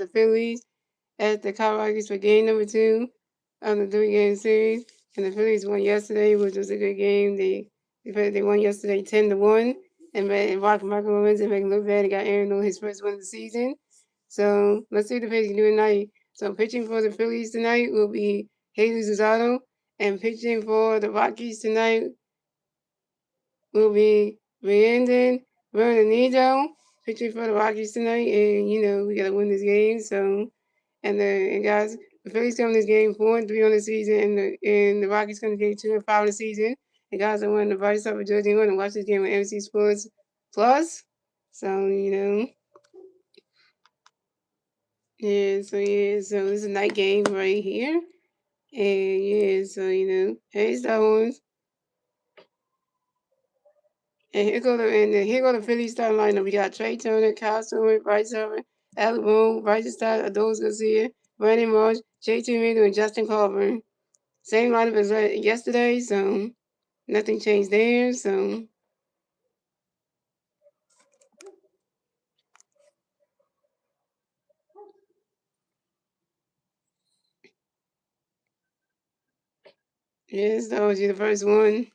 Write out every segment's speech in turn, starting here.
the Phillies at the Colorado Rockies for game number 2 of the 3-game series. And the Phillies won yesterday, which was a good game. They won yesterday 10-1. And Rock Michael wins and make look bad. He got Aaron on his first win of the season. So let's see what the Phillies can do tonight. So pitching for the Phillies tonight will be Jesus Luzardo. And pitching for the Rockies tonight will be Brandon Bernardino. Pitching for the Rockies tonight. And, we got to win this game. So, and guys, the Phillies come this game 4-3 on the season. And the Rockies come to game 2-5 on the season. And guys, I want to invite yourself for Georgia and watch this game on MC Sports Plus. So, yeah, so this is a night game right here. And yeah, so hey Star Wars. And here go the Phillies starting lineup. We got Trey Turner, Kyle Stewart, Bryce Harper, Alec Boone, Bryce Stott, Adolis Garcia, Brandon Marsh, J.T. Reader, and Justin Carver. Same lineup as yesterday, so nothing changed there. So yes, that was the first one.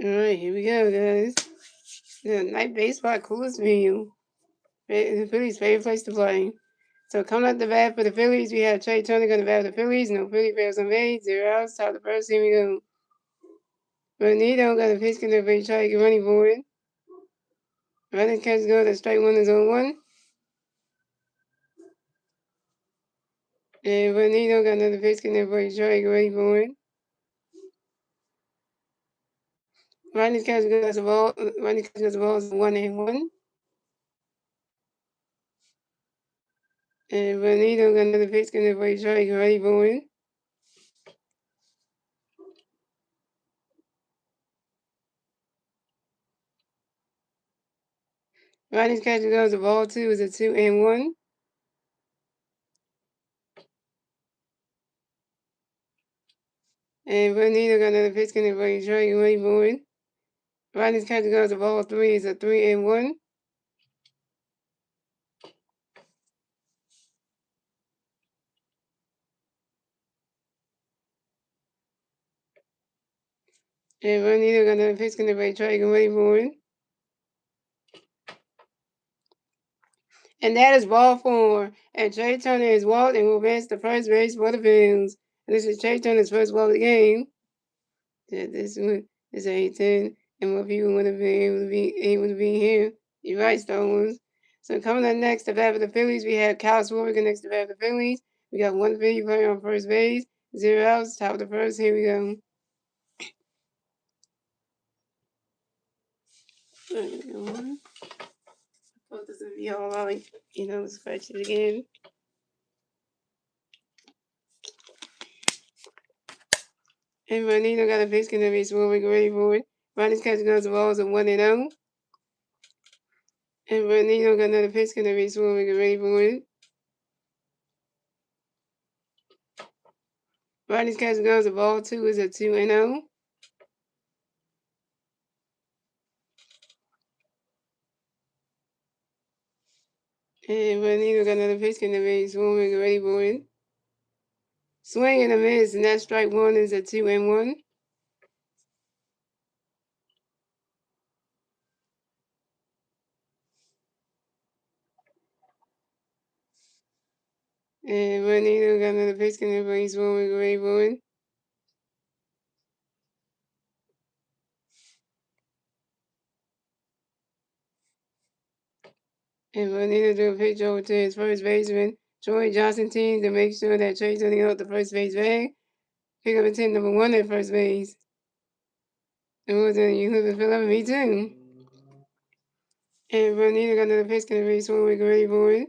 All right, here we go, guys. The night baseball coolest venue. The Phillies' favorite place to play. So coming up the bat for the Phillies, we have Trey Turner going to bat for the Phillies. No Philly Bears on base. 0 outs. Top of the first. Here we go. Benito got a pitch connect for Trey running forward. Running catch goes to strike one is on 1. And Benito got another pitch connect for Trey running forward. Running catch goes the ball. Running catch goes the ball is 1-1. And Benito got another pitch connect for Trey running forward. Running catch goes the ball 2 is a 2-1. And Benito got another pitch connect for Trey running forward. Ronnie's catch goes the ball 3 is a 3-1. And Ronnie got another pitch connect by Trey running forward. And that is ball 4. And Trey Turner is walked and will advance to first base for the Phillies. And this is Trey Turner's first ball of the game. Yeah, this one is 8-10. And more people would have been able to be here. You're right, Star Wars. So coming up next to bat for the Phillies, we have Kyle Swarbrick next to bat for the Phillies. We got one Philly player on first base. 0 outs, top of the first. Here we go. Hope this will be alright. Scratch it again. And Ronino got a pitch going to be Swarbrick ready for it. Ronnie's catch goes the balls of 1-0. And Ronino got another pitch going to be Swarbrick ready for it. Ronnie's catch goes the ball 2 is a 2-0. And Ronino got another pitch going to be Swarbrick ready for it. Swing and a miss, and that strike 1 is a 2-1. And Ronino got another pitch going to be Swarbrick ready for it. And Ronino threw a pitch over to his first baseman, Troy Johnson team to make sure that Trey's turning out the first base bag. Pick up a team number 1 at first base. And who's in you who fill up me too. And Bonita got another pitch, gonna be swing with ready for it.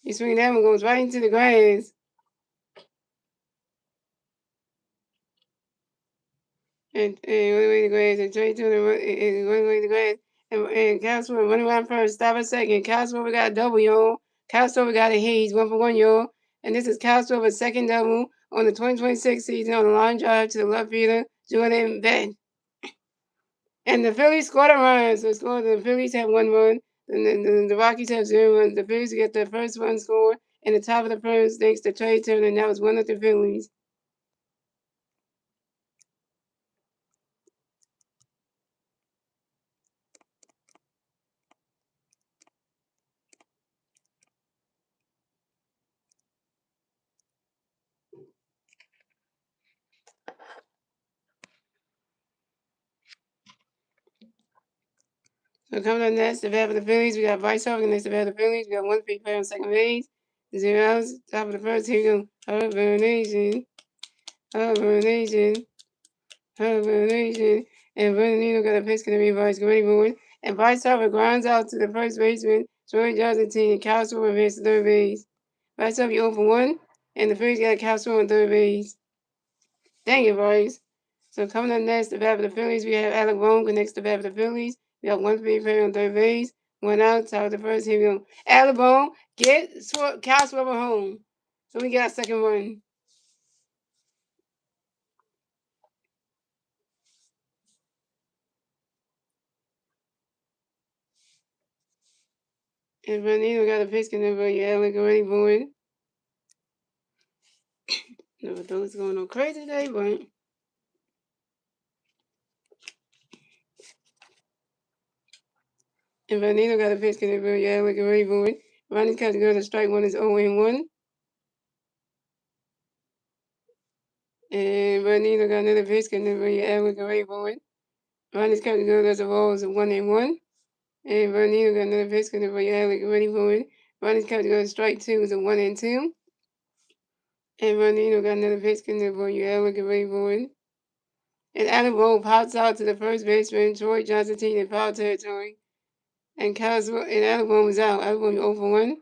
He swing that one goes right into the grass. And one away the grass, and Trey Turner one away the grass. And Castro running around first, stop a second. Castro got a double, y'all. Castro got a hit, he's 1 for 1, y'all. And this is Castro a second double on the 2026 season on a line drive to the left fielder, Jordan Bench. And the Phillies scored a run, so the Phillies have 1 run, and the Rockies have 0 runs. The Phillies get the first run scored in the top of the first thanks to Trey Turner, and that was 1 of the Phillies. So coming up next, the bat for the Phillies, we got Bryce Harper next to bat for the Phillies. We got 1 free player on second base, 0 outs, top of the first. Here we go. Harper Nation, Harper Nation, Harper Nation. And Bernardino got a pitch going to be Bryce ready for it. And Bryce Harper grounds out to the first baseman, Troy Johnson team, and Castro advances to third base. Bryce Harper, you 0 for 1, and the Phillies got Castro on third base. Dang it, Bryce. So coming up next, the bat for the Phillies, we have Alec Bohm connects the bat for the Phillies. We have 1 free player on third base, 1 out, top of the first. Here we go. Alec Bohm, get Cal Schwarber home. So we got second run. And Bernino got a pitch connect, yeah, Alec already for it. No, those going on crazy today, but. And Bernino got a pitch connect, yeah, Alec already for it. Ronnie's got to go to strike 1 is 0-1. And Bernino got another pitch connect, yeah, Alec already for it. Ronnie's got to go to the ball is 1-1. And Bernino got another pitch connect, yeah, Alec already for it. Ronnie's got to go to strike 2 is 1-2. And Bernino got another pitch connect, yeah, Alec already for it. And Alec Bohm pops out to the first baseman, Troy Johnson team in foul territory. And Cosmo and Alec Bohm was out. Alec Bohm 0 for 1.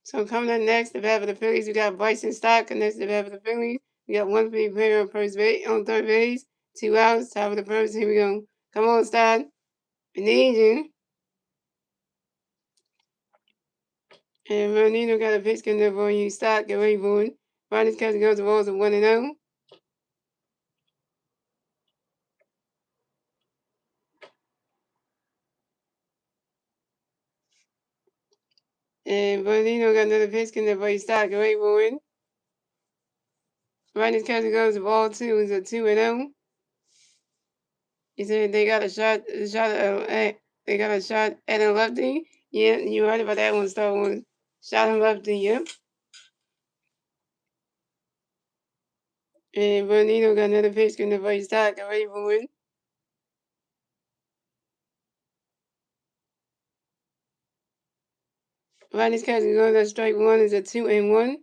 So coming up next, the bat for the Phillies, we got Bryson Stott connects the bat for the Phillies. We got 1 free player on first base, on third base, 2 outs, top of the first. Here we go. Come on, Stott. We need you. And Bernino got a pitch connect for you. Stott, get ready for it. Ronnie's catch goes to balls of 1-0. And Bernino got another pitch connect for you. Stott, get ready for it. Ronnie's catch goes to ball 2 is a 2-0. He said they got a shot they got a shot at a lefty. Yeah, you heard about that one, Star Wars. Shot him lefty, yep. And Bernino got another pitch in the first start, got ready for it. Ronnie's catching goes at strike 1 is a 2-1.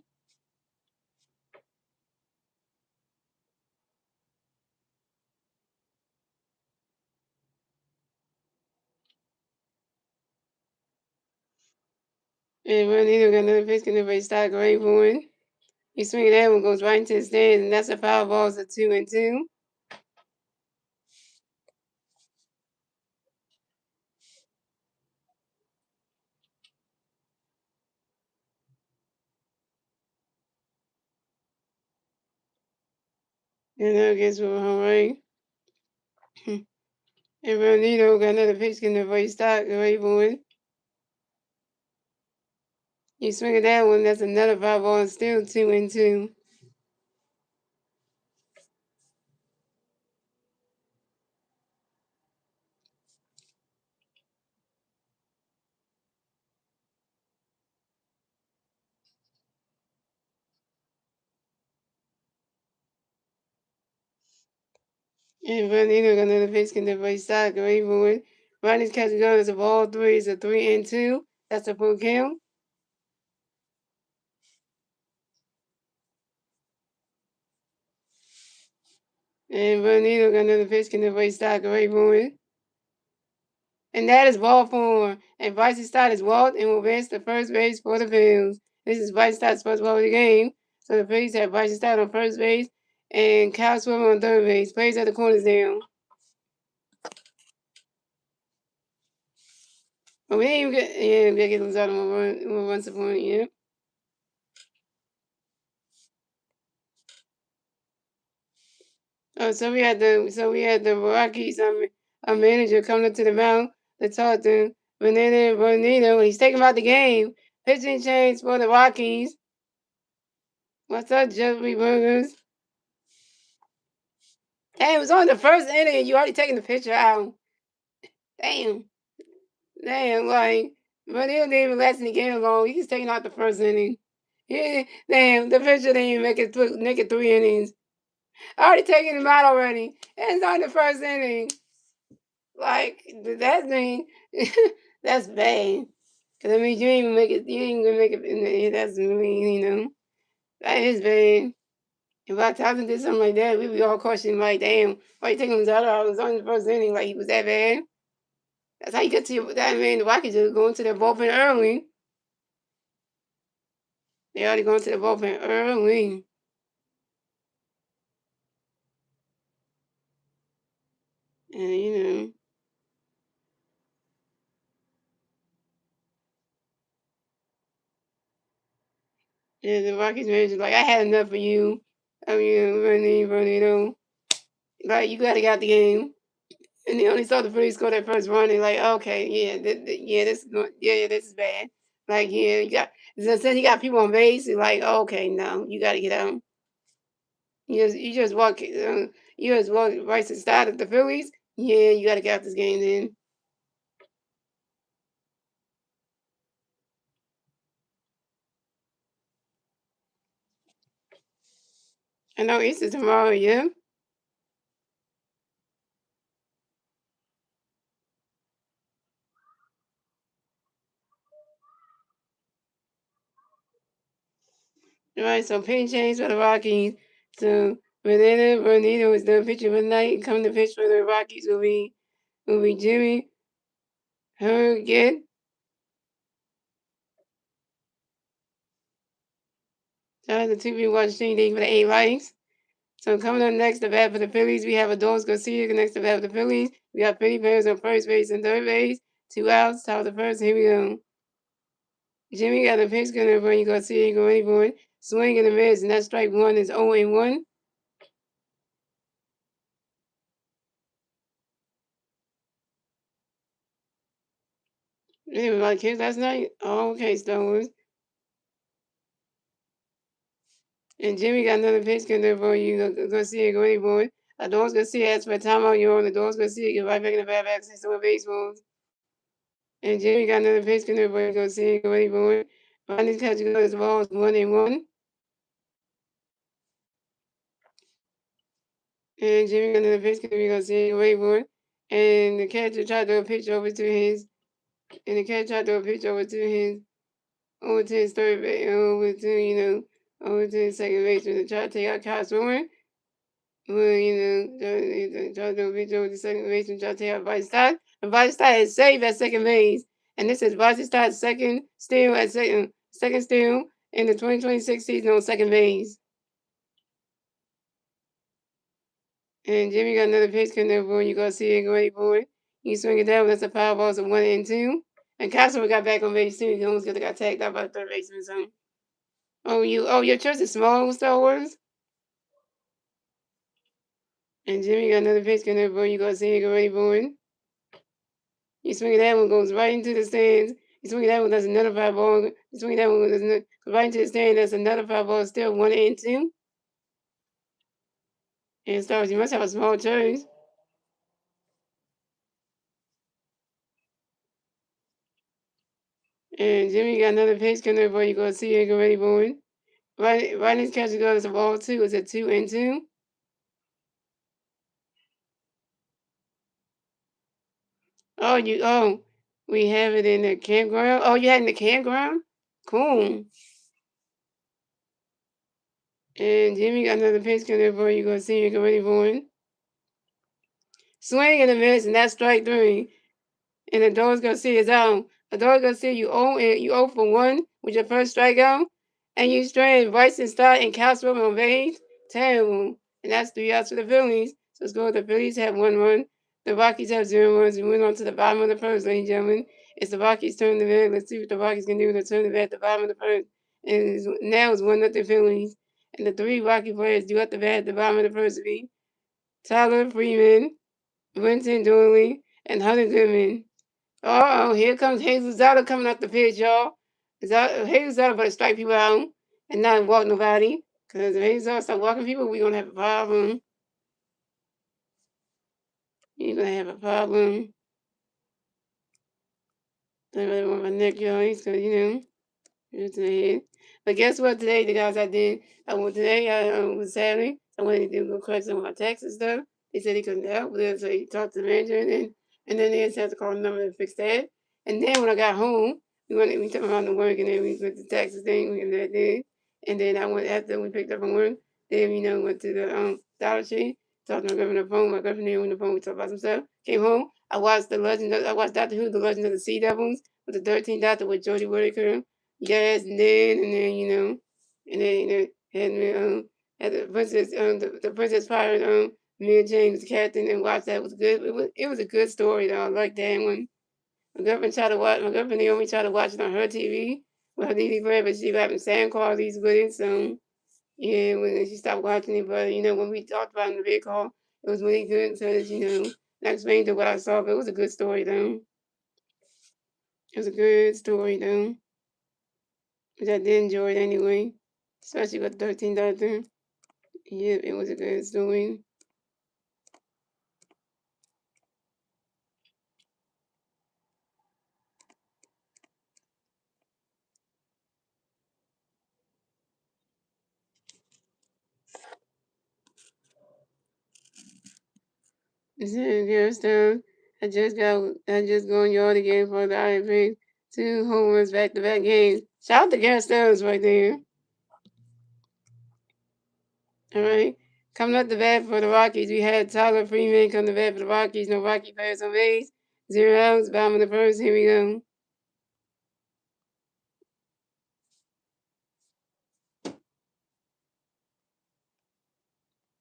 And Bernino got another pitch in the first start, got ready for it. He swings that one, goes right into the stands, and that's a foul ball, it's a 2-2. And now gets for a home run. And Bernino got another pitch in the first start, got ready for it. You swing at that one, that's another foul ball, and still 2-2. And Bernino got another pitch can never stop. Great board. Ronnie's catching goal is a ball three. It's a 3-2. That's a full count. And Bernino got another pitch can never stop. Great board. And that is ball four. And Vice Stott is walked and will advance to first base for the Phillies. This is Vice Stott's first ball of the game. So the Phillies have Vice Stott on first base and Kyle Swimmer on third base. Plays at the corners down. But we didn't even get, we get Lozado one run support, yeah. Oh, so we had the Rockies manager coming up to the mound to talk to Bonito. He's taking about the game. Pitching change for the Rockies. What's up, Jeffrey Burgers? Hey, it was on the first inning and you already taking the pitcher out. Damn. Like Bonito didn't even last in the game long. He's taking out the first inning. Yeah, damn, the pitcher didn't even make it 3 innings. I already taken him out already. And it's on the first inning. Like that thing, that's bad. Cause I mean, you ain't even make it. You ain't gonna make it. That's really, that is bad. If I Tyson did something like that, we'd be all questioning, like, damn, why you taking him out? I was on the first inning, like he was that bad. That's how you get to that man. The Rockies are going to their bullpen early. They already going to the bullpen early, and yeah, the Rockies manager like, I had enough of you. I mean, running, like you got to get out the game. And they only saw the Phillies score that first run. They're like, okay, yeah, this is bad. Like, yeah, since you got people on base, you're like, okay, no, you got to get out. You just walk right to the start of the Phillies. Yeah, you got to get out this game then. I know Easter tomorrow, yeah. All right, so pitch change for the Rockies. So Bernardo is done pitching for the night. Coming to pitch for the Rockies will be Jimmy Herget. Shout out to 2B Thank you for the 8 likes. So coming up next to bat for the Phillies, we have Adolis Garcia next to bat for the Phillies. We got Penny Perez on first base and third base. 2 outs, top of the first. Here we go. Jimmy got a pitch gunner for you. Garcia go ready for it. Swing and a miss, and that strike one is 0-1. It was like kids last night. Oh, okay, Star Wars. And Jimmy got another pitch gunner for you. Garcia go ready for it. Adolis Garcia asks for a timeout. You're on. Adolis Garcia get right back in the bat back since with baseballs. And Jimmy got another pitch gunner for you. Garcia go ready for it. Ronnie's catching his balls 1-1. And Jimmy got another pitch because we gonna see wait for it. And the catcher tried to throw a pitch over to his over to his third base, over to his second baseman to try to take out Kyle Swimmer. Well, try to throw a pitch over to second baseman, try to take out Vice Stott. And Vice Stott is saved at second base. And this is Vice Stott's second steal in the 2026 season on second base. And Jimmy got another pitch coming up for you. Go see it, go ready for it. You swing it down, that's a power ball, so 1-2. And Castro got back on base too. He almost got tagged out by the third baseman. So, your church is small, Star Wars. And Jimmy got another pitch coming up for you. Go see it, go ready for it. You swing it that one, goes right into the stands. You swing that one, that's another foul ball. You swing that one, goes right into the stand, that's another foul ball. Still 1-2. And Star Wars, you must have a small church. And Jimmy got another pitch coming up for you. Go see it, go ready for it. Right catch goes to ball two. It's a 2-2. We have it in the campground. Oh, you had it in the campground? Cool. And Jimmy got another pitch coming for you. Gonna see you get ready for it. Swing and a miss, and that's strike three. And the dog's gonna see his own. The dog's gonna see you 0 for 1 with your first strikeout, and you straight Bryson Stott and Castro on base. Terrible. And that's 3 outs for the Phillies. So let's go. The Phillies have 1 run. The Rockies have 0 runs. We went on to the bottom of the first, ladies and gentlemen. It's the Rockies' turn to bat. Let's see what the Rockies can do to turn the bat at the bottom of the first. And now it's 1-0 Phillies. And the 3 Rocky players do at the bat at the bottom of the first to be Tyler Freeman, Vincent Dooley, and Hunter Goodman. Oh, here comes Jesus Zada coming up the pitch, y'all. Jesus Zada better strike people out and not walk nobody. Because if Jesus Zada start walking people, we're going to have a problem. You're going to have a problem. I really want my neck, y'all. He's going to, it's in the head. But guess what? Today, the guys I was Saturday. I wanted to go collect some of my tax and stuff. They said he couldn't help with it, so he talked to the manager, and then they just had to call the number and fix that. And then when I got home, we took around to work, and then we put the taxes thing, and that did. And then I went after we picked up from work. Then went to the Dollar Tree, talked to my girlfriend on the phone. My girlfriend and on the phone. We talked about some stuff. Came home. I watched Doctor Who, The Legend of the Sea Devils, with the 13th Doctor with Jodie Whittaker. Yes, and then had me had the Princess Pirate Mia James captain and watched that. It was good. It was a good story though. I like that one. My girlfriend Naomi tried to watch it on her TV with her DVD player, but she was having sound qualities with it, so yeah, when she stopped watching it. But when we talked about it in the big call, it was really good. So that I explained to what I saw, but it was a good story though. It was a good story though, which I did enjoy it anyway, especially with 13 Doctor. Yeah, it was a good story. Good stuff. I just go in yard again for the IFA. 2 homers back-to-back games. Shout out to Garrett Stones right there. All right. Coming up the bat for the Rockies, we had Tyler Freeman come to bat for the Rockies. No Rocky players on base. 0 outs. Bottom of the first. Here we go.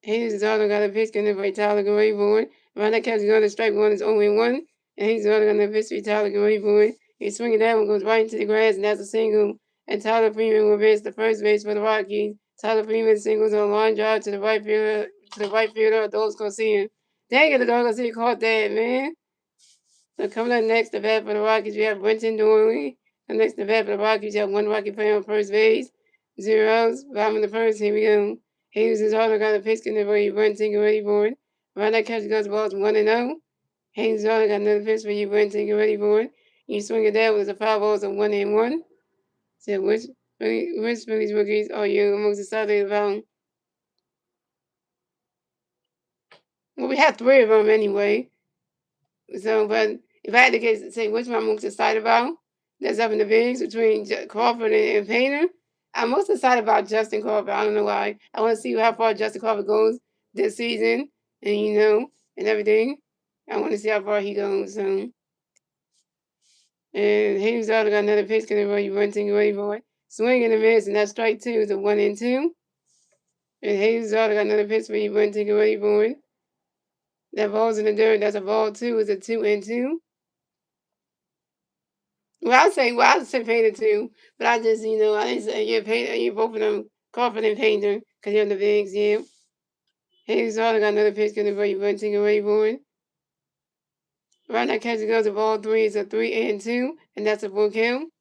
Hayes Zotto got a pitch connected by Tyler Gray. Around that catch, going to strike one is only one. And Hayes Zotto got a pitch by Tyler Gray. He's swinging that one, goes right into the grass, and that's a single. And Tyler Freeman will miss the first base for the Rockies. Tyler Freeman singles on a line drive to the right fielder. Adults go see him. Dang it, the dog see caught that, man. So coming up next, the bat for the Rockies, we have Brenton Dooley. And next, the bat for the Rockies, you have 1 Rocky player on first base. 0 outs. Bottom of the first. Here we go. Hayes is also got a pitch in the way. Brenton ready for it. Around that catch goes balls 1-0. Hayes also got another pitch for you. Brenton ready for it. You swing it there with the 5 balls of 1-1. So which Phillies rookies are you amongst the Saturday about? Well, we have 3 of them anyway. So, but if I had to say which one I'm most excited about, that's up in the bigs between Crawford and Painter. I'm most excited about Justin Crawford. I don't know why. I want to see how far Justin Crawford goes this season, and everything. I want to see how far he goes. So, and Hayes also got another pitch because you run thing away boy. Swing and a miss, and that's strike 2 is a 1-2. And Hayes also got another pitch for you run thing away boy. That ball's in the dirt. That's a ball 2 is a 2-2. I'd say Painter too, but I just, I didn't say yeah, Painter, you both of them, Crawford and Painter, because they're the bigs, yeah. Hayes also got another pitch going to be bunting away board. Right now, catch goes the ball 3 is a 3-2, and that's a full count.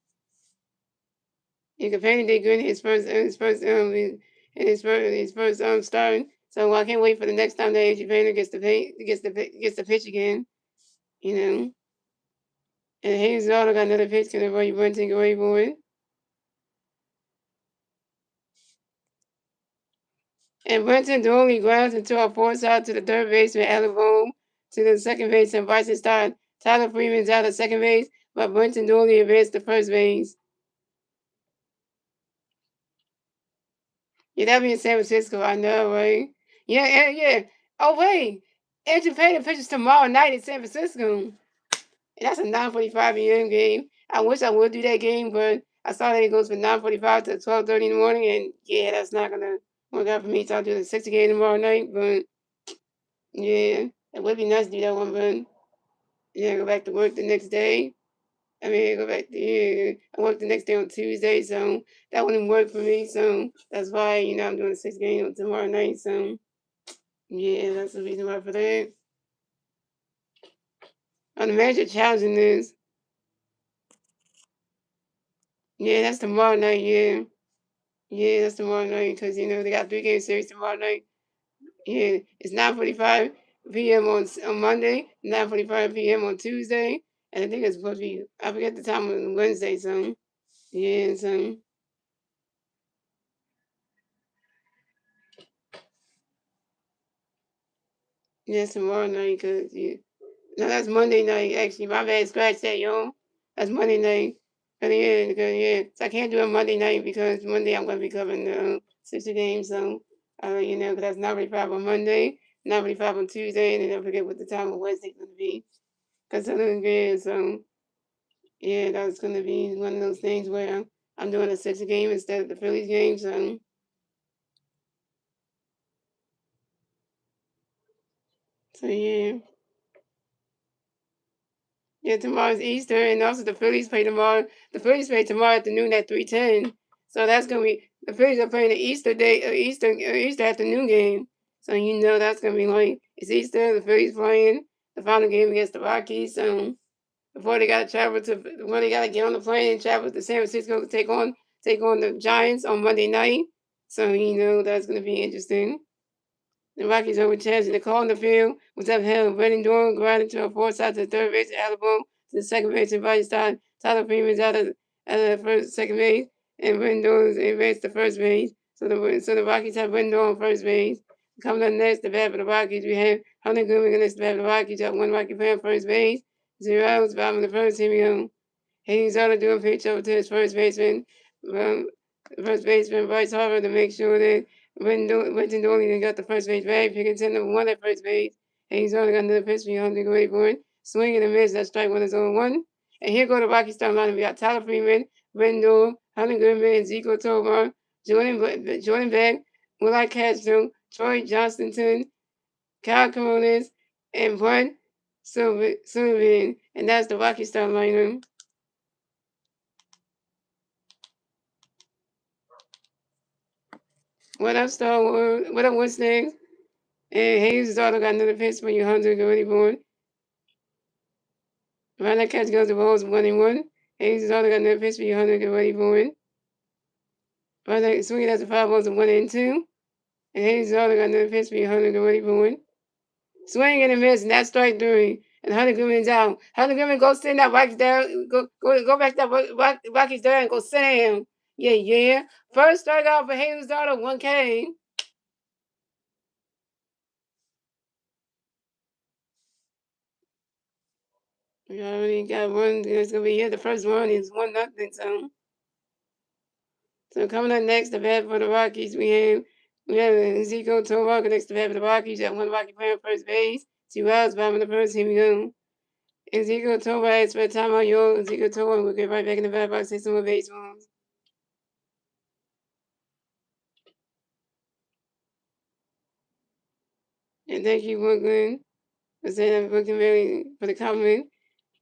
Yeah, Painter did good in his first starting, so I can't wait for the next time that AJ Painter gets the pitch again, you know. And Hayes also got another pitch going to be bunting away board. And Brenton Dooley grounds into a force out to the third baseman, Alec Bohm, to the second baseman, Bryson Stott. Tyler Freeman's out at second base, but Brenton Dooley advanced to first base. Yeah, that'll be in San Francisco. I know, right? Yeah, yeah, yeah. Oh wait, Andrew Payton pitches tomorrow night in San Francisco. And that's a 9:45 p.m. game. I wish I would do that game, but I saw that it goes from 9:45 to 12:30 in the morning, and yeah, that's not gonna work out for me. So I'll do the 60 game tomorrow night. But yeah, it would be nice to do that one, but yeah, go back to work the next day. I mean, go back to yeah, I work the next day on Tuesday, so that wouldn't work for me. So that's why I'm doing the 6 game tomorrow night. So yeah, that's the reason why for that. On the major challenging is yeah, that's tomorrow night. Yeah, yeah, that's tomorrow night because they got 3 game series tomorrow night. Yeah, it's 9:45 p.m. on Monday, 9:45 p.m. on Tuesday, and I think it's supposed to be I forget the time on Wednesday. So yeah, so yeah, tomorrow night because yeah. No, that's Monday night. Actually, my bad. Scratch that, yo. That's Monday night. Yeah. So I can't do it Monday night because Monday I'm gonna be covering the sister game. So, because that's 9:45 on Monday, 9:45 on Tuesday, and then I forget what the time on Wednesday's gonna be. Cause yeah, so yeah, that's gonna be one of those things where I'm doing a sister game instead of the Phillies game. So yeah. Yeah, tomorrow's Easter, and also the Phillies play tomorrow. The Phillies play tomorrow afternoon at 3:10. So that's gonna be the Phillies are playing the Easter day, Easter afternoon game. So that's gonna be like it's Easter. The Phillies playing the final game against the Rockies. So before they gotta get on the plane and travel to San Francisco to take on the Giants on Monday night. So that's gonna be interesting. The Rockies overcharged the call in the field was upheld. Brendan Doran grounded to a fourth side to the third base. Alabama to the second base. And Bryce Tyler Freeman's out of the first second base, and Brendan Doran advanced to first base. So the Rockies have Brendan Doran on first base. Coming up next, the bat for the Rockies, we have Hunter Goodman against the bat for the Rockies. Got one Rocky player on first base. 0 outs. Bottom of the first. Here we go. He's out to do a pitch over to his um, first baseman Bryce Harper to make sure that Winton Dooley got the first base bag. Picking 10 number 1 at first base. And he's only got another pitch for you to go wait for it. Swing and a miss. That's strike 1 is on 1. And here go the Rocky starting line. We got Tyler Freeman, Rendell, Hunter Goodman, Ezekiel Tovar, Jordan Beck, Willard Castro, Troy Johnston, Kyle Coronas, and Brent Sullivan. And that's the Rocky starting lineup. What up, Star Wars? What up, what's next? And Hayes' daughter got another pitch for you, Hunter, already born. Ryan catch goes to balls 1-1. Hayes' daughter got another pitch for you, Hunter, already born. Ryan swinging at the 5 balls 1-2. And Hayes' daughter got another pitch for you, Hunter, already born. Swing and a miss, and that's strike 3. And Hunter Goodman's out. Hunter Goodman, go sit that Rockies down. Go back to that Rockies down and go sit him. Yeah. First strikeout for Hayes' daughter, 1K. We already got one. It's gonna be here. The first one is 1-0. So coming up next, the bat for the Rockies, we have Ezekiel Tovar next to the bat for the Rockies. You got one Rocky playing first base. 2 outs, bottom of the first. Here we go. Ezekiel Tovar has spent time on your Ezekiel Tovar. We'll get right back in the bat box. Take some more base runs. And thank you, Brooklyn, for saying that Brooklyn really for the compliment.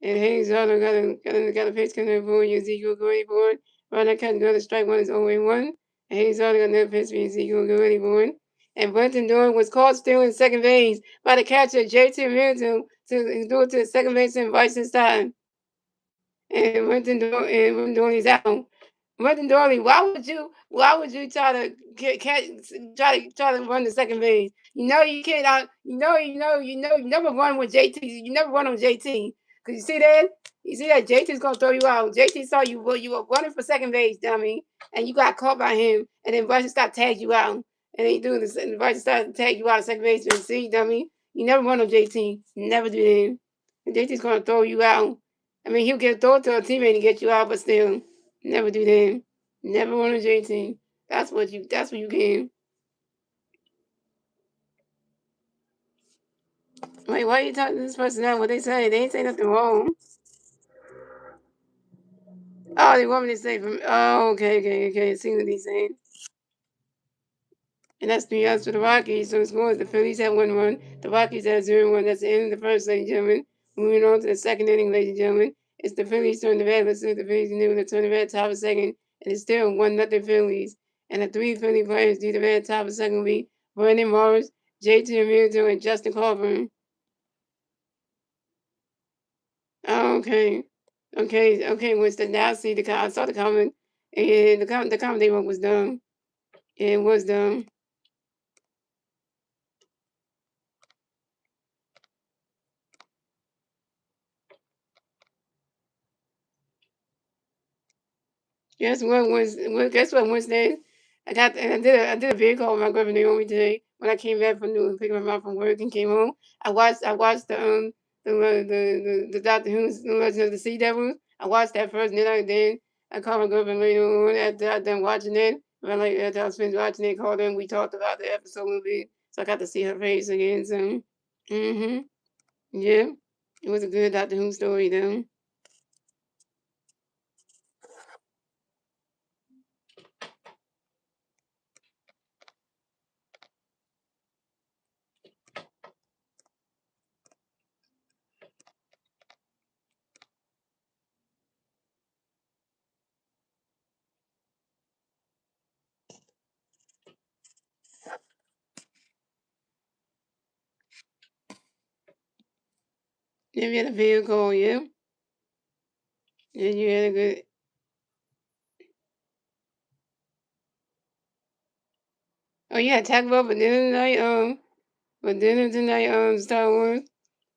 And Hayes also got a pitch coming for you, Ezekiel going forward. Ronald Cotton got a strike 1 is 0-1. And Hayes also got another pitch for Ezekiel going forward. And Brenton Doran was caught stealing second base by the catcher, JT Realtor, to do it to the second baseman, Bryson Stein. And Brenton Doran is out. Brenton Doran, why would you try to try to run the second base? You can't you never run with JT. You never run on JT. Cause you see that JT's gonna throw you out. JT saw you were running for second base, dummy, and you got caught by him, and then Bryson Scott tagged you out. And he doing this, and Bryson Scott tagged you out of second base. And see, dummy, you never run on JT. Never do that. JT's gonna throw you out. I mean, he'll get throw it to a teammate and get you out, but still, never do that. Never want a JT. That's what you. That's what you can. Wait, why are you talking to this person out? What they say? They ain't say nothing wrong. Oh, they want me to say from. Oh, okay. See what he's saying. And that's 3 outs for the Rockies. So the score is the Phillies have 1-1. The Rockies have 0-1. That's the end of the first, ladies and gentlemen. Moving on to the second inning, ladies and gentlemen. It's the Phillies turn the bat. Let's see what the Phillies can do. They turn the bat top of second. And it's still 1-0 Phillies. And the three Philly players do the bat top of second will be Brandon Morris, JT Realmuto, and Justin Coburn. Oh, okay. Okay. What's the now? See the I saw the comment. And the comment they wrote was dumb. It was dumb. Guess what Wednesday? I did a video call with my girlfriend Naomi today when I came back from New picking my mom from work and came home. I watched the Doctor Who's The Legend of the Sea Devils. I watched that first, and then I called my girlfriend later on after I done watching it. After I was finished watching it, called her and we talked about the episode a little bit. So I got to see her face again. So, yeah, it was a good Doctor Who story though. Then we had a video call, yeah. And you had a good. Oh yeah, talk about for dinner tonight. Star Wars.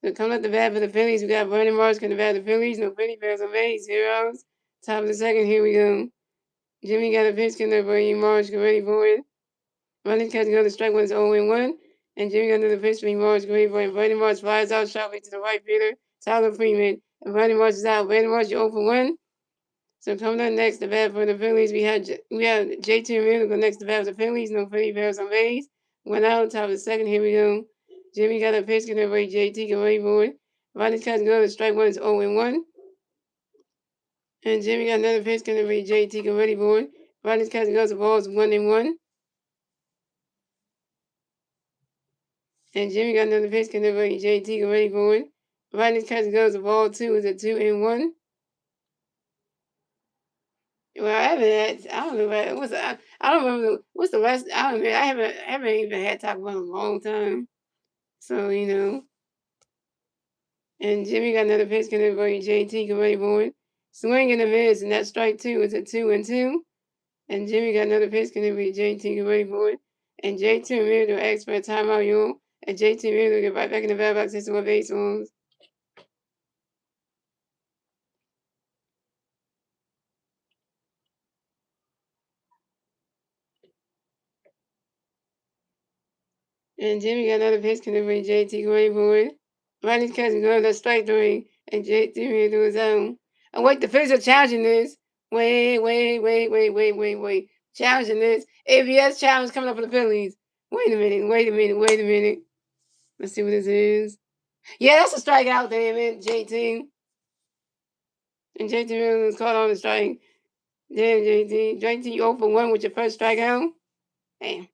So come at the bat for the Phillies. We got Brandon Marsh coming to bat the Phillies. No Philly fans on base. Heroes. Top of the second. Here we go. Jimmy got a pitch. Can Brandon Marsh get ready for it? Running catch go to strike one is 0-1. And Jimmy got another pitch for Marsh. Get ready for it. Brandon Marsh flies out sharply to the right fielder. Tyler Freeman. And Brandon Marsh is out. Brandon Marsh, you 0-1. So coming up next, the bat for the Phillies, we have JT Realmuto go next to bat for the Phillies. No Philly Bears on base. Went out top of the second. Here we go. Jimmy got a pitch. Get ready. JT get ready for it. Ronnie's catch go to strike one is 0-1. And Jimmy got another pitch. Get ready. JT get ready for it. Ronnie's catch goes to balls 1-1. And Jimmy got another pitch. Get ready. JT get ready for it. Ronnie's catch goes to ball 2 is a 2-1. Well, I haven't had. I don't know. I don't remember what's the last. I don't know. I haven't even had Taco Bell in a long time. So and Jimmy got another pitch. Can everybody JT get ready for it? Swing and a miss, and that strike two is a 2-2. And Jimmy got another pitch. Can everybody JT get ready for it? And JT Real to ask for a timeout, y'all. And JT Real to get right back in the bat box and some base runs. And Jimmy got another pitch. Can everybody JT get ready for it? Ronnie's catching go to strike three, and JT Real to his own. Oh, wait, the Phillies are challenging this. Wait. Challenging this. ABS challenge coming up for the Phillies. Wait a minute. Let's see what this is. Yeah, that's a strikeout, damn it, JT. And JT Real was caught on the strike. Damn, JT. JT, you 0 for 1 with your first strikeout. Damn.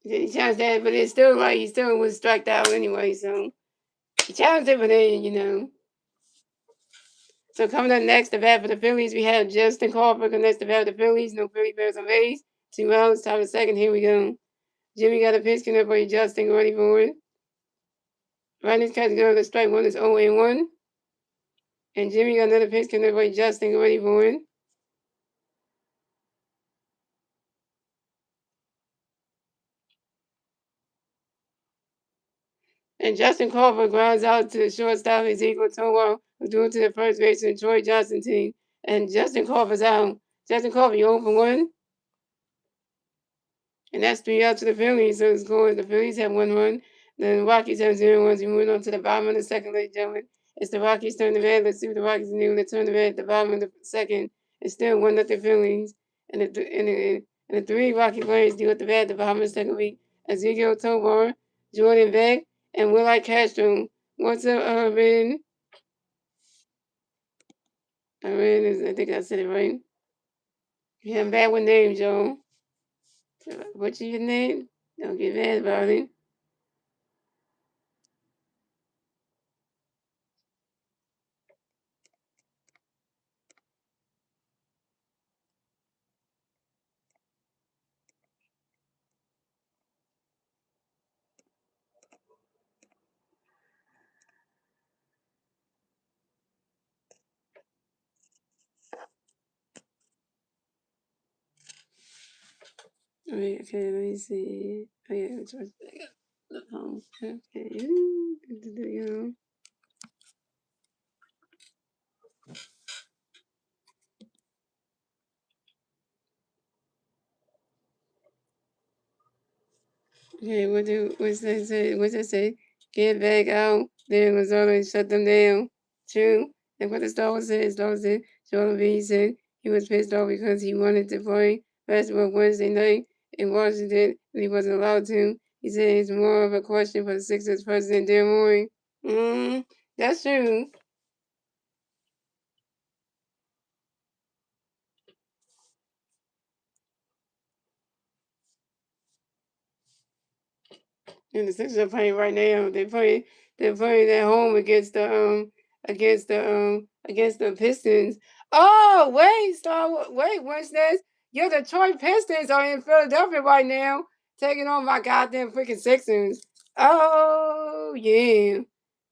He challenged that, but it's still like he still was striked out anyway, so he challenged it, but then. So coming up next, the bat for the Phillies, we have Justin Crawford next to bat for the Phillies. No Philly Bears on base. 2 outs, top of the second. Here we go. Jimmy got a pitch connect for you, Justin. Get ready for it. Ronnie's catch go to strike one is 0-1. And Jimmy got another pitch connect for you, Justin. Get ready for it. And Justin Crawford grounds out to the shortstop Ezekiel Towa, who threw it to the first baseman Troy Johnson team. And Justin Crawford's out. Justin Crawford, you 0 for 1. And that's 3 outs to the Phillies. So the score is the Phillies have 1 run. The Rockies have 0-1. We moving on to the bottom of the second, ladies and gentlemen. It's the Rockies turn the red. Let's see what the Rockies do. They turn the red at the bottom of the second. It's still 1-0 Phillies. And the three Rocky players deal with the bat at the bottom of the second week. Ezekiel Tovar, Jordan Beck, and Will Castro. What's up, Urban? I think I said it right. Yeah, I'm bad with names, y'all. What's your name? Don't get mad about it. Okay, let me see. Oh, yeah, it's right there. Okay. Okay, what's that say? What's that say? Get back out. There was always shut them down. True. And what the Star said, Joel B said he was pissed off because he wanted to play basketball Wednesday night in Washington, but he wasn't allowed to. He said it's more of a question for the Sixers president, Darren Moore. That's true. And the Sixers are playing right now. They're playing at home against the Pistons. Oh wait, Winston. Your Detroit Pistons are in Philadelphia right now, taking on my goddamn freaking Sixers. Oh yeah.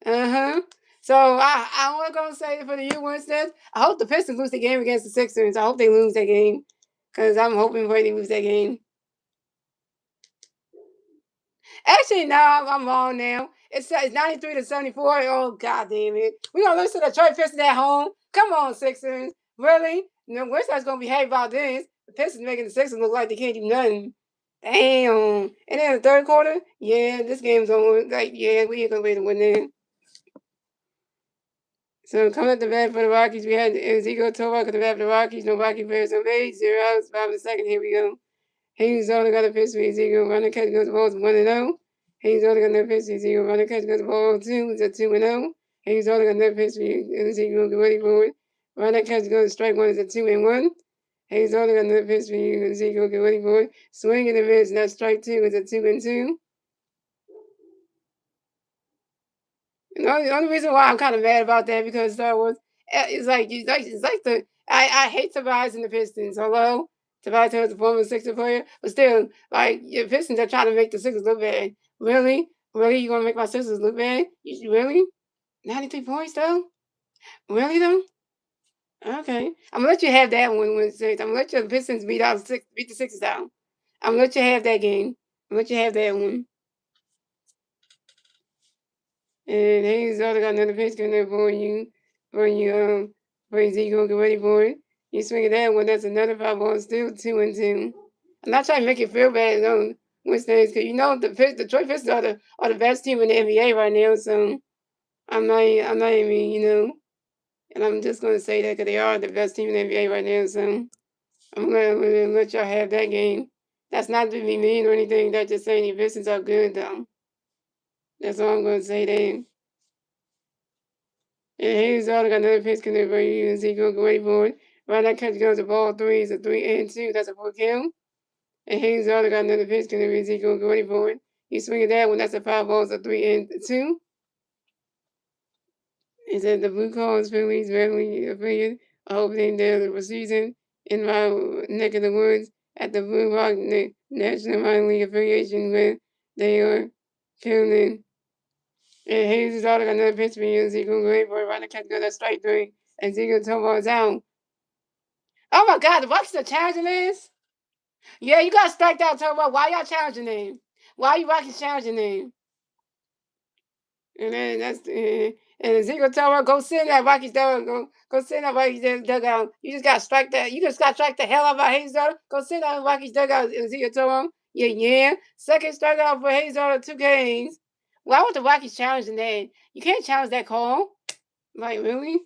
Uh-huh. So I'm only gonna say for the U Winston, I hope the Pistons lose the game against the Sixers. I hope they lose that game. Cause I'm hoping for they lose that game. Actually, no, I'm wrong now. It's 93-74. Oh, God damn it. We're going to lose to the Detroit Pistons at home. Come on, Sixers. Really? No, Winston's going to behave about this. The Pistons making the Sixers look like they can't do nothing. Damn. And then the third quarter, yeah, this game's over. Like, yeah, we ain't going to be able to win that. So coming at the bat for the Rockies, we had Ezekiel Tovar at the bat for the Rockies. No Rocky players on base. 0 outs. 5 in the second. Here we go. Hayes only got a pitch for Ezekiel. Running catch goes the ball 1-0. Hayes only got no pitch for Ezekiel. Running catch goes the ball 2. It's a 2-0. Hayes only got no pitch for Ezekiel. Get ready for it. Running catch goes strike 1 is a 2-1. Hayes only got no pitch for Ezekiel. Get ready for it. Swing in the miss. That's strike 2 is a 2-2. And the only reason why I'm kind of mad about that because Star Wars, it's like I hate Tobias and the Pistons. Hello, Tobias is a former Sixers player, but still, like your Pistons are trying to make the Sixers look bad. Really, really, you gonna make my Sixers look bad? Really? 93 points though? Really though? Okay, I'm gonna let you have that one when six. I'm gonna let your Pistons beat the Sixers down. I'm gonna let you have that game. I'm gonna let you have that one. And he's also got another pitch coming up for Ezekiel. Get ready for it. You swing it that one. That's another foul ball. Still 2-2. I'm not trying to make you feel bad on Wednesdays because you know the Detroit Pistons are the best team in the NBA right now. So I'm not even and I'm just gonna say that because they are the best team in the NBA right now. So I'm gonna let y'all have that game. That's not to be mean or anything. That's just saying the Pistons are good though. That's all I'm gonna say there. And he's all got another pitch connect for you. Ezekiel go ready for it. Right now, catch goes the ball 3 is a 3-2. That's a full kill. And he's all got another pitch connect for Ezekiel go ready for it. You swing it that one. That's a 5 balls, a 3-2. He said the Blue Calls Phillies rarely affiliate. I hope they there the season in my neck of the woods at the Blue Rock National Minor League affiliation where they are killing. And Hayes' daughter got another pitch for you. Ezekiel go ready for it. Right now, catch goes that strike 3. And Ezekiel Tovar is out. Oh my God, the Bucks are challenging this? Yeah, you got striked out, Tovar. Why y'all challenging him? Why you Rockies challenging him? And then and Ezekiel Tovar, go sit in that Rockies dugout. Go sit in that Rockies dugout. You just got strike that. You just got strike the hell out of Hayes' daughter. Go sit in that Rockies dugout, Ezekiel Tovar. Yeah. Second strikeout for Hayes' daughter, 2 games. Why would the Rockies challenging that? You can't challenge that call. Like, really?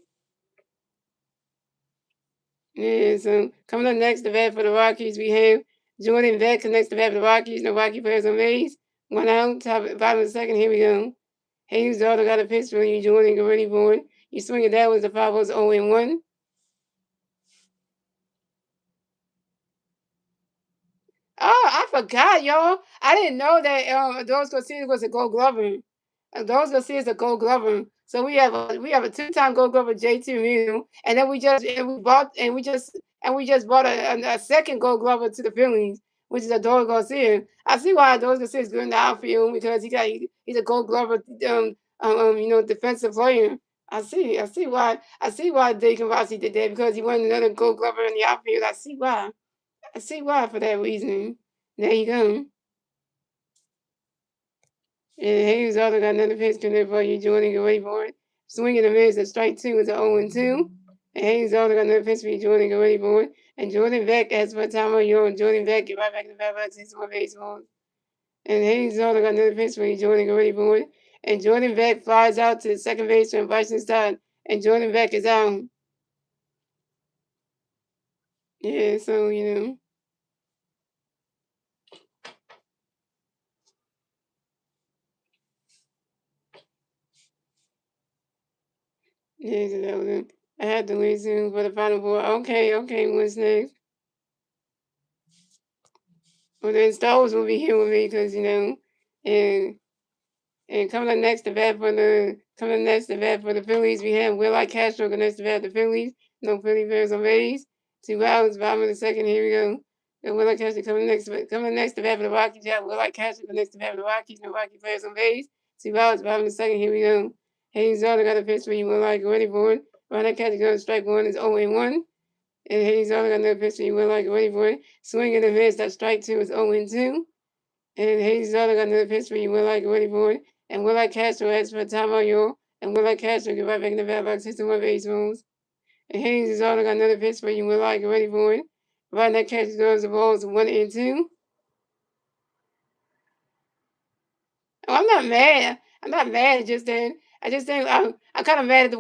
Yeah, so coming up next, the bat for the Rockies, we have Jordan Beck connects the bat for the Rockies. No Rocky players on base. One out, top bottom of the second. Here we go. Hayes daughter got a pitch for you, Jordan. Get ready for it. You swing it that was the five was 0-1. Oh, I forgot, y'all. I didn't know that Adolfo Garcia was a Gold Glover. Adolfo Garcia is a Gold Glover. So we have a two-time Gold Glover, J.T. Real, and then we just bought a second Gold Glover to the Phillies, which is Adolfo Garcia. I see why Adolfo Garcia is good in the outfield because he's a Gold Glover, defensive player. I see why Deacon Rossi did that because he wanted another Gold Glover in the outfield. I see why. I see why for that reason. There you go. And Hayes also got another pitch coming for you, Jordan. Get ready for it. Swinging a miss at strike two is an 0-2. And Hayes also got another pitch for you, Jordan. Get ready for it. And Jordan Beck, as for time of your own, Jordan Beck, get right back in the bat box, hit some more baseballs. And Hayes also got another pitch for you, Jordan. Get ready for it. And Jordan Beck flies out to the second base from Bryson Stott. And Jordan Beck is out. Yeah, so, yeah, so that was it. I had to wait soon for the final four. Okay, what's next? Well, then Star Wars will be here with me because and coming up next to bat for the Phillies, we have Will Castro next to bat the Phillies. No Philly fans on base. 2 outs, bottom of the second. Here we go. And Will Castro coming next to bat for the Rockies. Yeah, Will Castro next to bat for the Rockies. No Rocky players on base. 2 outs, bottom of the second. Here we go. Hayes Zolder got a pitch for you. Will ready for it. Will Castro goes strike one is 0-1. And Hayes Zolder got another pitch for you. Will ready for it. Swing and a miss. That strike two is 0-2. And Hayes Zolder got another pitch for you. Will ready for it. And Will Castro asks for a timeout, y'all. And Will Castro get right back in the bat box, hit some more baseballs. And Hayes is all got another pitch for you. Will get ready for it. Right now, Castro goes the balls 1-2. Oh, I'm not mad. I'm not mad. I just think I'm kind of mad at the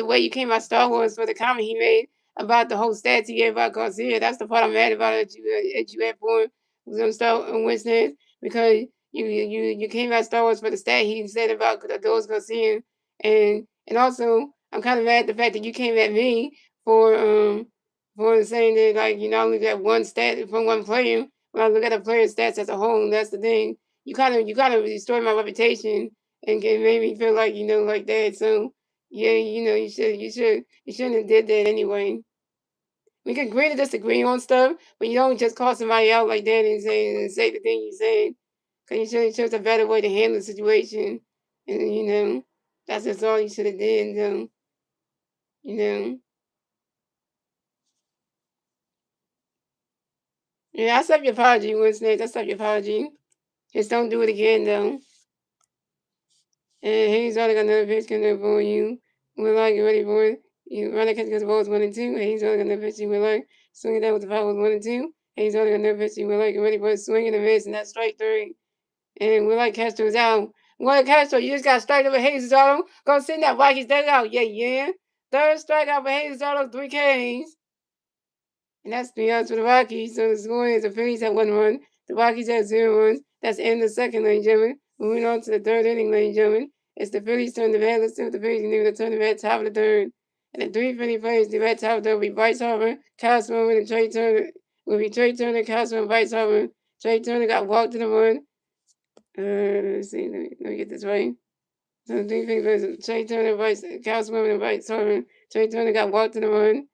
way you came out Star Wars for the comment he made about the whole stats he gave about Garcia. That's the part I'm mad about that you had for him was on Star on Wednesdays because you came out Star Wars for the stat he said about those Garcia and also I'm kind of mad at the fact that you came at me for saying that like only got one stat from one player. When I look at a player's stats as a whole, that's the thing you kind of destroyed my reputation and made me feel like like that. So yeah, you shouldn't have did that anyway. We can agree to disagree on stuff, but you don't just call somebody out like that and say the thing you said. Cause you should have chose a better way to handle the situation, and that's just all you should have did. You know, yeah, I accept your apology, Winston. I accept your apology. Just don't do it again, though. And Hayes only got another pitch coming up for you. Will I get ready for it? You run the catch because the ball is 1-2. Hayes only got another pitch. You will like swing it down with the foul was 1-2. Hayes only got another pitch. You will like get ready for it. Swing and a miss, and that's strike three. And Will like Castro is out. Will Castro, you just got strike over Hayes Auto. Go send that Vikings dugout. Yeah. Third strikeout for Hayes Auto, 3 Ks. And that's 3 outs for the Rockies. So the score is the Phillies have 1 run. The Rockies have 0 runs. That's the end of the second, ladies and gentlemen. Moving on to the third inning, ladies and gentlemen. It's the Phillies turn to bat. Let's see what the Phillies can do to turn the bat top of the third. And the three Philly players, the bat top of the third will be Bryce Harper, Kyle Swimmer, and Trey Turner. Will be Trey Turner, Kyle Swimmer, Bryce Harper. Trey Turner got walked in the run. Let's see. Let me get this right. So the three Philly players, Trey Turner, Kyle Swimmer, and Bryce Harper. Trey Turner got walked in the run.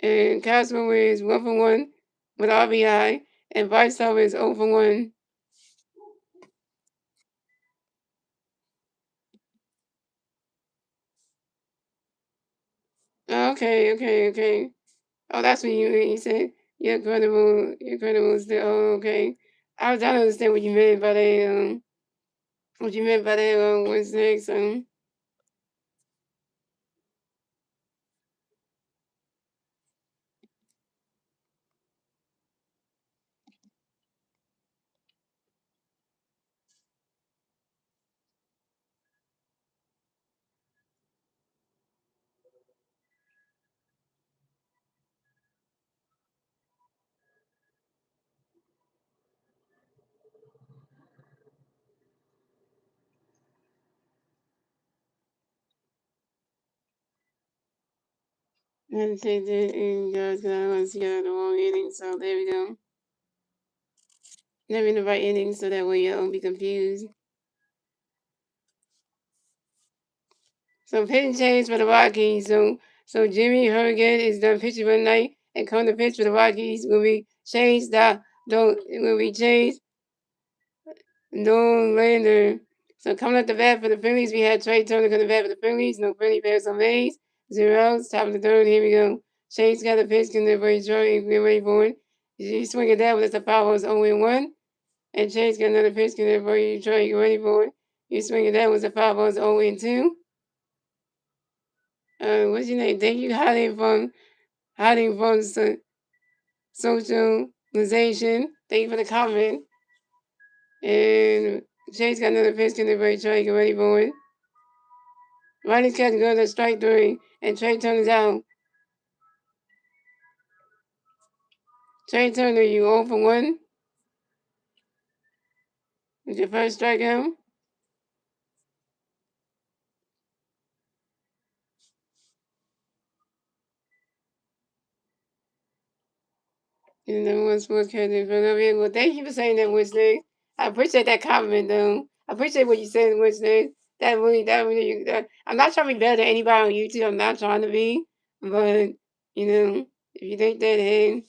And Cosmo is 1 for 1 with RBI, and Bryce Harper is 0 for 1. Okay. Oh, that's what you said. You're credible still. Oh, okay. I was trying to understand what you meant by that. What you meant by that. What's next? I had to take that in, guys, because I don't want to see the wrong ending. So there we go. Never in the right ending, so that way you don't be confused. So pitching change for the Rockies. So Jimmy Herget is done pitching for the night, and come to pitch for the Rockies will be changed. Will be changed. No lander. So coming up the bat for the Phillies, we had Trey Turner come to bat for the Phillies. No Philly bears on base. 0 outs. Top of the third. Here we go. Chase got the pitch. Can the way Jordan get ready for it. You swing it down, but it's a foul. It's 0-1. And Chase got another pitch. Can the way Jordan get ready for it. You swing it down, was a foul. It's 0-2. What's your name? Thank you hiding from socialization. Thank you for the comment. And Chase got another pitch. Can the way Jordan get ready for it. Riley's catch goes to strike three, and Trey Turner's out. Trey Turner, you 0 for 1. With your first strikeout. You're the number one sports character in Philadelphia. Well, thank you for saying that, Wednesday. I appreciate that compliment, though. I appreciate what you said, Wednesday. I'm not trying to be better than anybody on YouTube. I'm not trying to be. But, if you think that, hey.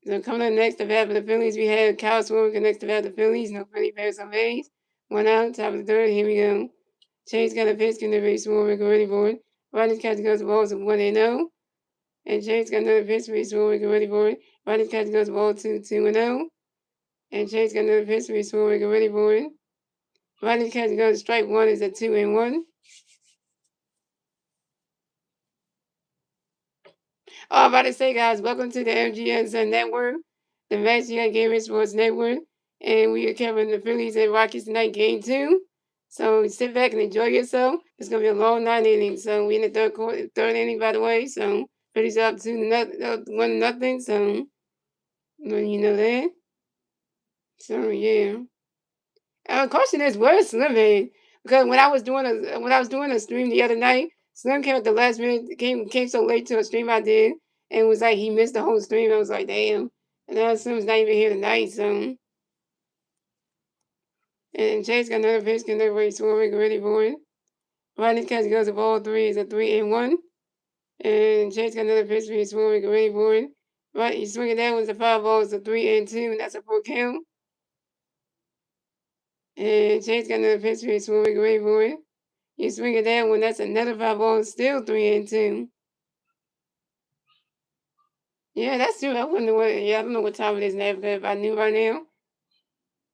So coming up next to bat for the Phillies, we have Kyle Swarbrick next to bat the Phillies. No Philly bears on base. 1 out, top of the third. Here we go. Chase got a pitch, can the base Swarbrick ready for it. Riley's catch goes to balls of 1-0. And Chase got another pitch for Swarbrick ready for it. Riley's catch goes to ball 2-0. And Chase got another pitch for Swarbrick ready for it. Riley's catch goes to strike one is a 2-1. Oh, I'm about to say, guys, welcome to the MGN Network, the Masteryhi Gaming Sports Network. And we are covering the Phillies and Rockies tonight, game 2. So sit back and enjoy yourself. It's going to be a long 9 innings. So we're in the third inning, by the way. So Phillies up 1-0. So you know that. So yeah. The question is, where's Slim at? Because when I was doing a stream the other night, Slim came at the last minute, came so late to a stream I did, and was like he missed the whole stream. I was like, damn. And now Slim's not even here tonight, so. And Chase got another pitch, can never wait, Swarbrick ready for it. Riley's catch goes to ball 3 is a 3-1. And Chase got another pitch for Swarbrick ready for it. Right, he's swinging that one's a 5 ball, it's a 3-2, and that's a 4 count. And Chase got another pitch for Swarbrick ready for it. You swing it that one, that's another 5 ball, still 3-2. Yeah, that's true. I wonder I don't know what time it is in Africa. If I knew right now,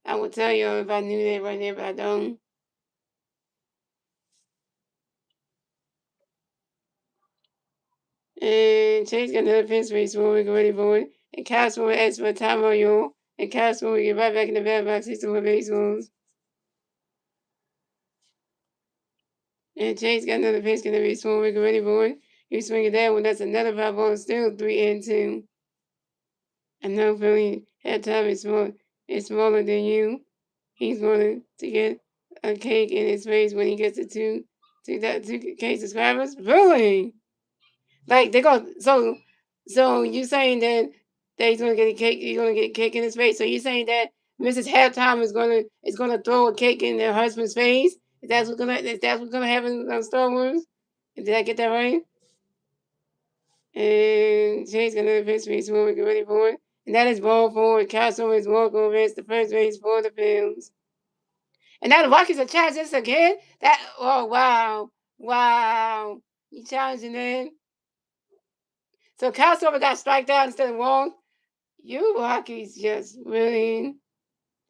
I would tell you if I knew that right now, but I don't. And Chase got another pitch race when we get ready for it. And Castle asks for a timeout, y'all. And Castle will get right back in the bat box, hit some more baseballs. And Chase got another pitch in the race when we get ready for it. You swing it that one, that's another 5 ball, still 3-2. I know Philly had time is smaller than you. He's going to get a cake in his face when he gets to 2K subscribers. Really? Like they go so you saying that he's gonna get a cake? He's gonna get a cake in his face. So you saying that Mrs. Halftime is gonna throw a cake in her husband's face? Is that what's gonna happen on Star Wars? Did I get that right? And Chase gonna pitch me when we get ready for it. And that is ball forward. Castle is walk over. It's the first base for the Bills. And now the Rockies are challenging this again. Wow. You challenging that? So Castleman got strike out instead of walk. You Rockies just really.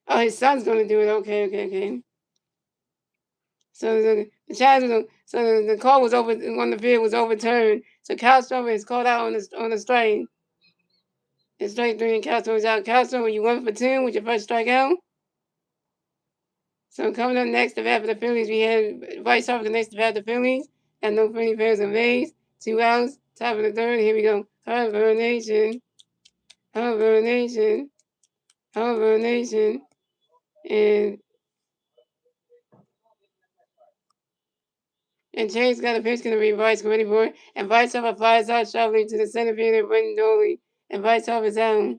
Oh, his son's gonna do it. Okay. So the call was over on the field was overturned. So Castleman is called out on the strike. It's strike three and Castleman's out. Castleman, you 1 for 2 with your first strikeout. So coming up next to bat for the Phillies, we have White Sox next to bat the Phillies. And no Philly fans and Rays. 2 outs. Top of the third. Here we go. Harbor Nation. And And Chase got a pitch going to be Bryce ready for it. And Bryce Harper flies out sharply to the center fielder, Brendan Dooley. And Bryce Harper's out.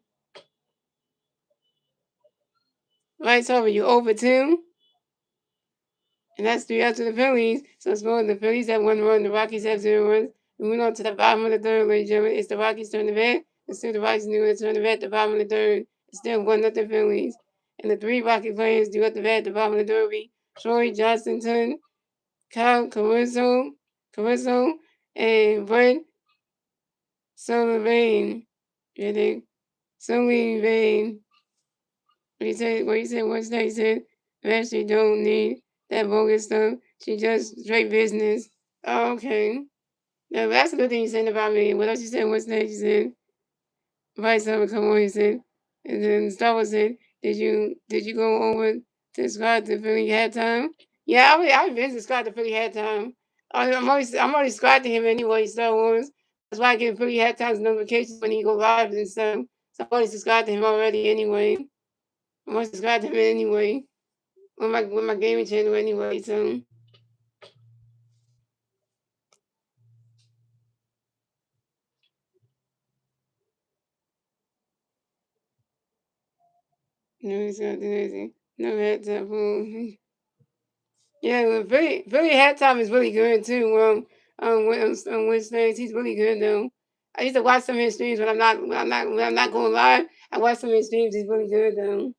Bryce Harper, you over 2. And that's 3 out to the Phillies. So it's going the Phillies have 1 run, the Rockies have 0 runs. We went on to the bottom of the third, ladies and gentlemen. It's the Rockies turn to bat. It's still the Rockies doing turn to bat at the bottom of the third. It's still 1-0 Phillies. And the 3 Rocky players do at the bat at the bottom of the third be Troy Johnston, Kyle Caruso, and Brett Sullivan. Really? Sullivan. What he said, what's that? He said, she don't need that bogus stuff. She just straight business. Oh, okay. Now, that's a good thing you said about me. What else you said? What's that? You said, Vice over, come on, he said. And then Star Wars said, did you go over to subscribe to Philly halftime? Yeah, I've been subscribed to Philly halftime. I'm already subscribed to him anyway, Star Wars. That's why I get Philly halftime's notifications when he go live and stuff. So I'm already subscribed to him already anyway. I'm already subscribed to him anyway. With my gaming channel anyway, so no, it's not anything. No halftime. Yeah, well, Philly halftime is really good too. On Wednesdays, he's really good though. I used to watch some of his streams when I'm not going live. I watch some of his streams. He's really good though.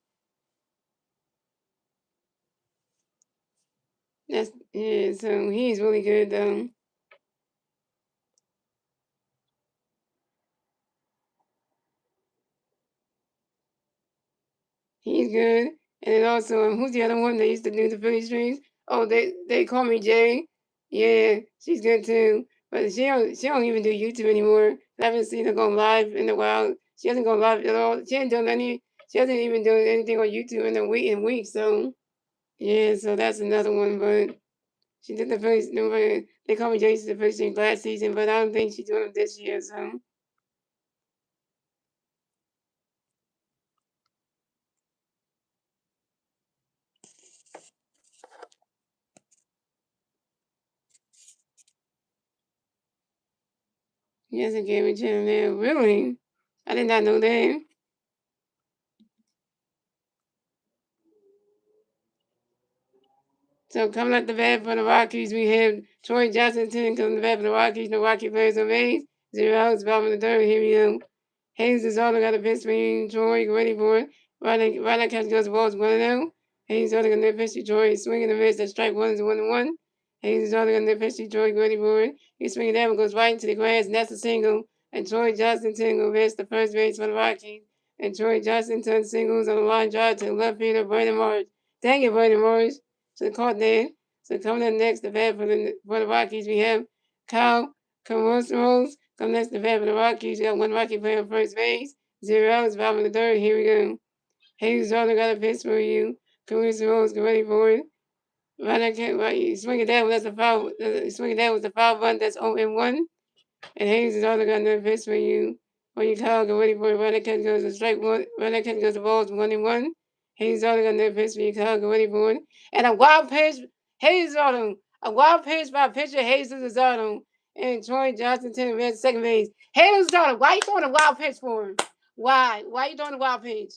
That's yeah. So he's really good though. He's good. And then also, who's the other one that used to do the Philly streams? Oh, they call me Jay. Yeah, she's good too. But she don't even do YouTube anymore. I haven't seen her go live in a while. She hasn't gone live at all. She hasn't even done anything on YouTube in weeks. So yeah, so that's another one. But she did the Philly. They call me Jay. She did the Philly stream last season, but I don't think she's doing it this year. So. He has a gaming channel now. Really? I did not know that. So coming up the bat for the Rockies, we have Troy Johnson coming the bat for the Rockies. The Rocky players on base. 0 outs, bottom of the third. Here we go. Hayes is all got a pitch for you. Troy ready for it. Right catch goes the ball is 1-0. Hayes is all got a pitch to Troy. Swinging the miss. That strike one is 1-1. Hayes is all got a pitch to Troy ready for it. He swinging that one goes right into the grass, and that's a single. And Troy Johnson will miss the first base for the Rockies. And Troy Johnson singles on the line drive to the left fielder, Brandon Morris. Dang it, Brandon Morris. So caught that. So coming up next, the bat for the Rockies, we have Kyle Caruso. Coming next, the bat for the Rockies. We got 1 Rocky player on first base. 0 outs, bottom of the third. Here we go. Hayes Jordan got a pitch for you. Caruso get ready for it. Right, swing it down. That's a foul. Swing it down with the foul run. That's 0-1. And Hayes is all got another pitch for you. For you, Kyle, get ready for it. Right catch goes to strike one. Right catch goes to balls 1-1. Hayes all got another pitch for you, Kyle, get ready for it. And a wild pitch, Hayes Autumn. A wild pitch by pitcher Hayes Autumn. And Troy Johnson red second base. Hayes Autumn, why you throwing a wild pitch for him? Why? Why you throwing a wild pitch?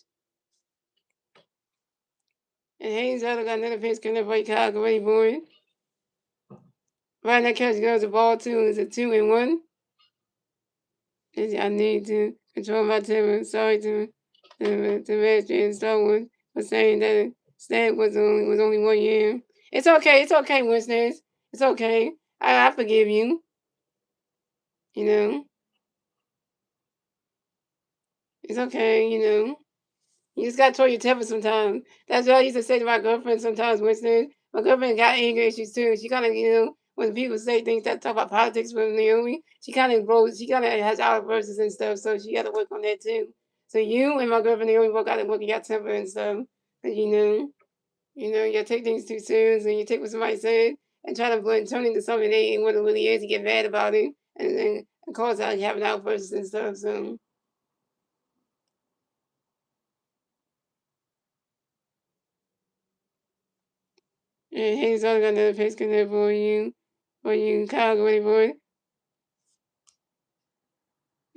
And Hayes Autumn got another pitch coming up for you, Kyle, get ready for it. Right that catch goes to ball 2. It's a 2-1. I need to control my temper. Sorry to Masteryhi and Star Wars for saying that Stan was only 1 year. It's okay. It's okay, Winston. It's okay. I forgive you. You know, it's okay. You know, you just gotta control your temper sometimes. That's what I used to say to my girlfriend sometimes, Winston. My girlfriend got anger issues too. She kind of, when people say things that talk about politics with Naomi, she kind of has outbursts and stuff. So she got to work on that too. So you and my girlfriend Naomi both got to work on your temper and stuff. And you take things too serious and you take what somebody said and try to turn into something they ain't what it really is. You get mad about it and cause out you having outbursts and stuff. So. And he's only got another face connect for you. for you. Kyle, get ready for it.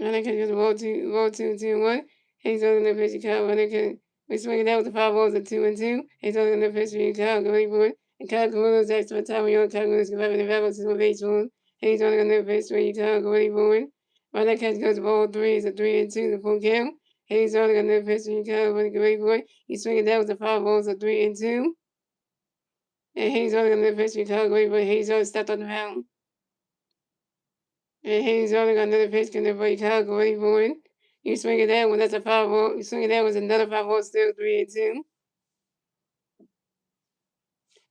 Running catch goes roll two, 1. He's on the pitch, Kyle. Running catch. We swing it out with the 5 balls of 2 and 2. He's on the pitch for you. Kyle, get ready for it. And Kyle Corona's extra time. Young Kyle Corona's coming to level to the baseball. He's on the pitch for you. Kyle, get ready for it. Running catch goes ball 3. It's a 3 and 2. The full count. He's on the pitch for you. Kyle, get ready for it. He swing it out with the 5 balls of 3 and 2. And he's on the pitch for you. Kyle, get ready for it. He's on stepped on the mound. And he's only got another pitch can everybody calculate for it. You swing it that one, that's a 5-0. You swing it that was another 5-0, still 3 and 2.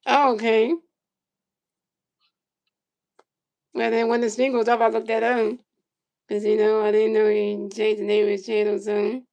Oh, okay. Well, then when the string goes off, I looked that up. Because, you know, I didn't know he changed the name of his channel, so.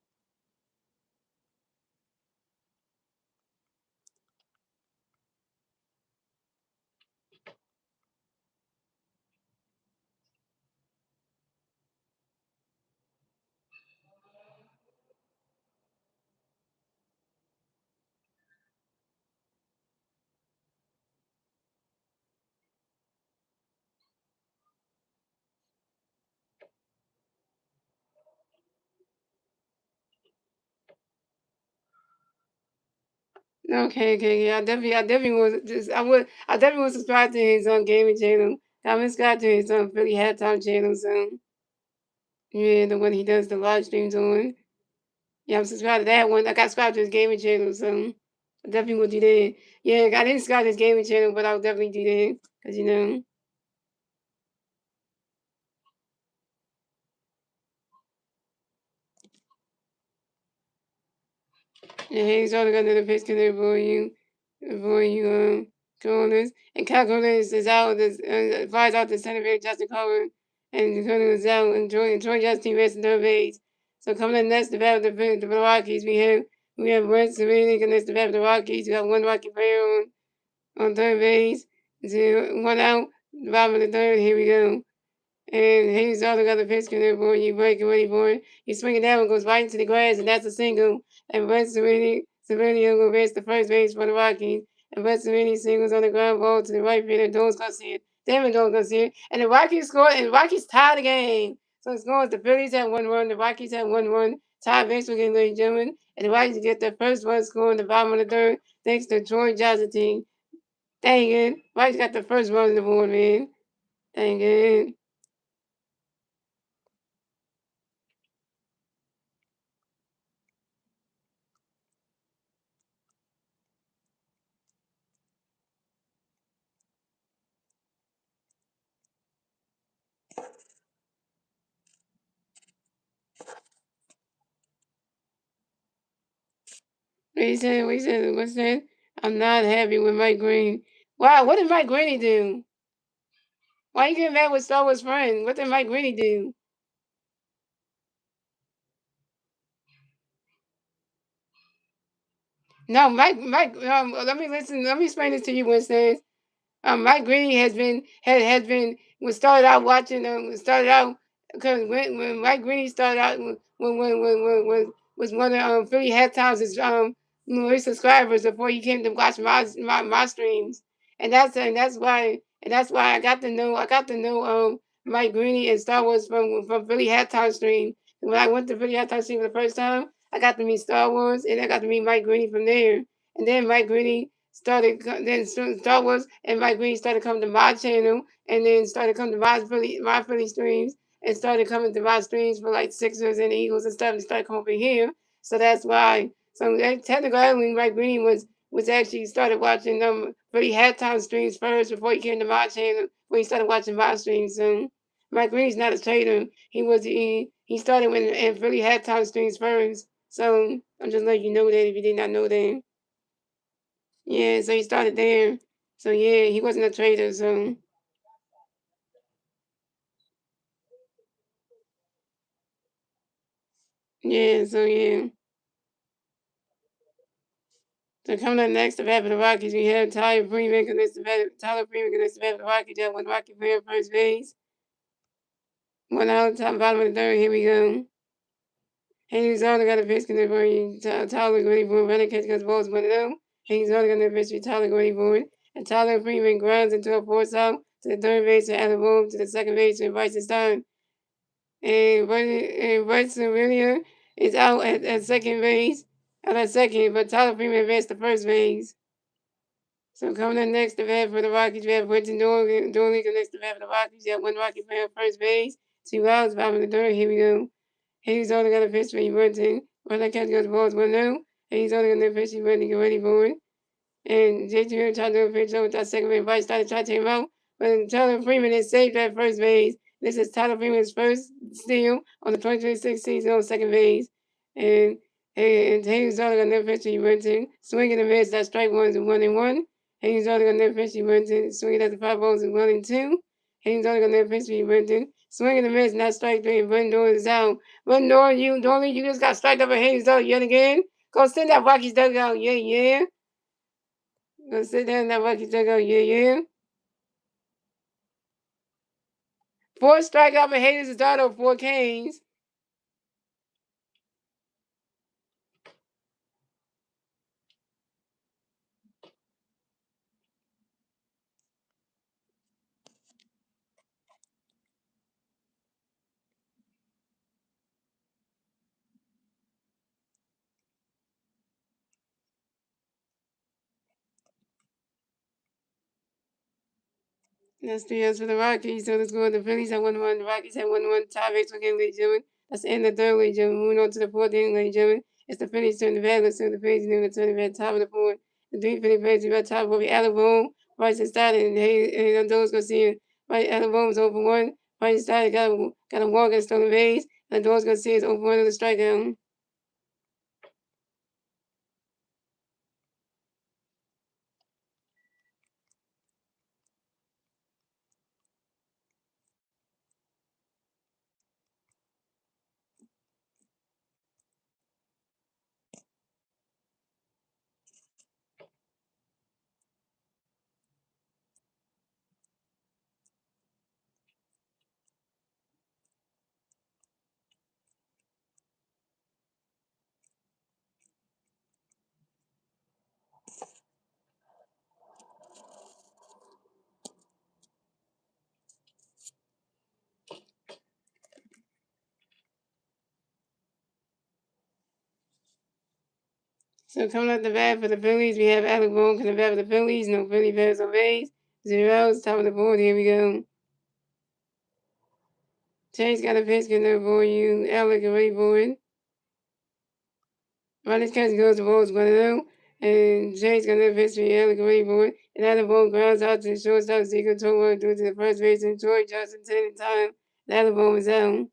Okay, yeah, I definitely was just, I definitely was subscribed to his gaming channel. I'm subscribed to his Philly halftime channel, so. Yeah, the one he does the live streams on. Yeah, I'm subscribed to that one. I got subscribed to his gaming channel, so I definitely will do that. Yeah, I didn't subscribe to his gaming channel, but I'll definitely do that. Because, you know, yeah, he's only got another pitch connect for you, corners. And Cal Corners is out, flies out the center field, Justin Cover. And Corner is out, and Troy Justin rests in third base. So coming in next, the bat of the Rockies, we have Wentz Serenic against the bat of the Rockies. We got one Rocky player on third base. 1 out, bottom of the third. Here we go. And he's also got the pitch connect for you, breaking ready for it. You swing it down, goes right into the grass, and that's a single. And West Sereni will reach the first base for the Rockies. And West Sereni singles on the ground ball to the right field, and Dole's gonna see it. Damon Dole's gonna see it. And the Rockies score, and the Rockies tie the game. So it's going, the Phillies have 1 run, the Rockies have 1 run. Tie baseball game, ladies and gentlemen. And the Rockies get their first one score in the bottom of the third, thanks to Troy Johnson team. Dang it. Rockies got the first run on the board, man. Dang it. What's that? I'm not happy with Mike Green. Wow, what did Mike Greeny do? Why you getting mad with Star Wars friend? What did Mike Greeny do? No, let me explain this to you, Winston. Mike Greeny has been was started out watching started out because when Mike Greeny started out was one of Philly Headtimes' newest subscribers before he came to watch my streams, and that's why I got to know Mike Greeny and Star Wars from Philly Headtime stream. When I went to Philly Headtime stream for the first time, I got to meet Star Wars and I got to meet Mike Greeny from there, and then Mike Greeny then Star Wars and Mike Green started coming to my channel, and then started coming to my Philly streams, and started coming to my streams for like Sixers and Eagles and stuff, and started coming over here. So that's why. So technically, Mike Green was actually started watching Philly halftime streams first before he came to my channel. When he started watching my streams, so Mike Green's not a trader. He started when in Philly halftime streams first. So I'm just letting you know that if you did not know that. Yeah, so he started there. So yeah, he wasn't a trader. So yeah, so yeah. So coming up next, the bat for the Rockies, we have Tyler Freeman against the bat for the Rockies. That one Rocky player first base. 1 out, top bottom of the third. Here we go. Hayes only got a pitch connect for you. Tyler ready for running catch because balls 1-0. Hayes only got a pitch for Tyler ready for it. And Tyler Freeman grounds into a force out to the third baseman, Adam Boone to the second baseman, Bryson Stein. And Bryson Williams is out at second base, out at second, but Tyler Freeman advanced to first base. So coming up next, the bat for the Rockies, we have Quentin Dooley next to bat for the Rockies. You have one Rocky player at first base, 2 outs, 5 in the third. Here we go. He's only got a pitch for Bunting. When that catch goes the balls 1-0. He's only got a pitch for Bunting. Get ready for it. And J.T. tried to pitch over that second base. Bryce started trying to take him out. But Tyler Freeman is safe at first base. This is Tyler Freeman's first steal on the 2026 season on second base. And Hayes only got no pitch for Bunting. Swinging and miss. That strike one is 1-1. Hayes only got no pitch for Bunting. Swinging at the 5 balls is 1-2. Hayes only got no pitch for Bunting. Swinging and miss. Not strike 3. Button door is out. Button door, you just got striked up with Hayes out yet again. Go send that Rockies dugout. Yeah. Go sit down in that Rocky dugout. Yeah. 4 strikeout for Hayes Dotto, 4 K's. That's 3 outs for the Rockies. So let's go with the Phillies at 1-1. The Rockies at 1-1. Tie breaks again, ladies and gentlemen. That's the end of the third, ladies and gentlemen. Moving on to the fourth inning, ladies and gentlemen. It's the Phillies turn the bat. Let's see the Phillies doing the turn the bat. Top of the fourth. The 3 Philly players at top will be Allen Boone, Bryson Stott, and those going to see it. Allen Boone is over 1. Bryson Stott got a walk and stolen base. And those going to see is over 1 of the strikeout. So coming up the bat for the Phillies, we have Alec Boone coming bat for the Phillies. No Philly bats on base. 0 outs, top of the board. Here we go. Chase got a pitch, get no for you. Alec ready for it. Ronnie's catch goes to balls 1-0. And Chase got no pitch for Alec ready for it. And Alec Boone grounds out to the shortstop. Zico Toro through to the first baseman. Troy Johnson 10 in time. And Alec Boone is out.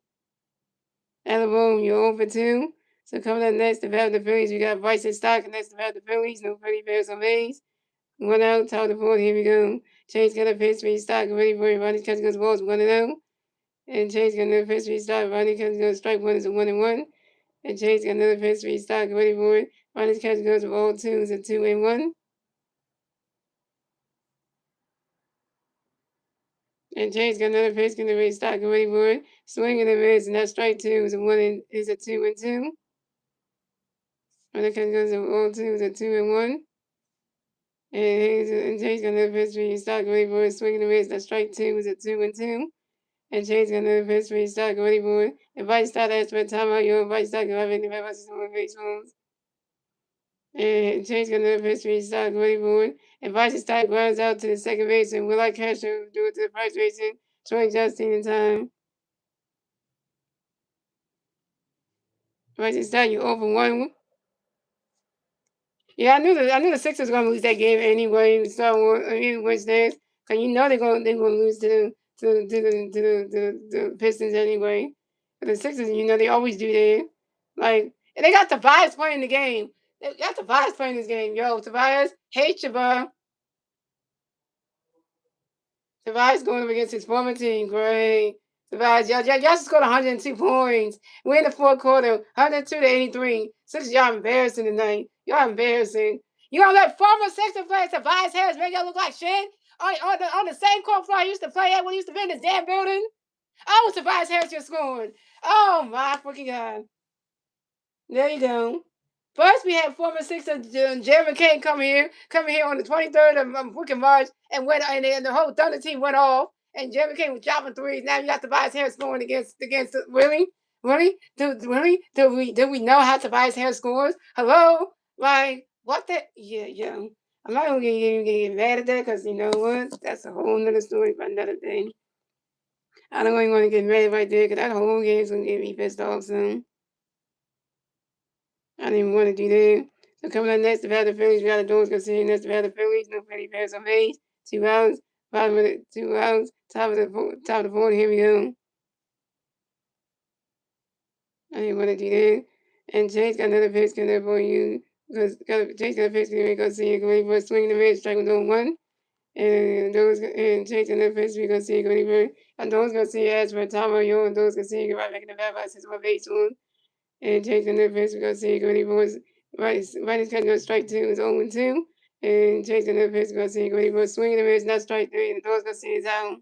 Alec Boone, you're 0 for 2. So coming up next to bat the Phillies, we got Bryson Stott next to bat the Phillies. No Philly bats on base. 1 out, top of the board. Here we go. Chase got a pitch for Stock ready for it. Ronnie catch goes to balls 1-0. And Chase got another pitch for Stock. Ronnie catch goes strike 1 is a 1-1. And Chase got another pitch for Stock ready for it. Ronnie's catch goes to ball 2 is a 2-1. And Chase got another pitch going to Stock ready for it. Swing and a miss, and that strike 2 is a 2-2. Ronnie catch goes to ball 2 is a 2-1. And Chase got another pitch for Stock ready for it. Swing and a miss, that strike 2 is a 2-2. And Chase got another pitch for Stock ready for it. If Vice Stock asked for a timeout, you invite Stock to have any members of the baseballs. And Chase got another pitch for Stock ready for it. And Vice Stock grounds out to the second base, and Will I catch him do it to the first baseman, Troy Johnson in time. Vice Stock, you over 1. Yeah, I knew the Sixers were gonna lose that game anyway. So Wednesdays, cause you know they're gonna lose to the Pistons anyway. But the Sixers, you know, they always do that. Like, and they got Tobias playing the game. They got Tobias playing this game. Yo, Tobias, hate you, bro. Tobias going up against his former team. Great. Tobias, y'all just scored 102 points. We're in the fourth quarter, 102-83. Sixers, y'all embarrassing tonight. Y'all embarrassing. You gonna let former Sixers player Tobias Harris make y'all look like shit? On the same court floor I used to play at when he used to be in this damn building? Oh, Tobias Harris just scored. Oh, my freaking God. There you go. First, we had former Sixer Jeremy Kane coming here on the 23rd of freaking March, and went and the whole Thunder team went off, and Jeremy Kane was dropping threes. Now you got Tobias Harris scoring against really. Do we know how Tobias Harris scores? Hello, like what the yeah. I'm not gonna get mad at that because you know what? That's a whole nother story for another thing. I don't even want to get mad right there because that whole game's gonna get me pissed off soon. I didn't even want to do that. So coming up next, about the Phillies, we got the Doors gonna see next about the Phillies. No Freddie Paris on base. 2 hours, 5 minutes, 2 hours. Top of the board. Here we go. I didn't want to do that. And Chase got another pitch coming up for you because Chase got a pitch coming go see it. Going for swinging the red strike with 1. And Chase got another pitch we gonna see going for. And those gonna see as for Tom Yo and those gonna see right back in the bat box is my base one. And Chase got another pitch we gonna see going for. Right is kind of go strike 2 is 0-2. And Chase got another pitch gonna see going for swinging the red not strike 3 and those gonna see is out.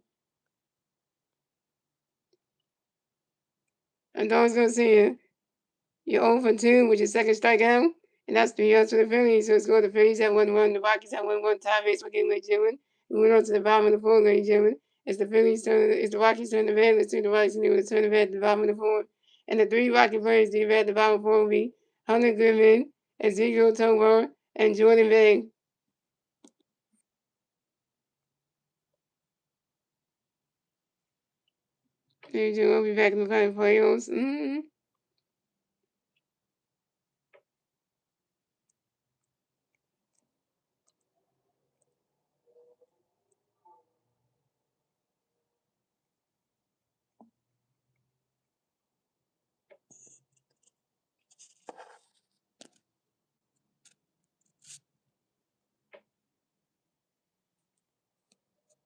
And those gonna see it. You're 0 for 2 with your second strikeout. And that's 3 outs for the Phillies. So it's going the Phillies at 1-1. The Rockies at 1-1. Tie race for game, ladies and gentlemen. We went on to the bottom of the fourth, ladies and gentlemen. It's the Phillies turn. It's the Rockies turn the red. Let's see the Rockies do the turn the red at the bottom of the fourth. And the 3 Rocky players to the red at the bottom of the fourth will be Hunter Goodman, Ezekiel Tovar, and Jordan Begg. Ladies and gentlemen, we'll be back in the final playoffs.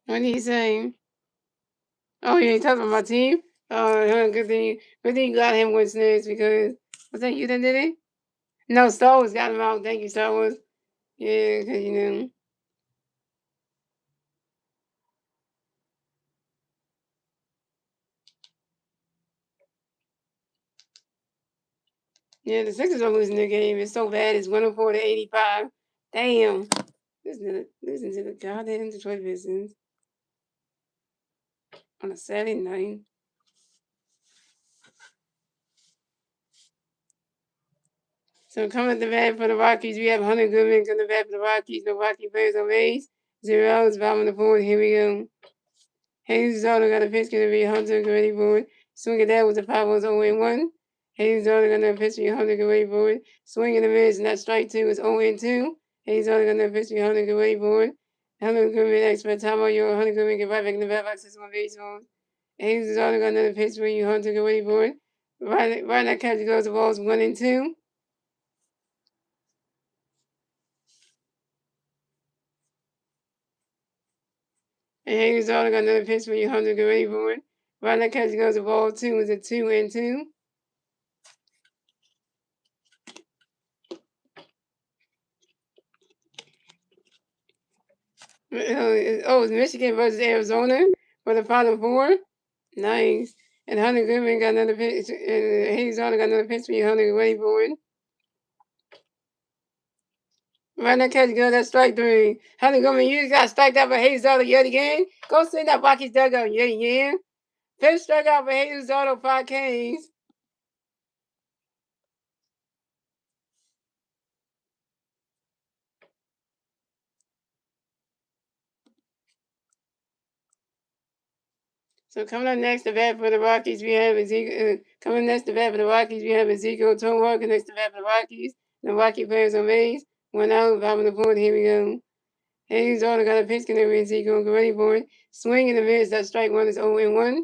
What are you saying? Oh, yeah, you talking about my team? Oh, good thing you got him with Snakes because was that you that did it? No, Star Wars got him out. Thank you, Star Wars. Yeah, because you know. Yeah, the Sixers are losing their game. It's so bad. It's 104-85. Damn. Listen to the goddamn Detroit Pistons on a Saturday night. So coming at the bat for the Rockies, we have Hunter Goodman coming to the bat for the Rockies. The Rocky players on base. 0 outs, bottom of the fourth. Here we go. Hayes Zona got a pitch going to be Hunter, get ready for it. Swing at that was the Pablo's 0-1. Hayes Zona got another pitch for Hunter, get ready for it. Swing in the mids, and that strike 2 is 0-2. Hayes Zona got another pitch for Hunter, get ready for it. Hunter Goodman, expert time on your Hunter Goodman, get right back in the bat box, this one baseball. Hayes Zona got another pitch for you, Hunter, get ready for it. Right now, catch goes the balls 1-2. And Hayes Zona got another pitch for you, Hunter, get ready for it. Right now, catch goes the ball 2 is a 2-2. It's Michigan versus Arizona for the Final Four. Nice. And Hunter Goodman got another pitch. And Hayes Zona got another pitch for you, Hunter. Wait for it. Right now, catch good. That's strike 3. Hunter Goodman, you just got striked out by Hayes Zona yet again. Go sit in that Rockies dugout yet again. Fifth strikeout for Hayes Zona, 5 Ks. So coming up next to bat for the Rockies, we have Ezekiel. Coming next to bat for the Rockies, we have Ezekiel Tovar. Next to bat for the Rockies, the Rocky players on base. 1 out, bottom of the fourth. Here we go. Hayes Zona got a pitch connect with Ezekiel. Get ready for it. Swing in the mids. That strike 1 is 0-1.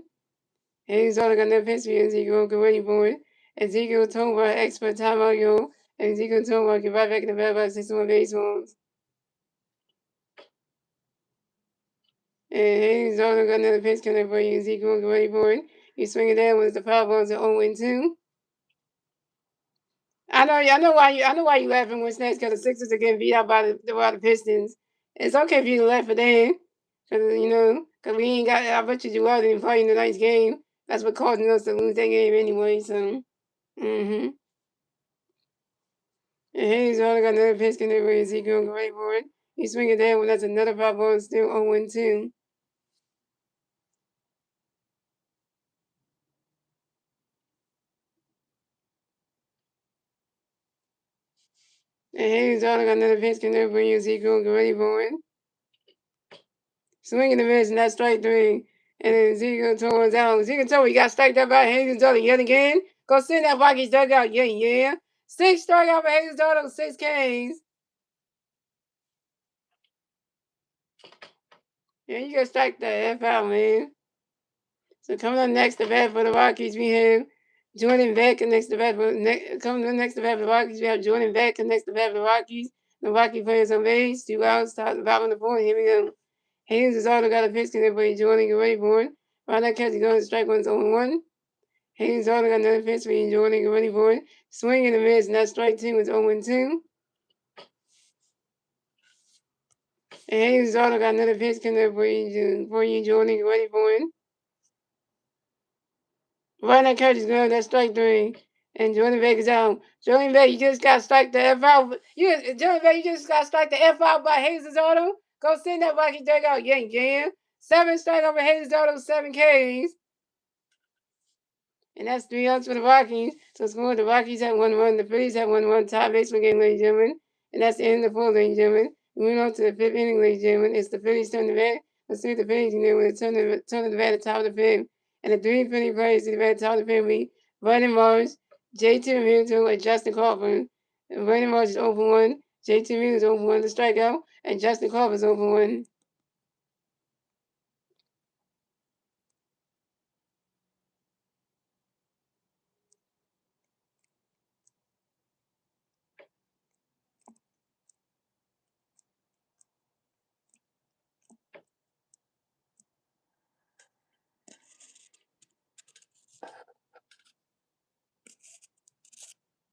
Hayes Zona got another pitch for Ezekiel. Get ready for it. Ezekiel Tovar, expert timeout, yo. Ezekiel Tovar, get right back in the bat by 61 base homes. And Hayes Zona got another pitch connect for you. Ezekiel, get ready for it. You swing it down with the foul balls at 0-2. I know why you laughing when Snakes because the Sixers are getting beat out by the Pistons. It's okay for you to laugh at that, because we ain't got. I bet you well didn't play in tonight's game. That's what causing us to lose that game anyway. So, And Hayes only got another pitch connect with Ezekiel great for it. He's swinging there when that's another foul ball, still 0-2. And Hayes only got another pitch connect with Ezekiel great for it. Swinging the miss, and that's strike 3. And then Ezekiel towards out. Ezekiel told he got striked out by Hayes Daughter yet again. Go send that Rockies dugout. Yeah. 6 strikeout for Hayes Daughter, 6 Ks. Yeah, you gotta strike the F out, man. So coming up next to bat for the Rockies, we have Jordan Beck next to bat for coming up next to bat for the Rockies, we have Jordan Beck next to bat for the Rockies. The Rocky players on base, 2 outs, top the bottom of the 4th. Here we go. Hayes has also got a pitch connect, but he's Jordan get ready for it. Right now, catch going strike 1's 0-1. Hayes also got another pitch for you, Jordan get ready for it. Swing and a miss, and that strike 2 is 0-2. And Hayes also got another pitch connect for you, Jordan get ready for it. Right now, catch is good. That's strike 3. And Jordan Beck is out. Jordan Beck, you just got strike the F out. Jordan Beck, you just got strike the F out by Hayes' Auto. Go send that Rocky dugout. Yeah. 7 strike over Hayes' Auto, 7 Ks. And that's 3 outs for the Rockies. So score the Rockies have 1-1. The Phillies have 1-1. Tie baseball game, ladies and gentlemen. And that's the end of the 4th, ladies and gentlemen. Moving on to the 5th inning, ladies and gentlemen. It's the Phillies turn to bat. Let's see what the Phillies can do with a turn of the bat at the top of the 5th. And the 3 Philly players to the bat at the top of the 5th be Brandon Morris, J.T. Realmuto, and Justin Crawford. And Brandon Morris is 0-1. J.T. Realmuto is 0-1 to strikeout. And Justin Crawford is 0-1.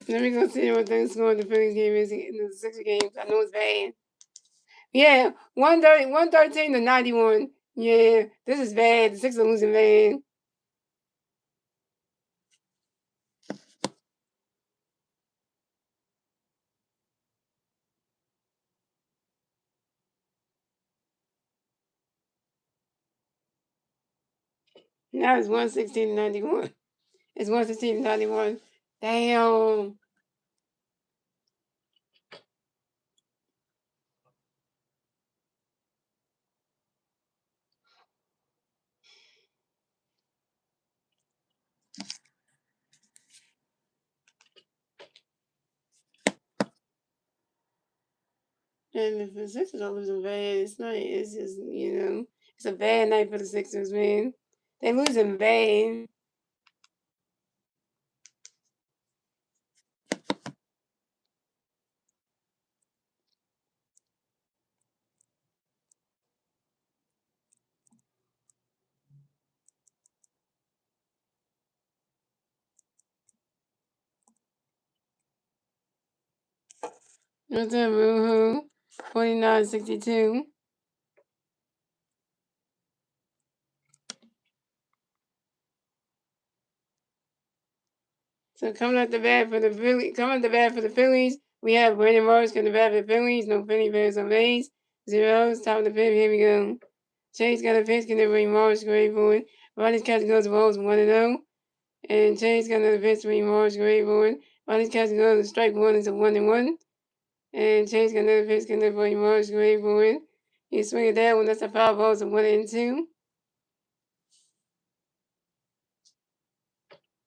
Let me go see what the score of the Phillies game is in the 6 games. I know it's bad. Yeah, 113 to 91. Yeah, this is bad. The Sixers are losing bad. Now it's 116 to 91. It's 116 to 91. Damn. And if the Sixers are losing bad, it's not. It's just it's a bad night for the Sixers, man. They're losing bad. What's up, Woohoo? 49-62. So coming up the bat for the Phillies, we have Brandon Morris coming to bat for the Phillies. No Philly Bears on base. 0s, top of the 5th. Here we go. Chase got a pitch, can bring Morris great for it. Ronnie's catch goes Rose 1-0. And Chase got another pitch, bring Morris great for it. Ronnie's catch goes strike 1 is a 1-1. And Chase got another pitch, can bring Morris great for it. He's swinging that one, that's a foul ball, it's a 1-2.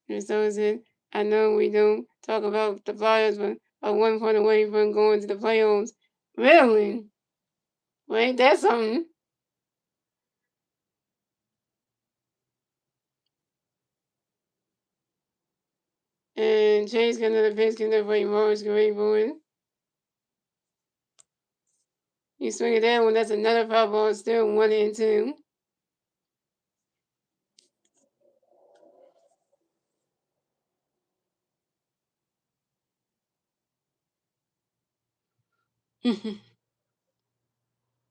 And so is it. I know we don't talk about the Flyers, but are 1 point away from going to the playoffs. Really? Well, ain't that something? And Chase got another pitch, can bring Morris great for it. You swing it that one, that's another foul ball, still 1-2.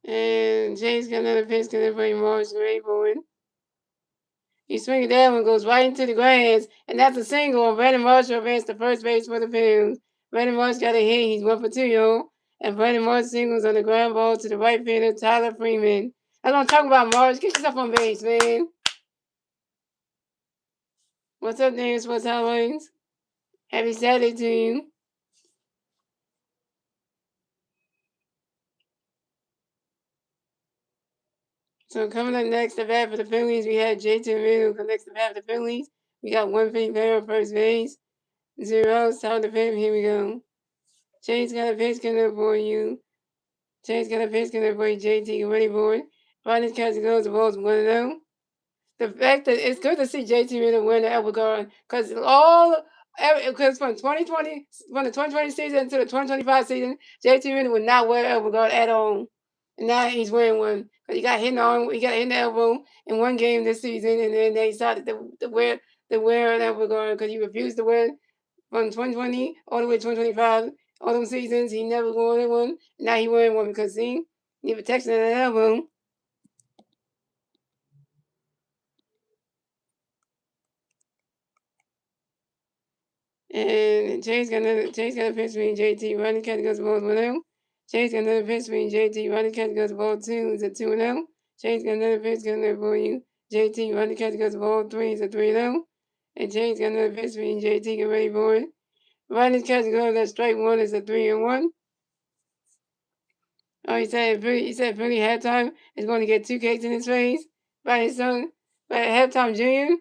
And Chase got another pitch, can bring Morris great for it. He swing it that one, goes right into the grass, and that's a single. Brandon Marshall advanced to first base for the Phillies. Brandon Marsh got a hit. He's 1 for 2, yo. And Brandon Marsh singles on the ground ball to the right fielder, Tyler Freeman. That's what I'm talking about, Marsh. Get yourself on base, man. What's up, Dan Sports Highlights? Happy Saturday to you. So coming up next, the bat for the Phillies, we have JT Realmuto come next to bat for the Phillies. We got 1 for player on first base. 0 top of the fifth. Here we go. Chase got a pitch coming up for you. Chase got a pitch coming up for you, JT. Get ready for it. Ronnie's catch goes, the ball's 1-0. The fact that it's good to see JT Realmuto win the Everguard because from 2020, from the 2020 season to the 2025 season, JT Realmuto would not wear Everguard at all. And now he's wearing one because he got hit in the elbow in one game this season, and then they decided to wear an Everguard because he refused to wear it from 2020 all the way to 2025. All those seasons he never wore one. And now he wearing one because see, he protection in the elbow. And Chase got a pitch between JT. Ronnie catch goes ball 1-0. Chase got another pitch between JT. Ronnie catch goes ball 2. It's a 2-0. Chase got another pitch coming there for you. JT. Ronnie catch goes ball 3. It's a 3-0. And Chase got another pitch between JT. Get ready for it. Ronnie's catch goes at strike 1. It's a 3-1. Oh, he said Philly halftime is going to get 2 cakes in his face by his son, by halftime junior.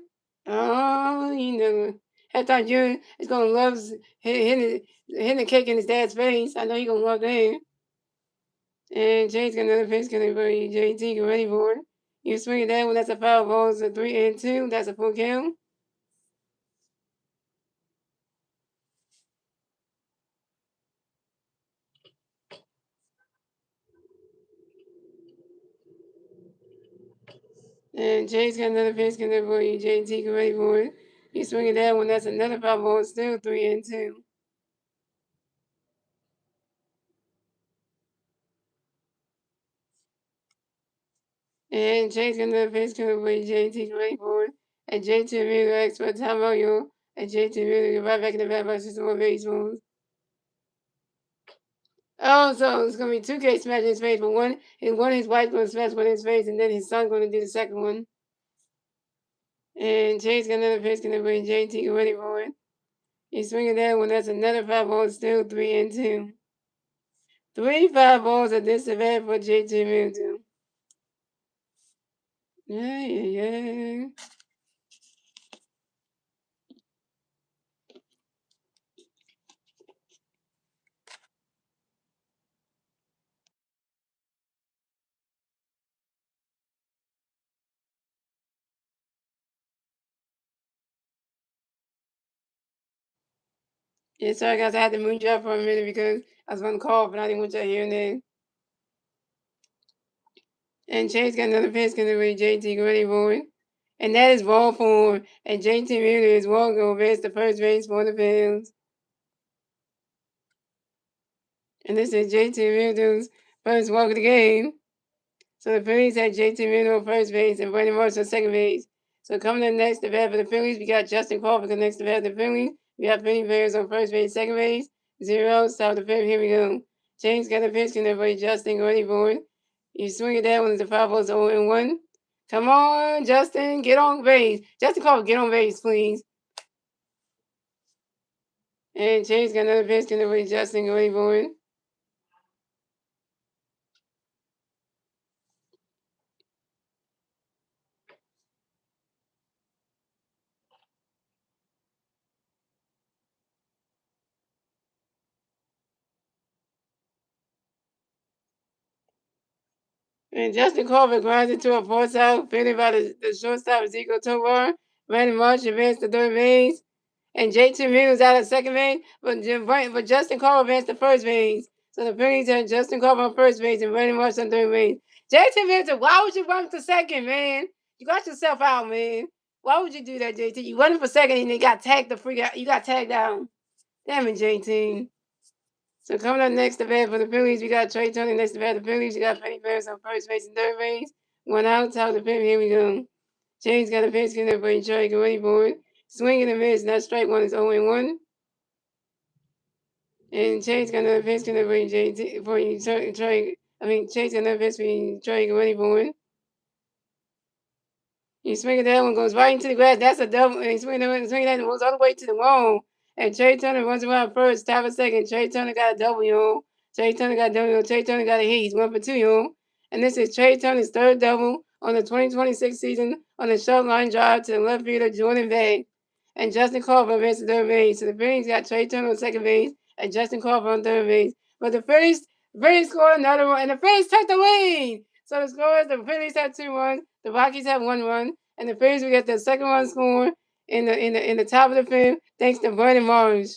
Oh, you know, halftime junior is going to love hitting the cake in his dad's face. I know you're going to love that. And Jay's got another pitch coming for you. JT, get ready for it. You swing it that one, that's a foul ball. It's a 3-2. That's a full count. And Jay's got another pitch coming for you. JT, get ready for it. You swing it that one, that's another foul ball. It's still 3-2. And Jake's gonna face coming with JT ready for it. And JT really expert time out you. And JT really get right back in the back by system of baseballs. Oh, so it's gonna be 2 K smash in his face, but one his wife gonna smash one in his face, and then his son gonna do the second one. And Jake's got another pitch gonna bring JT ready for it. He's swinging that one. That's another 5 ball, still 3-2. 3 5 balls at this event for JT Milton. Yeah. Yeah, sorry guys, I had to mute you up for a minute because I was gonna call, but I didn't want you to hear that. And Chase got another pitch coming with JT ready for it. And that is ball 4. And JT Realmuto is walking over as the first base for the Phillies. And this is JT Realmuto's first walk of the game. So the Phillies had JT Realmuto on first base and Brandon Marsh on second base. So coming up next to bat for the Phillies, we got Justin Crawford next to bat for the Phillies. We got Philly players on first base, second base. 0 top of the fifth. Here we go. James got a pitch coming for Justin ready for it. You swing it down when the 5 balls 0-1. Come on, Justin, get on base. Justin Crawford, get on base, please. And James got another pitch coming for Justin ready for it. And Justin Crawford grinds into a force out, fielded by the shortstop Ezekiel Tovar. Brandon Marsh advanced to third base. And J.T. Mills out at second base, but Justin Crawford advanced to first base. So the Phillies had Justin Crawford on first base and Brandon Marsh on third base. J.T. Mills, why would you run to second, man? You got yourself out, man. Why would you do that, J.T.? You running for second and you got tagged you got tagged down. Damn it, J.T. So coming up next to bat for the Phillies, we got Trey Turner next to bat for the Phillies. We got Freddie Ferris on first base and third base. 1 out, top of the fifth. Here we go. James got a pitch in there for Trey. Get ready for it. Swing and a miss. That strike 1 is 0-1. And Chase got another pitch gonna bring JT for you. Chase got another pitch for you. Trey ready for it. You swing it, that one goes right into the grass. That's a double. And you swing that one goes all the way to the wall. And Trey Turner runs around first, top of second. Trey Turner got a double, yo. Trey Turner got a double, yo. Trey Turner got a hit. He's 1 for 2, yo. And this is Trey Turner's third double on the 2026 season on the short line drive to the left fielder Jordan Bay. And Justin Crawford makes the third base. So the Phillies got Trey Turner on second base and Justin Crawford on third base. But the Phillies scored another one, and the Phillies took the lead. So the score is the Phillies have 2 runs, the Rockies have 1 run, and the Phillies will get the second run score in the top of the fifth thanks to Vernon Marsh.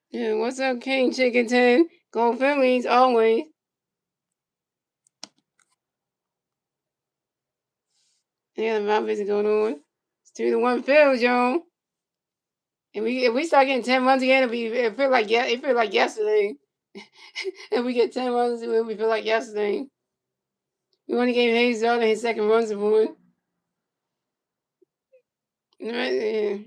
Yeah, what's up, King Chicken 10? Go Phillies always. Yeah, the Rockets is going on. It's 2-1 Phillies, yo. And if we start getting 10 runs again, it feel like yesterday. If we get 10 runs, it will feel like yesterday. We only gave Hayes all his second runs aboard. Right, yeah.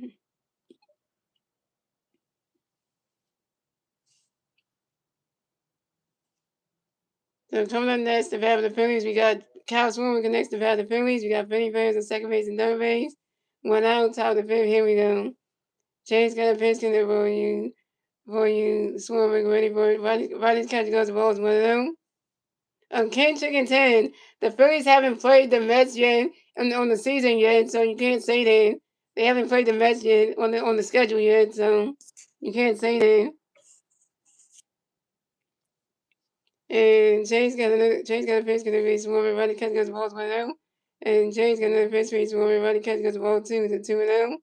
So coming up next, the bat of the Phillies, we got Kyle Swarbrick next to bat of the Phillies. We got Benny Burns on second base and third base. 1 out, top of the fifth. Here we go. James got a pitch in there for you, Swarbrick ready for it. Riley's catch goes the balls 1-0. King Chicken 10, the Phillies haven't played the Mets yet on the season yet, so you can't say that. They haven't played the Mets yet on the schedule yet, so you can't say that. And James got a pitch gonna be Swarbrick, Riley catch goes the balls 1-0. And James got another pitch for Swarbrick, Riley catch goes the ball 2, it's a 2-0.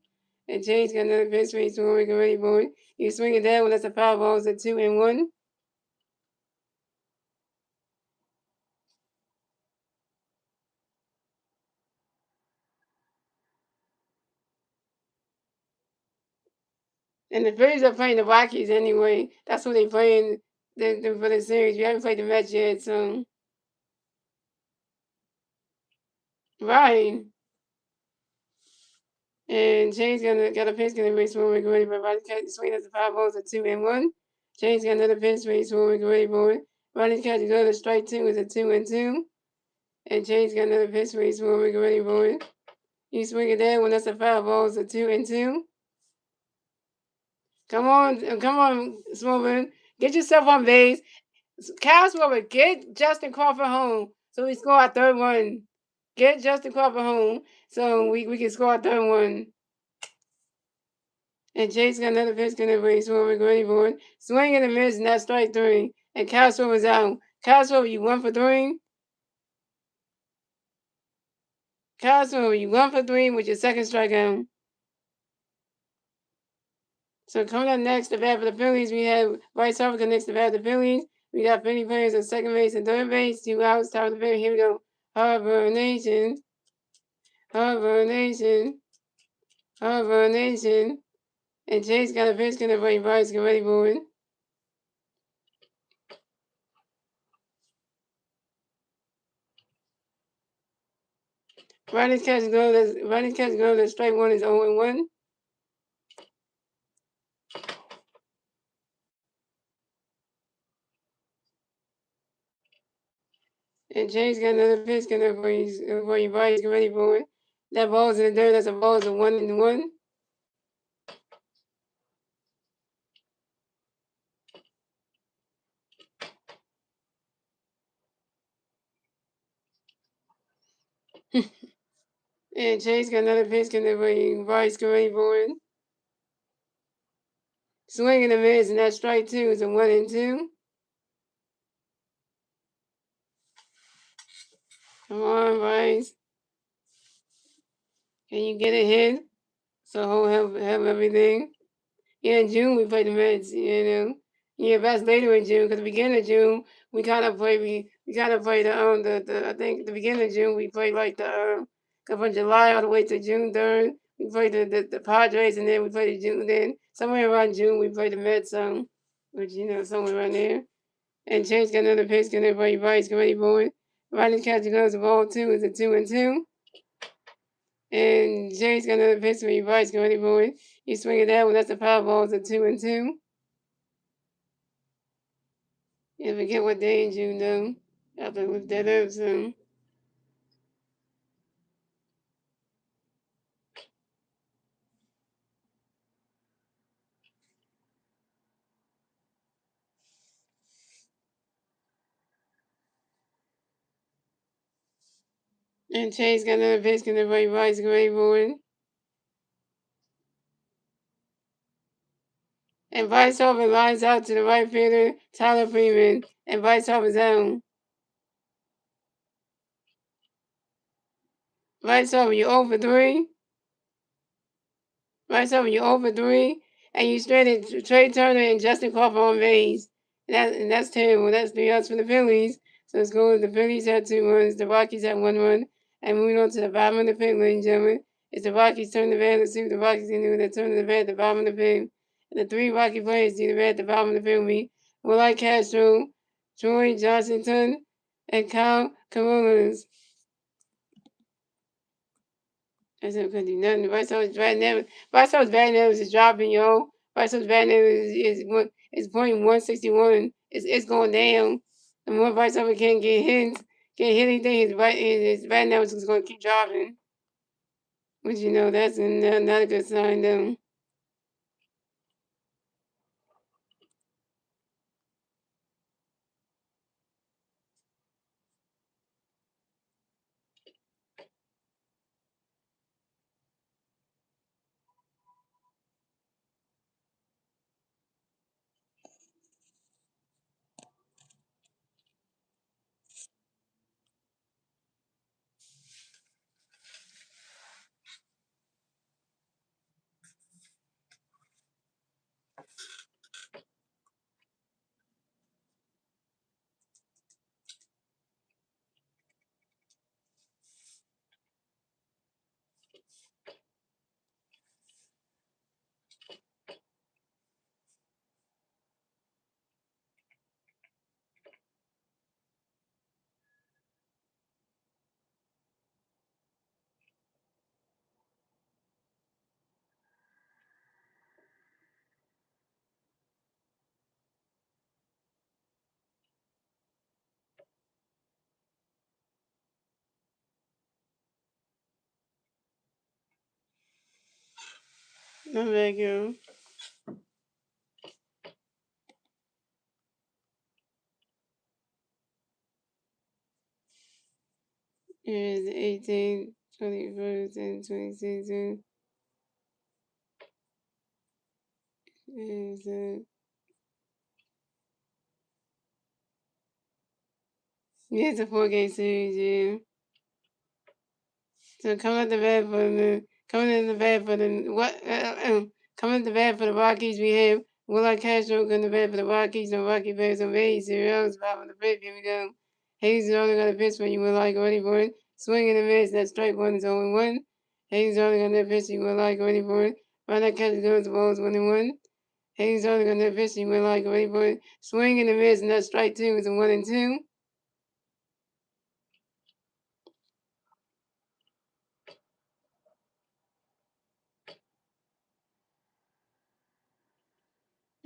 And James got another pitch for Swarbrick, ready for it. You swing it down, that's a foul ball, it's a 2-1. And the Phillies are playing the Rockies anyway. That's who they playing for the series. We haven't played the Mets yet, so right. And James got a pitch gonna race when we're ready for Roddy Catch swing as the 5 balls a 2-1. James got another pitch race when we're ready for it. Roddy Catch go to strike 2 is a 2-2. And James got another pitch race when we're ready for it. You swing it there when that's a 5 balls a 2-2. Come on, Smallman. Get yourself on base. Kyle Swarbrick, get Justin Crawford home so we score our third one. Get Justin Crawford home so we can score our third one. And Chase got another pitch gonna bring Swarbrick ready for it. Swing and a miss, and that's strike 3. And Kyle Swarbrick's out. Kyle Swarbrick, you 1 for 3. Kyle Swarbrick, you 1 for 3 with your second strikeout. So coming up next, the bat for the Phillies, we have Bryce Harper next to bat for the Phillies. We got Benny players at second base and third base. 2 outs, top of the fifth. Here we go. Harbor Nation. Harbor Nation. Harbor Nation. And Chase got a pitch gonna bring Bryce get ready for it. Riley's catch goal. That strike 1 is 0-1. And James got another pitch gonna bring Bryce get ready for it. That ball's in the dirt. That's a ball. It's a 1-1. And Chase got another pitch gonna bring Bryce get ready for it. Swing and a miss, and that strike 2 is a 1-2. Come on, Bryce. Can you get a hit? So have everything. Yeah, in June we played the Mets, you know. Yeah, that's later in June, because the beginning of June we kind of play the I think the beginning of June we played like from July all the way to June 3rd. We played the Padres, and then we played the June. Then somewhere around June we played the Mets, which somewhere around there. And Chase got another pitch, and everybody Bryce get ready for it. Riley catcher goes the ball 2 is a 2-2. And Chase got another pitch for Bryce get ready for it. He swing it down, that's a foul ball, it's a 2-2. Yeah, forget what day in June though. I have to look that up soon. And Chase got another pitch, and everybody Bryce get ready for it. And Bryce Harper lines out to the right fielder, Tyler Freeman, and Bryce Harper's down. Bryce Harper, you 0 for 3. Bryce Harper, you 0 for 3. And you stranded Trey Turner and Justin Crawford on base. And that's terrible. That's 3 outs for the Phillies. So it's going. The Phillies had 2 runs. The Rockies had 1 run. And moving on to the bottom of the fifth, ladies and gentlemen. It's the Rockies turn the bat. Let's see what the Rockies can do with that turn of the bat at the bottom of the fifth. And the 3 Rocky players do the bat at the bottom of the fifth. Will Castro, Troy Johnston, and Kyle Carollas. I said, couldn't do nothing. White Sox batting average is dropping, yo. White Sox batting average is .161. It's going down. The more White Sox can't get anything, his batting average is going to keep dropping. Which, that's not a good sign, though. Not bad, girl. Here's the 18th, 21st, and 26th. It's a 4-game series, yeah. So coming in the bat for the Rockies, we have Will Castro coming to bat for the Rockies, and Rocky Bears on base. Zeros, bottom of the fifth. Here we go. Hayes only got a pitch when you will ready for it. Swing and a miss. That strike 1 is 0-1. Hayes only got that pitch you will ready for it. Run that catch goes, the ball is 1-1. Hayes only got that pitch you will ready for it. Swing and a miss, and that strike 2 is a 1-2.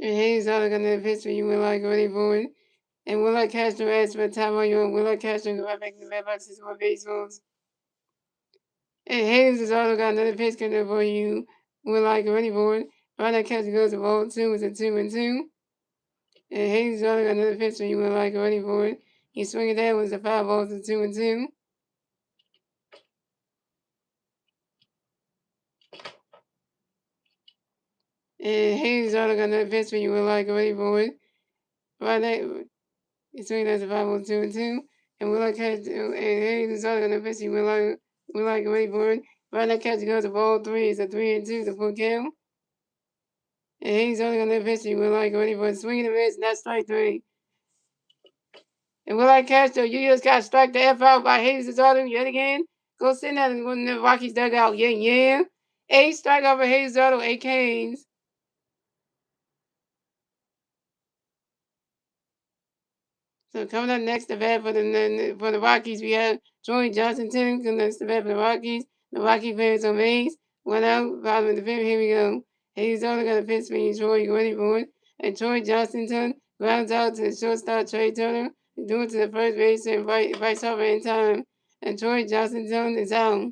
And Hayes only got that pitch when you will ready for it. And Will Castro asked for a timeout. Will Castro go right back to the mailbox to more baseballs. And Hayes has also got another pitch coming for you. Will get ready for it. Will Castro goes to ball 2 is a 2-2. And Hayes has also got another pitch for you. Will get ready for it. He swing it down was a 5 balls to 2-2. And Hayes has also got another pitch for you. Will get ready for it. He swing that's a 5 balls 2-2. And Will Castro and Hayes has also got another pitch for you. Will get ready for it. Right catch goes to ball 3 is a 3-2 to full count. And Hayes only on that pitch. Will get ready for it. Swing and a miss, and that's strike 3. And will I catch though? You just got struck the F out by Jesus Autumn yet again. Go sit down when the Rockies dugout. Yeah, yeah. 8 strike over Hayes Auto, 8 K's. So coming up next, the bat for the Rockies, we have Troy Johnson coming next the bat for the Rockies. The Rocky players on base. 1 out, bottom of the fifth. Here we go. Hayes Auto got a pitch for you, Troy. You ready for it? And Troy Johnson grounds out to the shortstop Trey Turner. Doing to the first base and vice over in time. And Troy Johnson is out.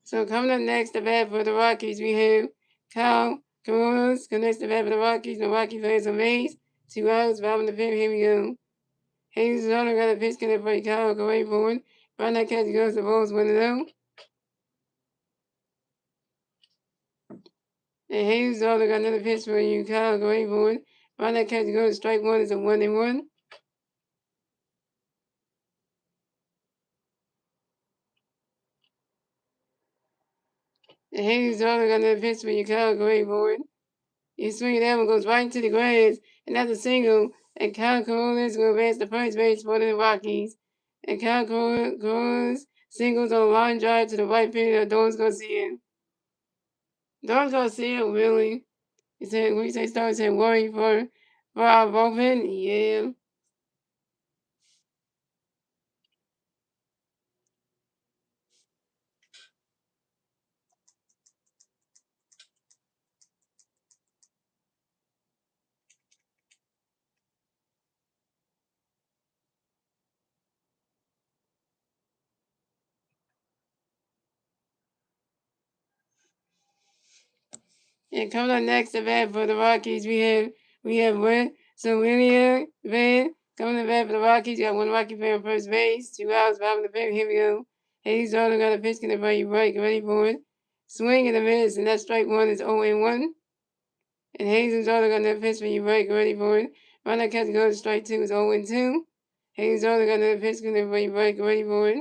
So coming up next, the bat for the Rockies, we have Kyle Coronas connects the bat for the Rockies. The Rockies players on base. 2 outs, bottom of the fifth. Here we go. Hayes Zonner got a pitch connect for Kyle. Go right forward. Right now, catch goes the balls 1-0. And Hayes Zonner got another pitch for you, Kyle. Go right forward. Right now, catch goes strike one is a 1-1. And Hayes Zonner got another pitch for you, Kyle. Go right forward. You swing that one goes right into the grass, and that's a single. And Kyle Coronas will advance the first base for the Rockies. And Kyle Coronas singles on a line drive to the right field. Dawn's gonna see it. Dawn's gonna see it, really. He said, we say start saying worry for our bullpen. Yeah. And coming up next, the bat for the Rockies, we have William Van coming to bat for the Rockies. You got one Rocky fan on first base, 2 outs, bottom of the fifth. Here we go. Hayes Darnold got a pitch in the right, get ready for it. Swing and a miss, and that strike one is 0-1. And Hayes Darnold got another pitch for you right, get ready for it. Run that catch goes strike two is 0-2. Hayes Darnold got another pitch in the right, get ready for it.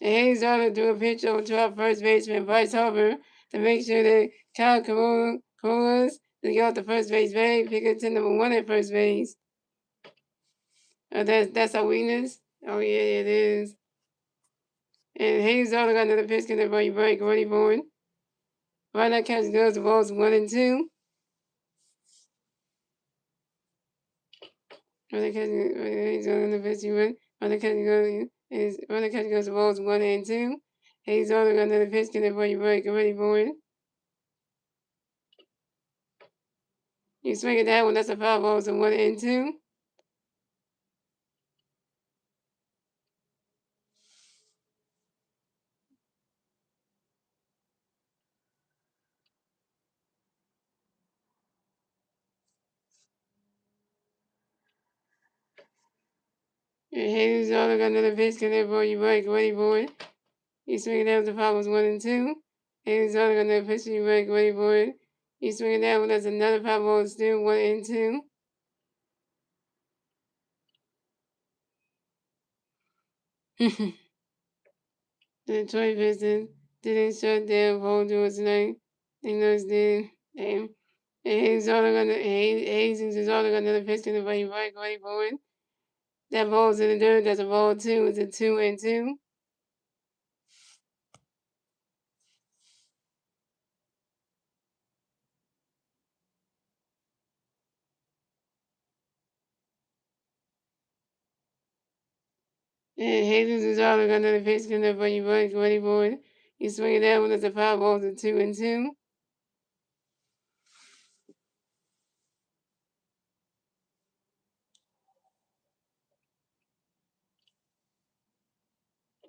And Hayes Darnold threw a pitch over to our first baseman, Bryce Harper, to make sure that Kyle Coronas to get off the first base bag, pick it to number 1 at first base. That's our weakness? Oh, yeah, it is. And Hayes Darnold got another pitch in the right, ready for it. Right now, catch goes the balls 1 and 2. Right now, catch Hayes Darnold the pitch, right now, catch goes the balls 1 and 2. Hayes Darnold got another pitch in the right, ready for it. You swing at that one, that's a foul ball, so 1 and 2. And Hayes Darnold got another pitch connect for you, get ready for it. You swing it down, the foul was 1 and 2. Hayes Darnold got another pitch, you get ready for it. You swing it down, that's another foul ball, still 1 and 2. The Detroit Pistons didn't shut down Paul George tonight. They noticed did. And Hayes Darnold got another pitch in the right, get ready for it. That ball's in the dirt, that's a ball 2, it's a 2 and 2. And Jesus got another pitch in the right, get ready for it. You swing it down, that's a foul ball, it's a 2 and 2.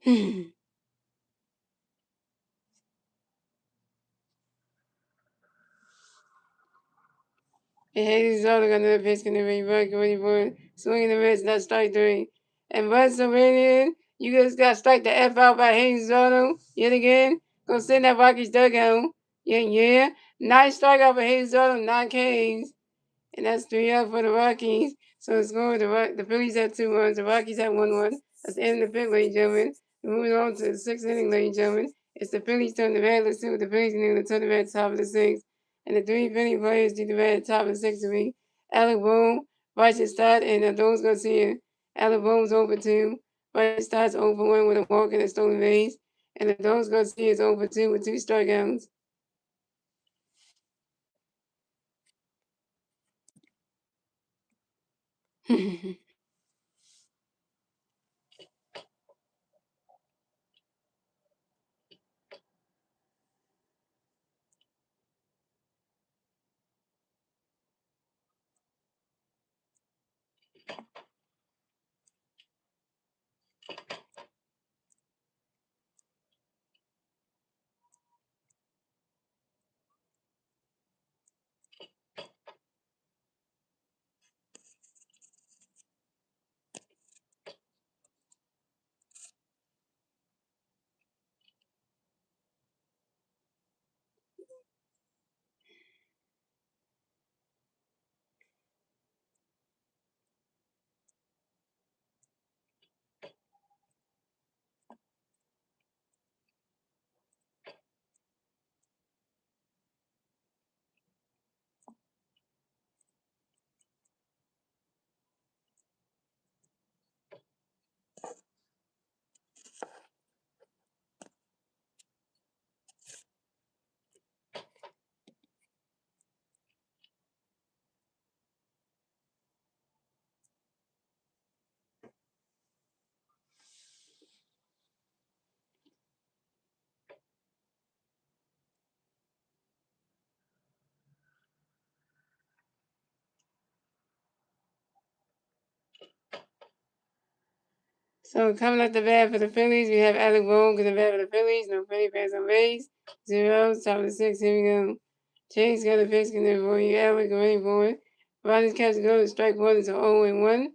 And Hayes Darnold got another pitch in the right, get ready for it. Swinging the miss, that's strike 3. And Pennsylvania, you just got strike the F out by Hayes Darnold yet again. Gonna send that Rockies dugout. Yeah, yeah. Nice strikeout for Hayes Darnold, 9 Ks. And that's 3 out for the Rockies. So the score, the Phillies had 2 runs, the Rockies had 1 run. That's the end of the fifth, ladies and gentlemen. Moving on to the sixth inning, ladies and gentlemen. It's the Phillies turn to bat. Let's see what the Phillies can do to turn the bat top of the sixth. And the three Philly players do the bat top of the sixth to me. Alec Bohm, Bryson Stott, and those Garcia. Alec Bohm's over 2. Bryson Stott's over 1 with a walk and a stolen base. And those Garcia is over 2 with 2 strikeouts. So coming up the bat for the Phillies, we have Alec Bohm going to bat for the Phillies. No Philly fans on base. 0, top of the 6th. Here we go. Chase got a pitch in there for you. Alec ready for it. Ronnie's catch to go to strike one. It's 0 and 1.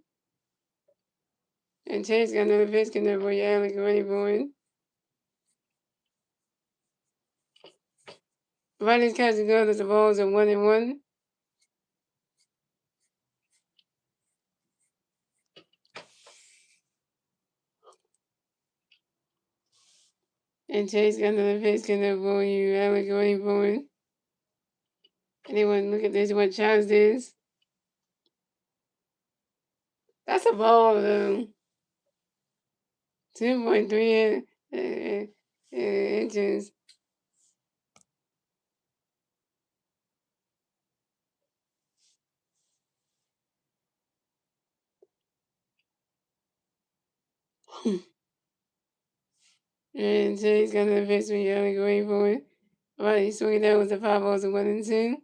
And Chase got another pitch in there for you. Alec ready for it. Ronnie's catch to go to the balls are 1 and 1. And Chase got another pitch in there for you. Alec ready for it. Anyone look at this? What chance this? That's a ball though. 2.3 inches. And Chase got another pitch for you. Alec ready for it. Right, he swung it down with the 5 balls of 1 and 2.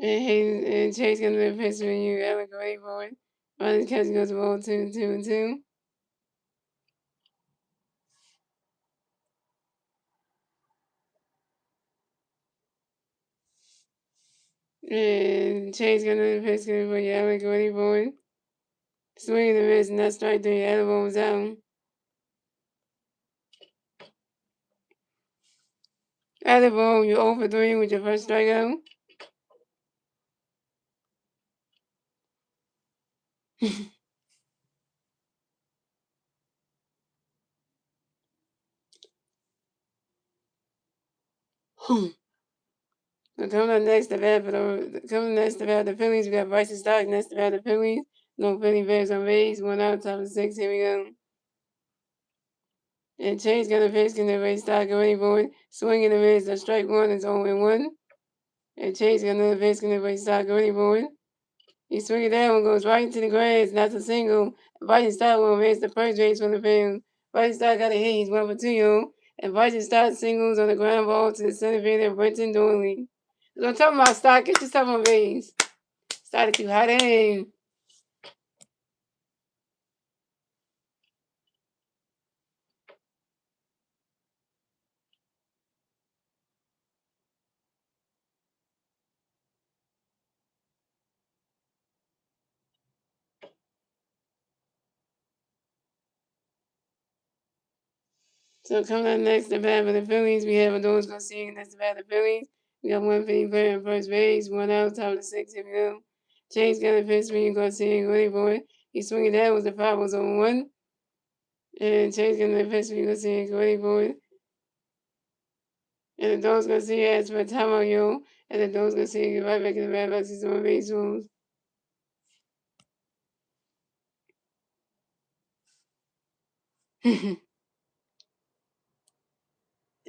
And Chase got another pitch for you. Alec ready for it. Right, his catch goes to ball 2, 2 and 2. And Chase got another pitch for you. Alec ready for it. Swing and a miss, and that's strike 3. Alec was out. Alec Bohm, you're 0 for 3 with your first strikeout. So coming up next, the Phillies. We got Bryson Stott next to bat the Phillies. No Philly Bears on base. 1 out, top of 6. Here we go. And Chase got a pitch in the race stock ready for it. Swing and a miss. A strike 1 is 0 and 1. And Chase got another pitch in the race stock ready for it. He swing it down, goes right into the grass. That's a single. Bryson Stott will raise the first base for the field. Bryson Stott got a hit. He's 1 for 2, yo. And Bryson Stott singles on the ground ball to the center fielder, Brenton Dooley. So I'm talking about Stott. Get yourself on base. Started too hot in. So coming up next, the bat for the Phillies, we have Adonis Garcia. That's the bat for the Phillies. We got 150 player in first base, 1 out, top of the 6th. Here we go. Chase got a pitch for you, Garcia, ready for it. He swinging that was the 5 was on 1. And Chase got a pitch for you, Garcia, ready for it. And Adonis Garcia asks for a timeout, yo. And Adonis Garcia get right back in the bat box. He's on base rules.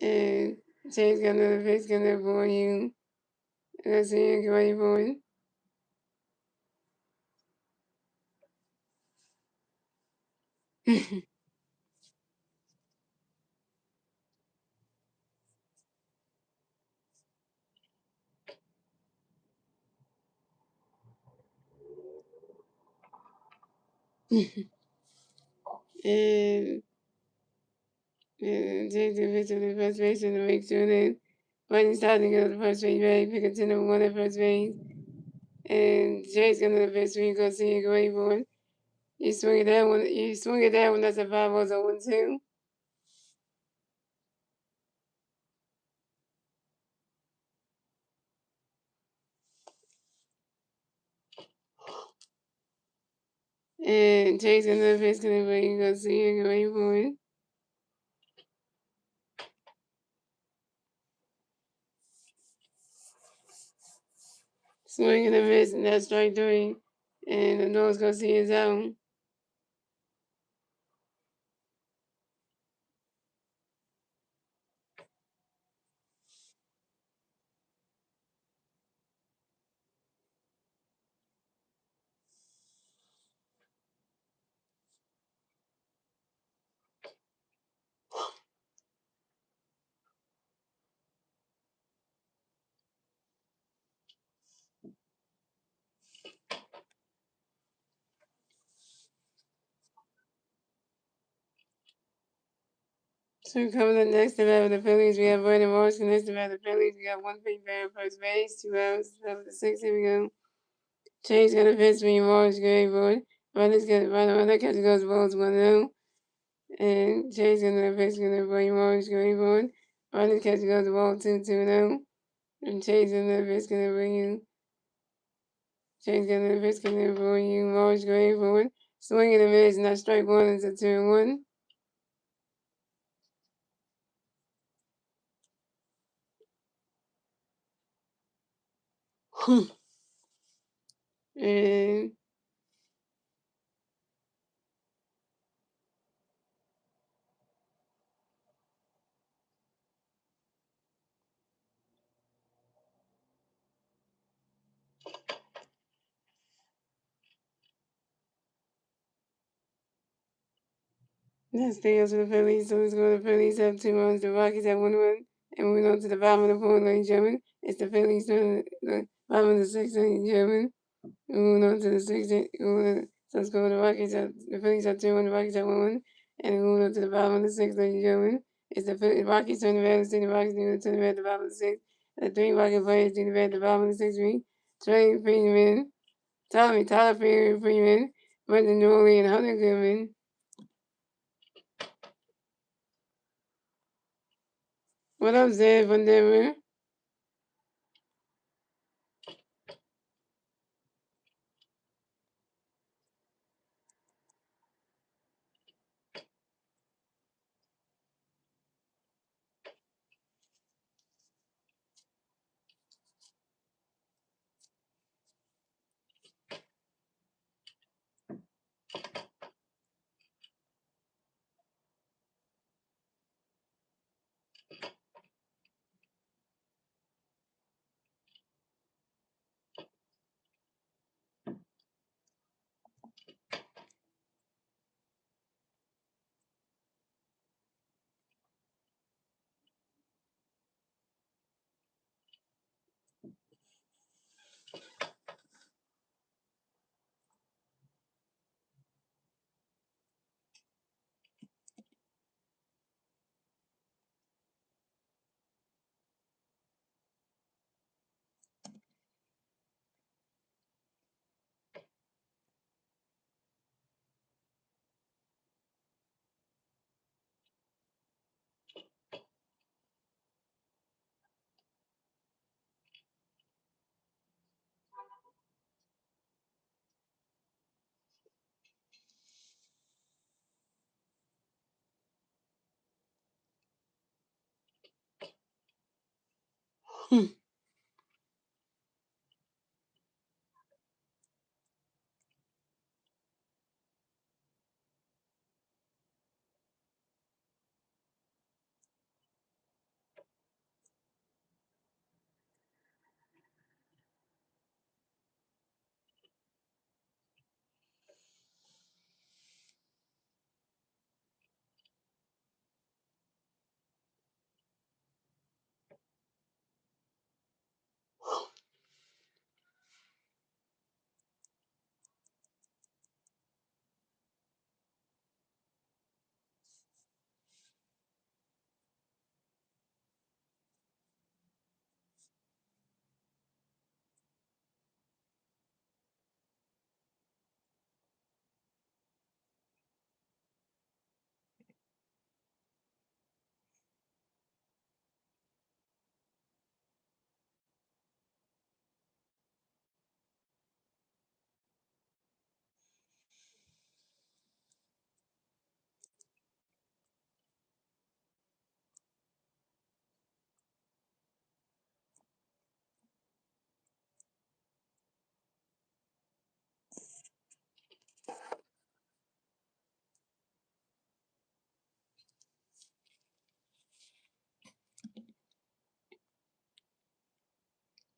And Chase got another pitch, got another for you. Garcia, get ready for it. and take the pitch to the first base and to make sure that when he's starting to go to the first base, right, pick a 10 number 1 at first base. And Jay's going to the pitch, we go see a great board. You swing it down when that's a 5 was a 1 2. And Jay's going to the pitch, going to go see a great board. Swing and a miss, and that's strike 3. And the nose goes see his own. So coming up next to bat with the Phillies, we have Brandon Morris. Next to bat with the Phillies, we got 1 pitch batter first base, 2 outs, top of the 6th. Here we go. Chase got a pitch for you, Morris, great board. Runner catch goes balls 1 0. And Chase got a pitch for you, Morris, great board. Runner catch goes the ball 2 0. And Chase got a pitch for you. Chase got a pitch for you, Morris, great board. Swing and a miss, not strike 1, it's a 2 1. And that's the answer to the Phillies. So let's go to the Phillies have 2 runs, the Rockies have 1 run. And moving on to the bottom of the fourth, ladies and gentlemen. It's the Phillies turn the bottom of the 6th, ladies and gentlemen. Moving on to the 6th. So let's go to the Rockies. The Phillies have 2 1, the Rockies have 1 1. And moving on to the bottom of the 6th, ladies and gentlemen. It's the Rockies turn the bat, the Rockies turn the bat at the bottom of the 6th. The 3 Rocket players do the bat at the bottom of the 6th. Trey Freeman, Tyler Freeman, Brendan Norley, and Hunter Goodman. What up, Zed from Denver?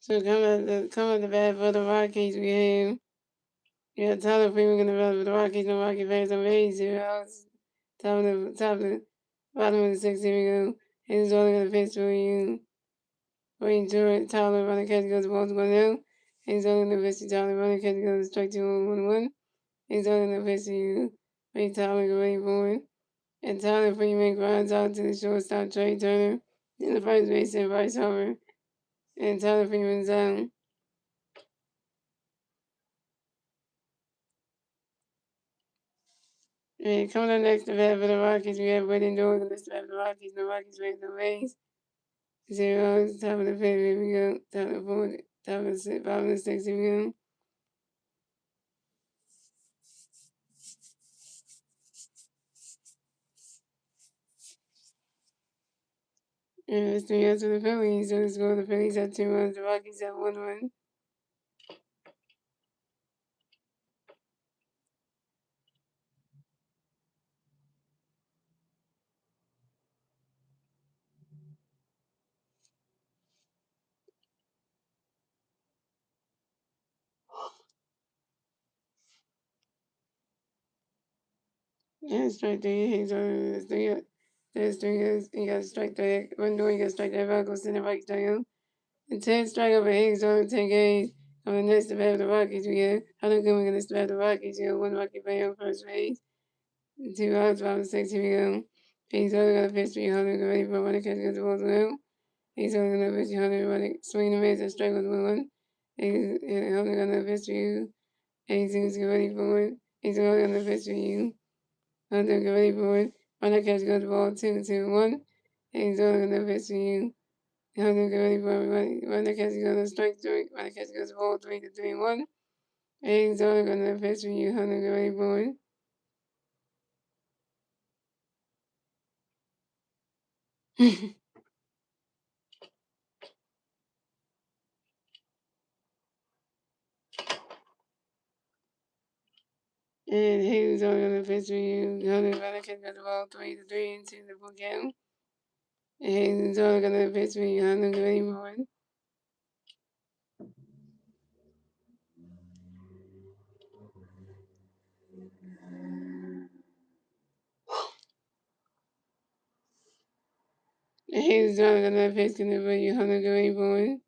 So come at the bat for the Rockies. We have Tyler Freeman in the bat for the Rockies. The Rocky fans are very serious. Top of the bottom of the sixth. Here we go. He's only gonna pitch for you. Waiting to it. Tyler running catch goes the ball's going down. He's only gonna pitch to Tyler running catch goes strike 2-1-1. He's only gonna pitch to you. Wait Tyler go waiting for it. And Tyler Freeman grinds out to the shortstop Trey Turner. In the first base and Bryce Harper. And Tyler Freeman's down. And coming up next to bat for the Rockies, we have Whitney Dorgan. Next to bat for the Rockies. The Rockies raising the Rays. 0, top of the fifth, here we go. Top of the fourth, top of the sixth, bottom of the sixth, here we go. And it's 3 outs for the Phillies. So the score, the Phillies have 2 runs, the Rockies have 1 run. And strike 3, he's on the 3 out. There's 3 outs, he got strike 3. One door, he got strike 3, back goes in the right strike. And 10 strike over Higgs on 10 games. Coming next to bat for the Rockies, we have Hunter coming next to bat for the Rockies. You have 1 Rocky player on first base. 2 outs, bottom of the sixth, here we go. He's only got a pitch 300, ready for one to catch the balls around. He's only gonna pitch 100, running, swing and miss, and strike with 1. He's only gonna pitch for you. He's get ready for it. He's only gonna pitch for you. Hunter get ready for it. Run to catch the ball 2-1. He's only gonna pitch for you. Hunter get ready for it. Run to catch the strike 3. Run to catch the ball 3-1. He's only gonna pitch for you. Hunter get ready for it. And he was only gonna pitch for you. Hunter gonna catch the ball 3-3 into the full count. And he's only gonna pitch for you. Hunter get ready for it. And he's only gonna pitch for you. Hunter get ready for it.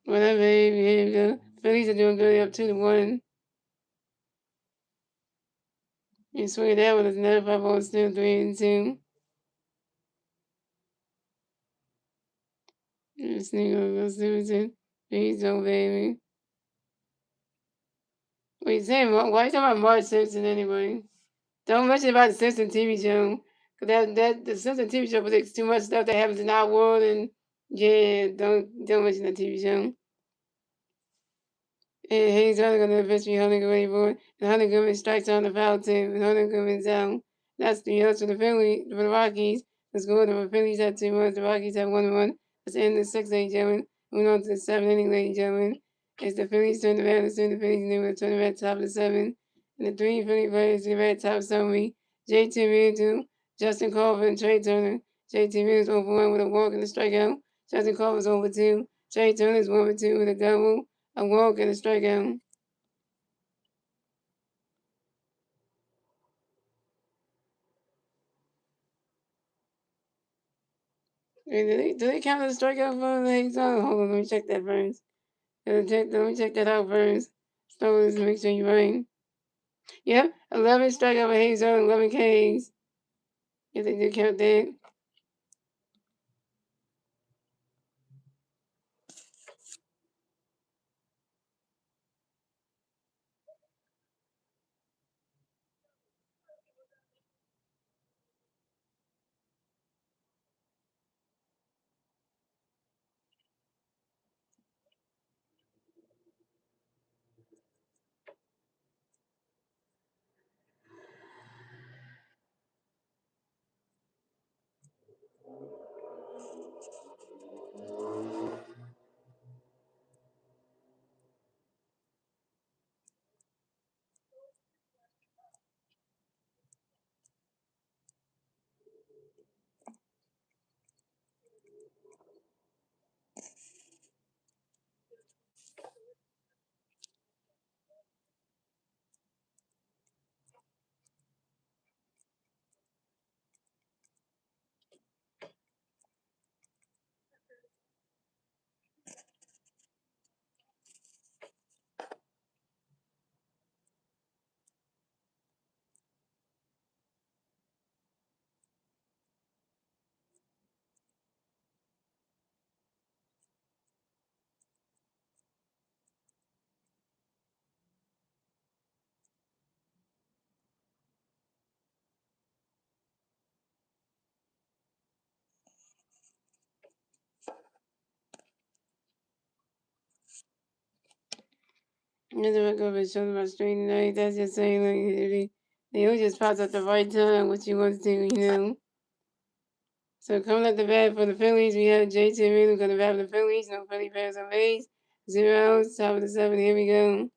Whatever, here we go. Phillies are doing good, up 2-1. You swing that one, it's another 5 balls, still 3-2. And sneak over, Stevenson. Please don't, baby. Wait, Sam, why are you talking about Marge Simpson anyway? Don't mention about the Simpson TV show. Cause the Simpson TV show predicts too much stuff that happens in our world, and yeah, don't mention the TV show. And he's only gonna eventually Hunter ready for it. And Hunter Goodman strikes on the foul tip, and Hunter Goodman's out. That's the odds for the Phillies, for the Rockies. The score: the Phillies had 2 runs, the Rockies had 1 run. That's the end of the 6th, ladies and gentlemen. Moving on to the 7th inning, ladies and gentlemen. It's the Phillies turn the bat. As soon as the Phillies knew it, turn the bat top of the 7th. And the 3 Philly players get bat top summary. JT Realmuto, Justin Culver, and Trey Turner. JT Realmuto's over 1 with a walk and a strikeout. Justin Culver's over 2. Trey Turner's 1 for 2 with a double, a walk, and a strikeout. Do they count as a strikeout for the Hayes? Hold on, let me check that first. Let me check that out first. So let's make sure you're right. Yep, 11 strikeout for Hayes, 11 Ks. If they do count that. Another record was shown about stream tonight. That's just saying, like, they always just pops at the right time, what you want to. So coming at the bat for the Phillies, we have JT Realmuto going to bat for the Phillies. No Philly fans on base. 0 outs, top of the 7th. Here we go.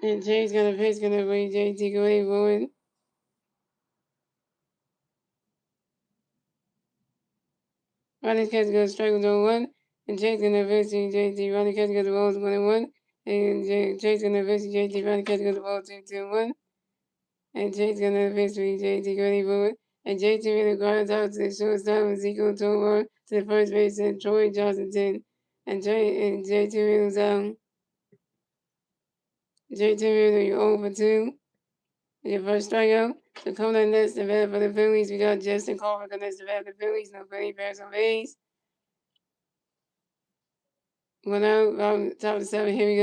And Jay's gonna pitch, gonna bring JT away forward. Ronnie's catch goes strike with 1, and Jay's gonna pitch to JT. Ronnie catch goes the ball 1-1, and Jay's gonna pitch to JT. Ronnie catch goes the ball 2-1, and Jay's gonna pitch to JT going forward. And JT really grinds out to the shortstop with Ezekiel Tovar to the first base and Troy Johnson. And JT Real's out. JT Real, you're 0 for 2. Your first strikeout. So coming on next, the bat for the Phillies, we got Justin Culver coming next, the bat for the Phillies. No Philly fans on base. 1 out, top of the 7th. Here we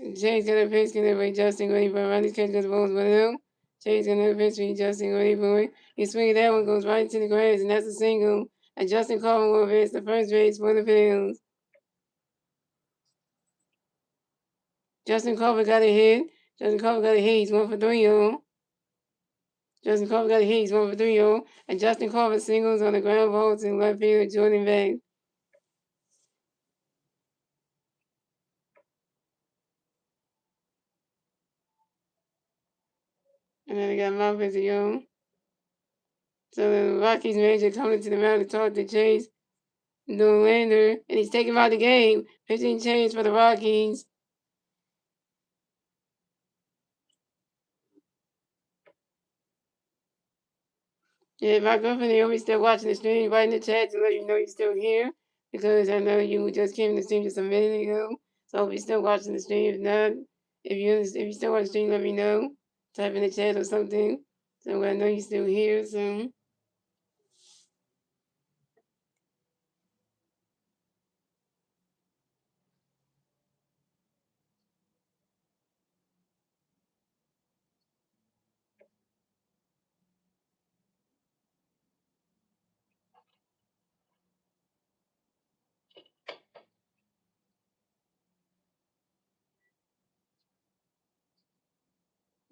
go. Jay's gonna pitch, gonna wait Justin ready for Ronnie's catch goes the balls 1 out. Jay's gonna pitch for Justin ready for it. He swings that one, goes right into the grass, and that's a single. And Justin Culver will pitch the first base for the Phillies. Justin Culver got a hit. Justin Culver got a hit. He's 1 for 3, y'all. Justin Culver got a hit. He's 1 for 3, y'all. And Justin Culver singles on the ground ball to left fielder Jordan Beck. And then I got my video. So the Rockies manager coming to the mound to talk to Chase Norlander, and he's taking him out of the game. 15 change for the Rockies. Yeah, my girlfriend Naomi's still watching the stream. Right in the chat to let you know you're still here, because I know you just came in the stream just a minute ago. So if you're still watching the stream, if not, if you still watch the stream, let me know. Type in the chat or something, so I know you're still here. So.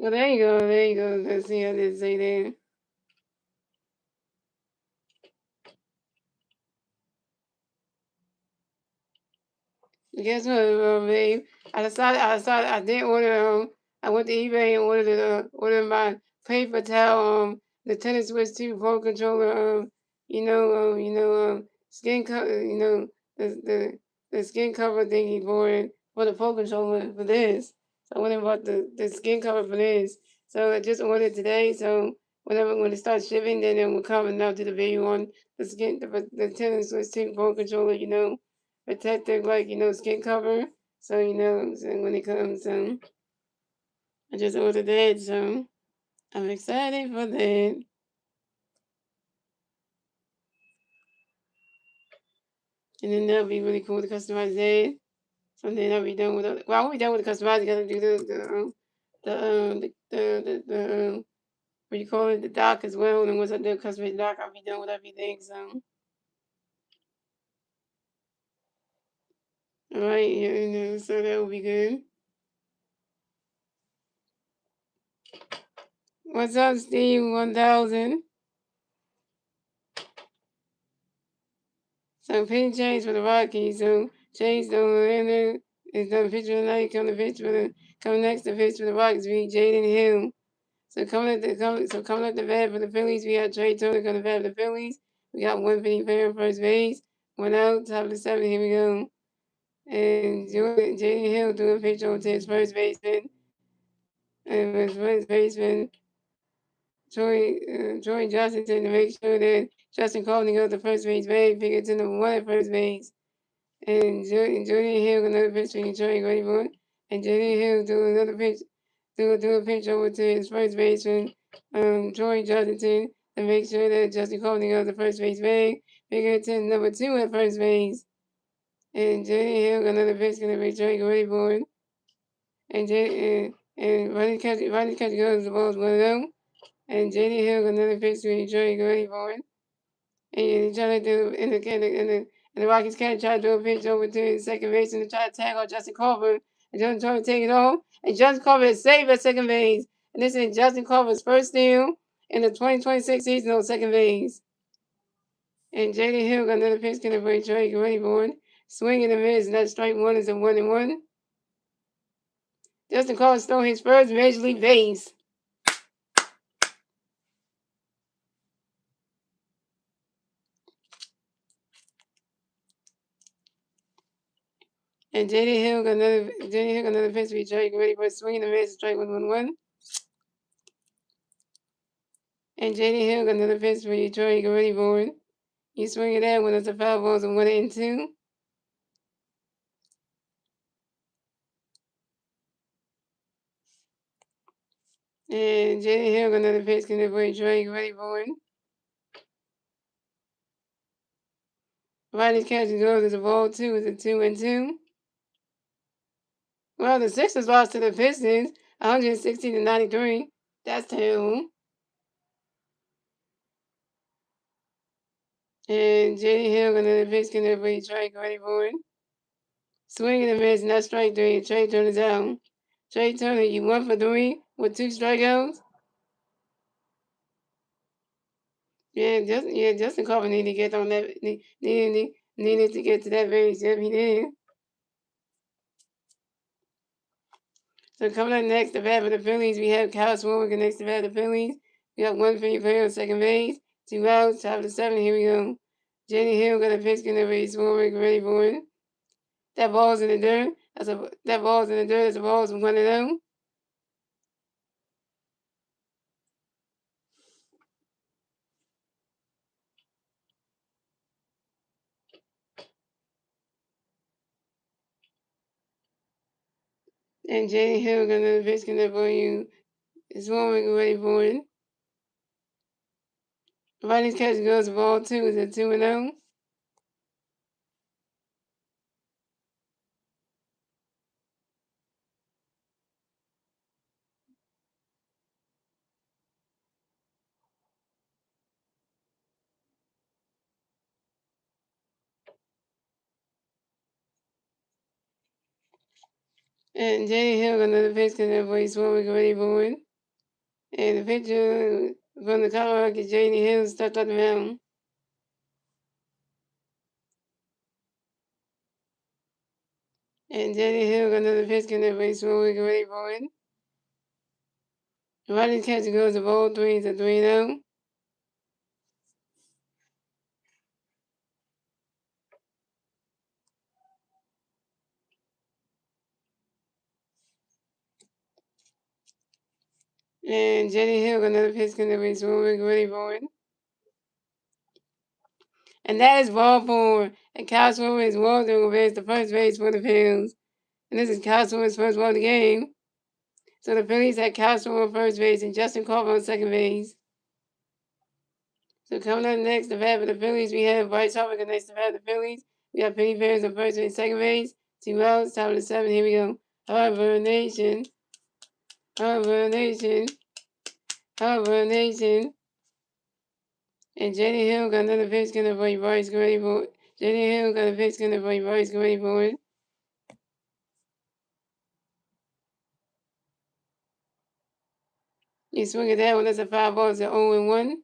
Well, there you go. There you go. Let's see. I did say that. Guess what, babe? I did order, I went to eBay and ordered my paper towel, the tennis switch 2 phone controller, skin cover, the skin cover thingy for the phone controller for this. So I went and bought the skin cover for this. So I just ordered today. So when it starts shipping, then it will come and out to the video on the tennis switch 2 phone controller, protective, like, skin cover. So, so when it comes, I just ordered that, so I'm excited for that. And then that'll be really cool to customize that. So then I'll be done with well, I won't be done with the customizing. Gotta do the what you call it, the dock as well. And once I do customize dock, I'll be done with everything. So, all right, so that will be good. What's up, Steve? 1000. So pitch change for the Rockies. So Chase the Atlanta is the pitch for the night. Come next to pitch for the Rockies. We Jaden Hill. So coming at the bat for the Phillies, we got Trey Turner coming to bat for the Phillies. We got 150 on first base. One out, top of the 7th. Here we go. And Jaden Hill doing pitch over to his first baseman. And his first baseman, Troy Johnson, to make sure that Justin Courtney goes to first base. Figure to number 1 at first base. And Julian Hill another pitch for Troy Grayboy. And Julian Hill do another pitch, do a pitch over to his first baseman, Troy Johnson, to make sure that Justin Courtney goes to first base bag. Figure to number 2 at first base. And Julian Hill another pitch gonna be Troy Grayboy. And running catch goes the ball's 1-0. And J.D. Hill another pitch to Troy Grayboy. And try to do and the Rockies can't try to do a pitch over to second base and try to tag on Justin Culver. And Justin trying to take it off. And Justin Culver is saved at second base. And this is Justin Culver's first steal in the 2026 season on second base. And J.D. Hill got another pitch going to bring Trey Grayboard. Swing and a miss, and that strike one is a 1-1. Justin Culver stole his first major league base. And J.D. Hill got another pitch to be Trey Grayboard. Swing and a miss, strike 1-1. And J.D. Hill got another pitch for Detroit. Get ready for it. You swing it out when it's a foul balls and 1-2. And J.D. Hill got another pitch for Detroit. Get ready for it. Riley's catch and goes as a ball 2. It's a 2-2. Well, the Sixers lost to the Pistons 116-93. That's terrible. And J.D. Hill got another pitch for Detroit. Get ready for it. Swing and a miss, and that's strike 3. Trey Turner's out. Trey Turner, you 1 for 3 with 2 strikeouts. Justin Carver needed to get on that. Needed to get to that base. Yep, he did. So coming up next, the bat for the Phillies, we have Kyle Swarbrick next to bat for the Phillies. We got 1 player on second base, 2 outs, top of the 7th. Here we go. Jenny Hill got a pitch in the base. Swarbrick ready for it. That ball's in the dirt. That ball's in the dirt. That's a ball's 1-0. And Jenny Hill got another pitch in there for you. Swarbrick ready for it. Riley's catch goes ball 2 is a 2-0. And Jenny Hill got another pitch in there for you. Swarbrick ready for it. And the pitcher from the Colorado Rockies, J.D. Hill, stepped on the mound. And J.D. Hill got another pitch in there, but he's slowly ready for it. The Rockies catcher goes to ball 3 to 3-0. And J.D. Hill got another pitch in there, but he's slowly ready for it. And that is ball 4. And Kyle Swimmer is Walter Rivera to first base for the Phillies. And this is Kyle Swimmer's first ball of the game. So the Phillies had Kyle Swimmer on first base and Justin Carver on second base. So coming up next, the bat for the Phillies, we have Bryce Harper next to bat for the Phillies. We got Penny Ferris on first base, second base. 2 outs, top of the 7. Here we go. Harper Nation. Harper Nation. Harper Nation. And J.D. Hill got another pitch coming for you, Bryce. Get ready for it. J.D. Hill got a pitch coming for you, Bryce. Get ready for it. You swing at that one, that's a 5 ball, it's an 0-1.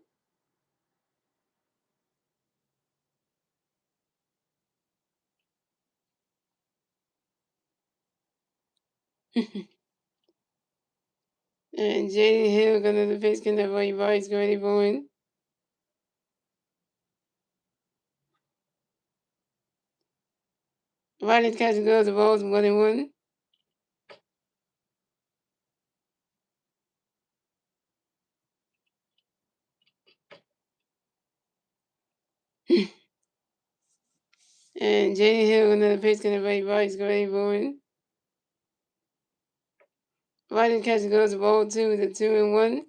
And J.D. Hill got another pitch coming for you, Bryce. Get ready for it. Riley's catching goes the balls 1-1. And J.D. Hill another pitch coming for you, Bryce. Get ready for it. Riley's catching goes the ball 2 to 2-1.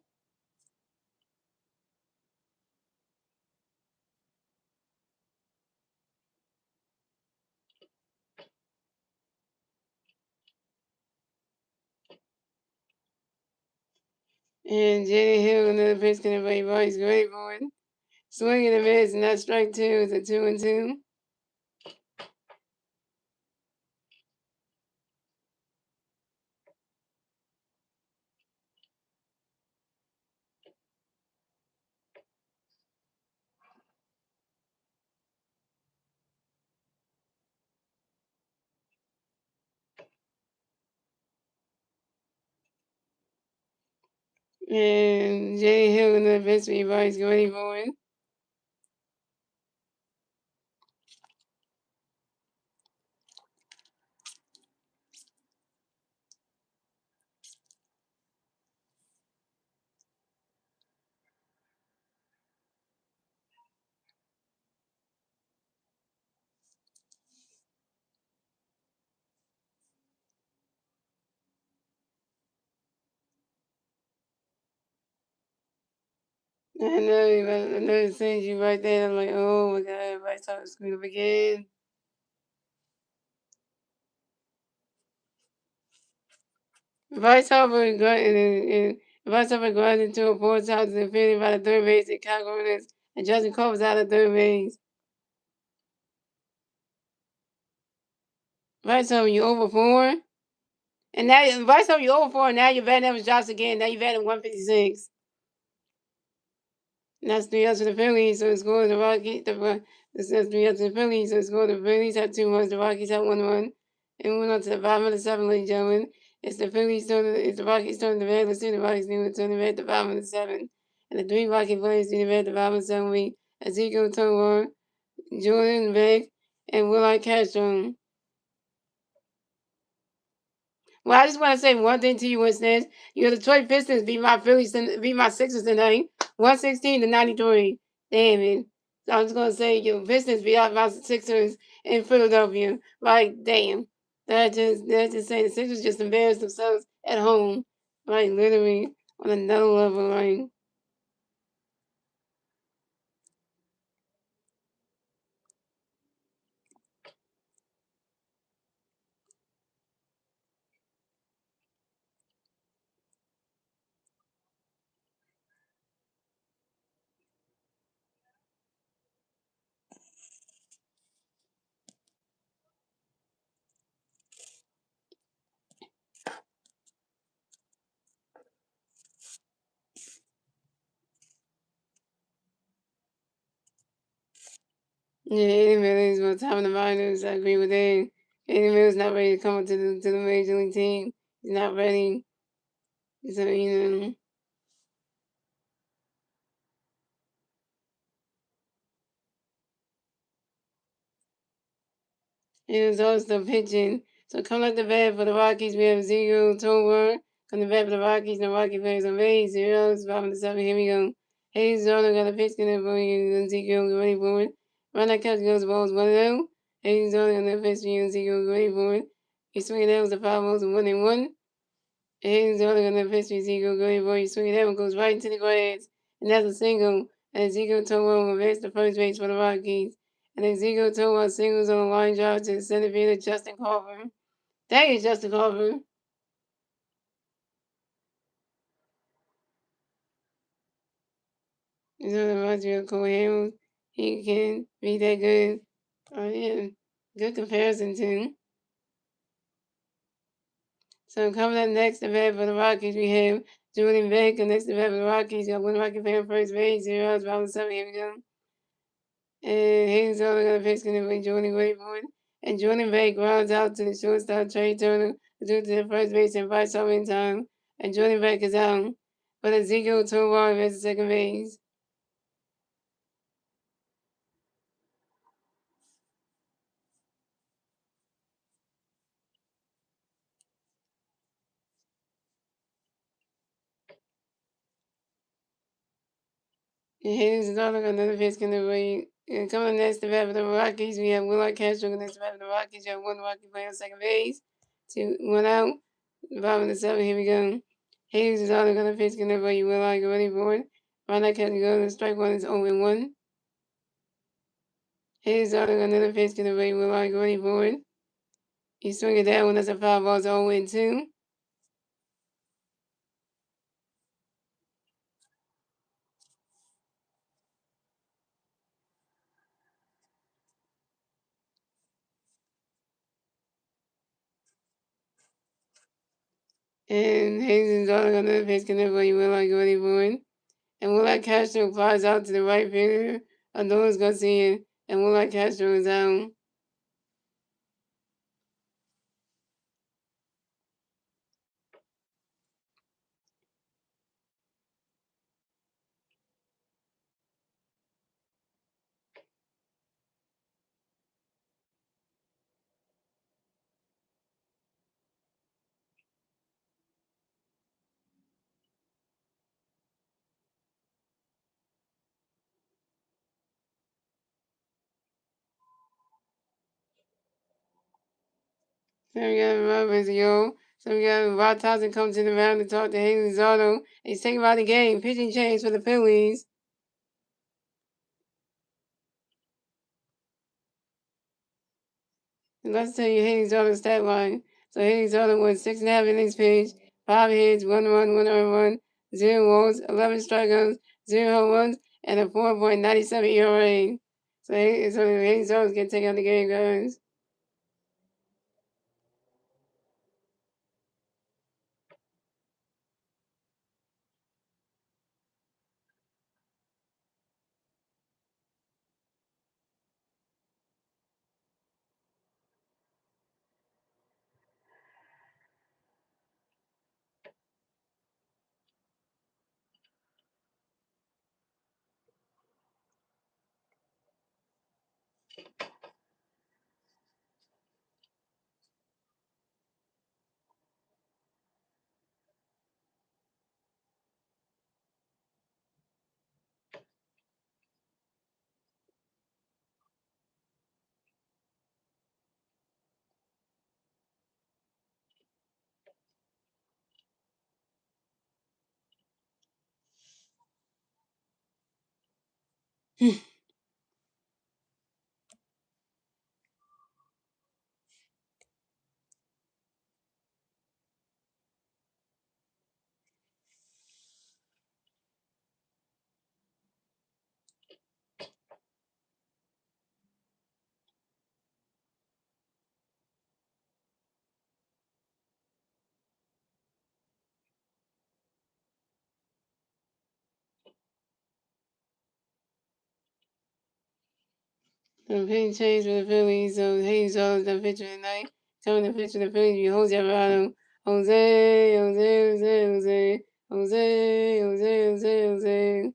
And J.D. Hill another pitch coming for you, Bryce. Get ready for it. Swing and a miss, and that's strike 2. It's a 2-2. And J.D. Hill another pitch for you, Bryce. Get ready for it. I know it sends you right there. I'm like, oh my God, Bryce Harper screwed up again. Bryce Harper got into a 4 times and defended by the third base and Kyle Corners and Justin Cole was out of third base. Bryce Harper, you over 4? And now Bryce Harper, you over 4, and now your batting average drops again. Now you're batting 156. And that's 3 outs to the Phillies, so it's going to the Rockies. That's 3 outs to the Phillies, so it's going to the Phillies have 2 runs, the Rockies have 1 run. And moving on to the bottom of the 7, ladies and gentlemen. It's the Rockies turning the red. Let's see the Rockies turn the red at the bottom of the 7. And the 3 Rocky players do the red at the bottom of the 7 week. Ezekiel Tovar, Jordan Beck, and Will Castro. Well, I just want to say one thing to you, Winston. Your Detroit Pistons beat my Sixers tonight, 116-93. Damn it! So I was gonna say your Pistons beat out my Sixers in Philadelphia. Like, damn. That just saying the Sixers just embarrassed themselves at home. Like, literally on another level. Like, Yeah, Eddie Mills was top of the minors. I agree with that. Eddie Mills not ready to come up to the major league team. He's not ready. So it was also pitching. So coming up the bat for the Rockies, we have Zero Tower. Coming the bat for the Rockies, the Rocky players on base. Zeros, bottom of the seven. Here we go. Hayes Zorno got a pitch in for you. Ezekiel, get ready for it. Run that catch goes balls 1-0. Hayes Zorno got a pitch for you. Ezekiel, get ready for it. He swinging that was the 5 balls and 1-1. Hayes Zorno got a pitch for Ezekiel, get ready for it. He swinging that one goes right into the grass. And that's a single. And Ezekiel Tower will advance to first base for the Rockies. And Ezekiel Towa singles on a line drive to the center fielder Justin Carver. That is Justin Carver. You know, reminds me of Cole Hamels. He can be that good. Oh, yeah. Good comparison, too. So coming up next, the bat for the Rockies, we have Jordan Baker. Next, the bat for the Rockies. Got one Rocky fan first base. 0 outs, bottom 7. Here we go. And Hayes only got a pitch going to Jordan wait for it. And Jordan Baker grounds out to the shortstop, Trey Turner, due to the first base and fights over in time. And Jordan Baker is out. But Ezekiel Tovar is at second base. Hayes is also got another pitch going to wait. And coming next to bat for the Rockies, we have Willard Castro next to bat for the Rockies. You have one Rocky player on second base. 1 out. Bottom of the 7. Here we go. Hayes is also going to pitch going to wait. Willard, get ready for it. Ronald Castro goes to strike one is 0-1. Hayes also got another pitch going to wait. Willard, get ready for it. He's swinging that one. That's a foul ball. It's 0-2. And Hayes is also got another pitch going to wait. Willard, get ready for it. And Willard Castro flies out to the right fielder. Adonis Garcia. And Willard Castro is out. So we got Roberts, yo. So we got Rod Thompson comes in the round to talk to Haley Zardo. He's taking about the game. Pitching change for the Phillies. And let's tell you Haley Zardo's stat line. So Haley Zardo won 6.5 innings pitched, 5 hits, 1 run, 1 earned run, 0 walks, 11 strikeouts, 0 home runs, and a 4.97 ERA. So Haley Zardo's going to take out the game, guys. So pitching change for the Phillies. So Hayes Charles the pitcher tonight. Coming to pitch for the Phillies be Jose Alvarado. Jose, Jose, Jose, Jose, Jose, Jose, Jose, Jose.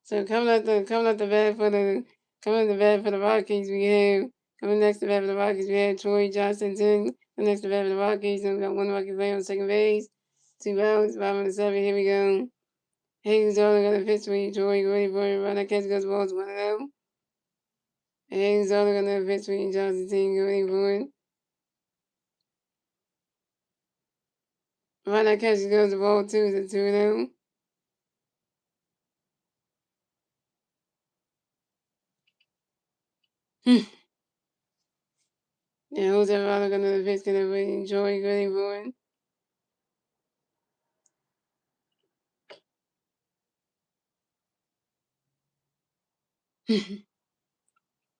So coming to bat for the Rockies we have coming next to bat for the Rockies we have Troy Johnson. The next to bat for the Rockies, and we got one Rocky player on second base. 2 outs, 5 on the 7. Here we go. Hayes Charles got a pitch for you, Troy. Ready for it. Run that catch goes balls 1-0. Hayes Charles got another pitch for you, Johnson. Ready for it. Run that catch goes the ball 2 to 2-0. Yeah, Jose Alvarado got another pitch. Gonna win. Joy, ready for it.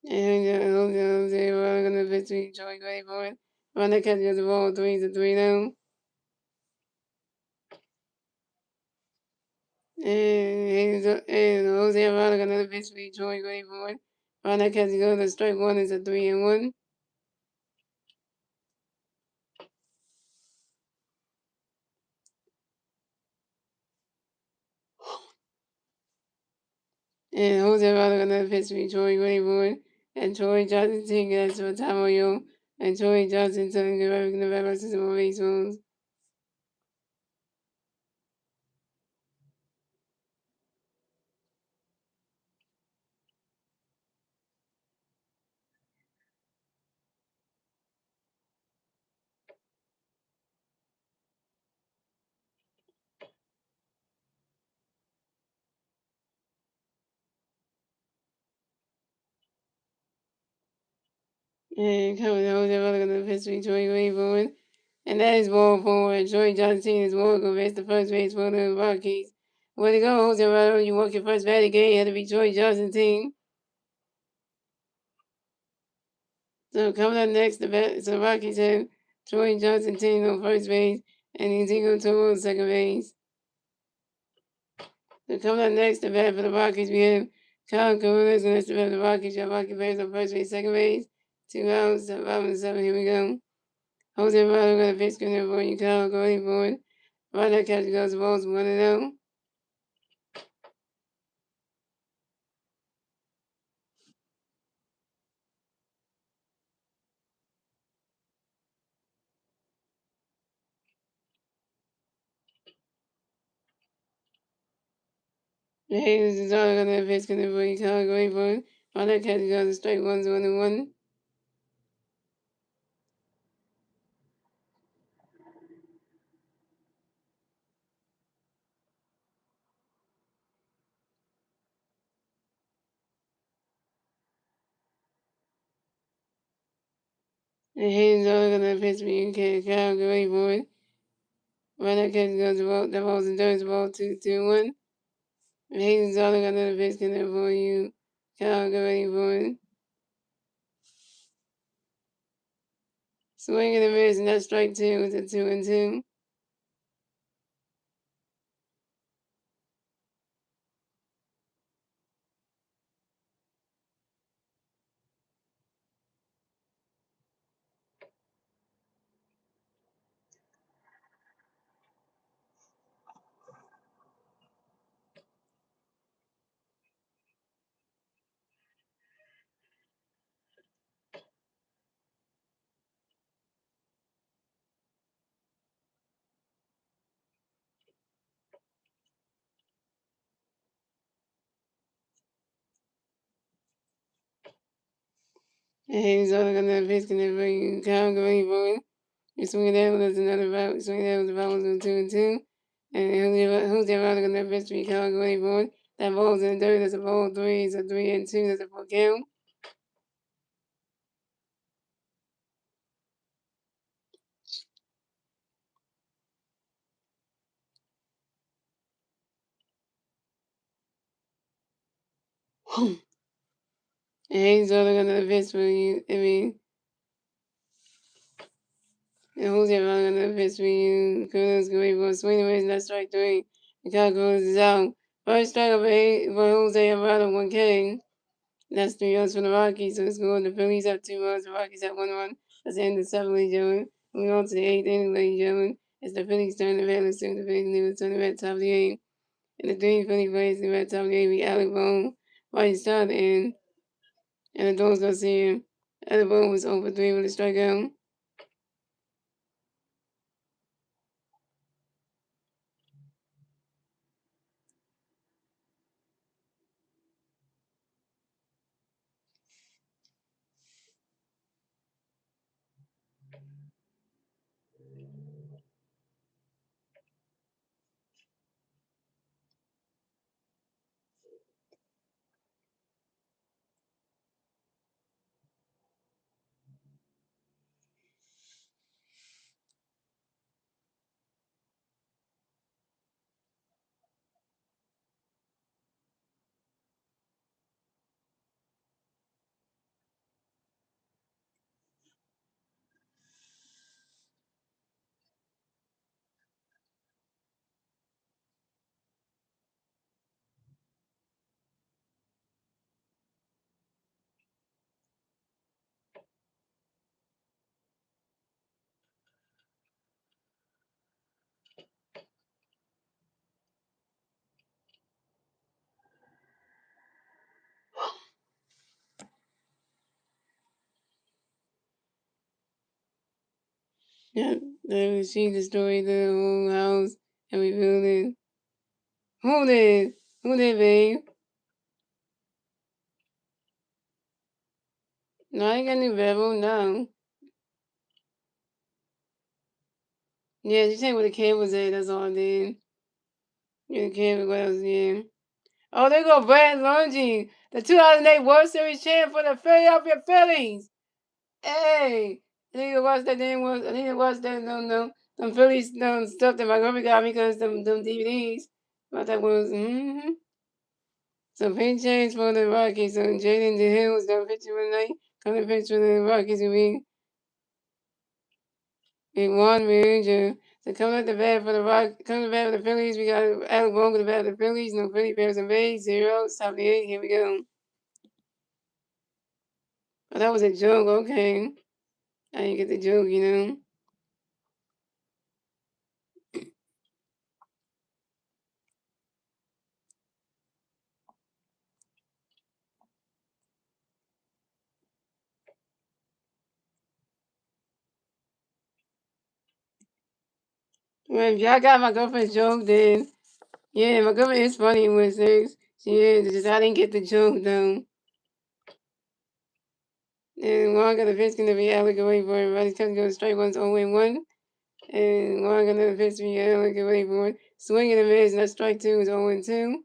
And Jose Alvarado got another pitch. Joy, ready for it. Run that catch goes the ball 3 to 3-0. And Jose Alvarado got another pitch. Joy, ready for it. Run that catch goes to strike 1. It's a 3-1. And Jose Alvarado got another pitch for Troy, ready for it. And Troy Johnson gets to a time on you. And Troy Johnson telling the Nevada versus the baseballs. And coming to Jose Alvarado got another pitch for Troy, ready for it. And that is ball forward. Troy Johnson is one go base the first base for the Rockies. Way to go, Jose Alvarado. You walk your first bat again. You had to be Troy Johnson team. So coming up next, the Rockies have Troy Johnson team on first base and Ezekiel Toro on second base. So coming up next, the bat for the Rockies, we have Kyle Carruthers, and that's the bat for the Rockies. Your Rocky players on first base, second base. 2 outs, 5 on 7. Here we go. Jose Alvarado got a pitch coming for you, Kyle. Go ahead for it. Right that catch goes the balls 1-0. Hey, this is all I got that pitch coming for you, Kyle. Go ahead for it. Right that catch goes the strike 1-1. And here's all I got that pitch for you, Kyle. Go ahead for it. Right that catch goes the ball. That ball's in dirt. Ball 2-1. And here's all I got that pitch coming for you, Kyle. Go ahead for it. Swing and a miss, and that's strike 2. It's a 2-2. And here's all I got that pitch coming for you, Kyle. Go ahead for it. You swing it out, there's another foul. Swing it out, the foul was on 2-2. And who's the other gonna pitch for you, Kyle? Go ahead for it. That ball's in the dirt. That's a ball 3. It's a 3-2. That's a 4 count. And he's all gonna pitch for you. And who's the other gonna pitch for you? Kudos, go ahead for it. Swing and miss, that's strike 3. The count goes out. First strike of 8 for Jose Alvarado, 1K. That's 3 runs for the Rockies. So it's going. The Phillies have 2 runs. The Rockies have 1 run. That's the end of the 7th, ladies and gentlemen. Moving on to the 8th inning, ladies and gentlemen. It's the Phillies turn the red. Let's see what the Phillies do. Turn the red top of the 8th. And the 3 Philly plays the red top of the 8th. We Alec Bohm. Right start in. And the Dogs go see him. Alec Bohm was over 3 with a strikeout. Yeah, she destroyed the whole house and rebuilt it. Who did? Who did, babe? No, I ain't got any bevel, no. Yeah, she said where the cable was at, that's all I did. Yeah, the cable, what else, yeah. Oh, there go Brad Lungy, the 2008 World Series champ for the Philadelphia Phillies. Hey, I need to watch that damn one. I need to watch that, no, them Phillies stuff that my grandma got me because them DVDs. But that was, So pin change for the Rockies. So Jaden DeHill was done pitching one night. Coming pitch for the Rockies will be Juan Ranger. So coming at the bat for coming to bat for the Phillies, we got Alec Bohm to the bat for the Phillies. No Philly Bears and Bays, 0, top of the 8. Here we go. Oh, that was a joke, okay. I didn't get the joke, you know. Well, if y'all got my girlfriend's joke, then yeah, my girlfriend is funny with things. She is, just I didn't get the joke though. And Juan got a pitch gonna be Alec away for it. Everybody's coming to go straight one's 0-1. And Juan got another pitch to be Alec away for it. Swing and a miss, and that strike 2 is 0-2.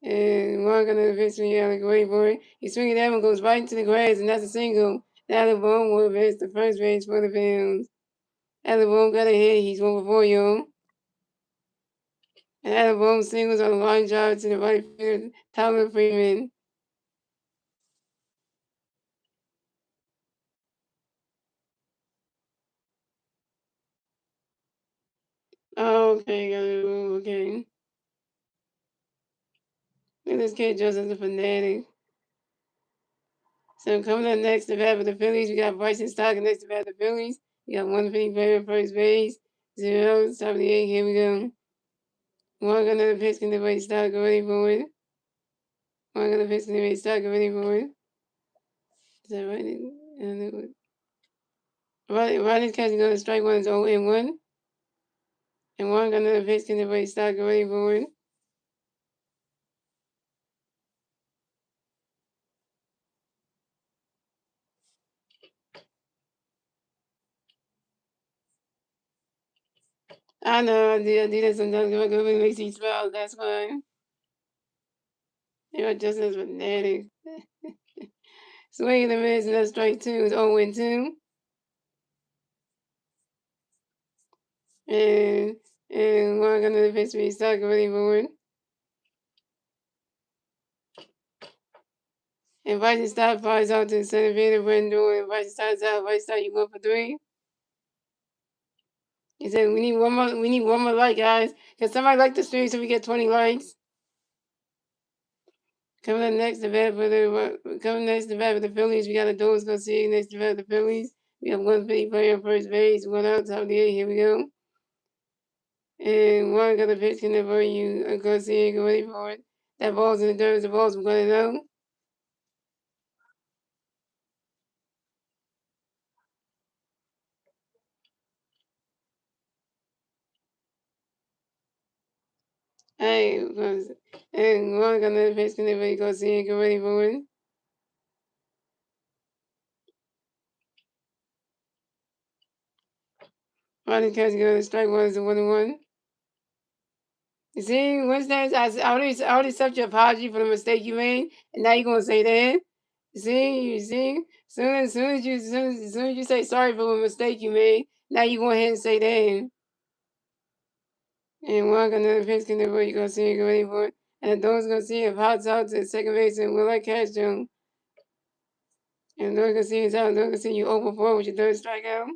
And Juan got another pitch to be Alec away for it. He swinging that one, goes right into the grass, and that's a single. Alec Bohm will advance to first base for the Phils. Alec Bohm got a hit, he's 1-for-4, y'all. And Alec Bohm singles on a line drive to the right field, Tyler Freeman. Oh, okay, got it. Okay. Look at this kid just as a fanatic. So coming up next to bat for the Phillies, we got Bryson Stott next to bat for the Phillies. We got one Philly player at first base, 0, 78. Here we go. One gonna pitch, can the way Stott go ready for it? One gonna pitch, can the way Stott go ready for it? Is that right? Riley's catching gonna strike one is 0-1. And one gonna pitch, can the way Stott go ready for it? I know, I do that sometimes. Go and makes you smile. That's fine. You're just as fanatic. Swing and a miss, and that's strike 2 is 0-2. And one gonna pitch me Stott ready for it. And Bryson Stott flies out to the center field of Rendell, and Bryson Stott's out. Bryson Stott, you 1-for-3. He said we need one more. We need one more like, guys. Can somebody like the stream so we get 20 likes? Coming up next, the bat for the coming next, the bat for the Phillies. We got the Doors go see next to bat for the Phillies. We have one Philly player on first base, one out, top of the eighth. Here we go. And one got the pitch in there for you. Go see it, get ready for it. That ball's in the dirt. The ball's going to know. Hey, and one got another pitch in there for you. Go see it, get ready for it. Ronnie catch go to strike one is a 1-1. You see, Wednesday, I already accept your apology for the mistake you made, and now you're gonna say that. You see, as soon as you say sorry for the mistake you made, now you go ahead and say that. And one got another pitch in there, you gonna see it, get ready for it. And the Dogs gonna see if Hot's out to second base and will I catch him. And they're gonna see it's out, they're gonna see you over 4 with your third strikeout.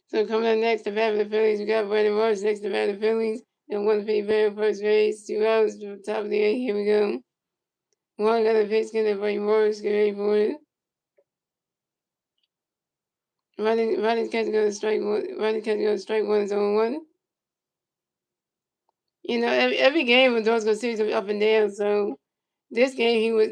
So coming up next, the bat for the Phillies, we got Brandon Morris next to bat for the Phillies. And one for the first base, 2 outs to the top of the eighth. Here we go. One got a pitch in there for Morris, get ready for it. Ronnie's catch go to strike one. Ronnie's catch go to strike one is on 1. You know, every game with Dorsey series will be up and down. So this game he was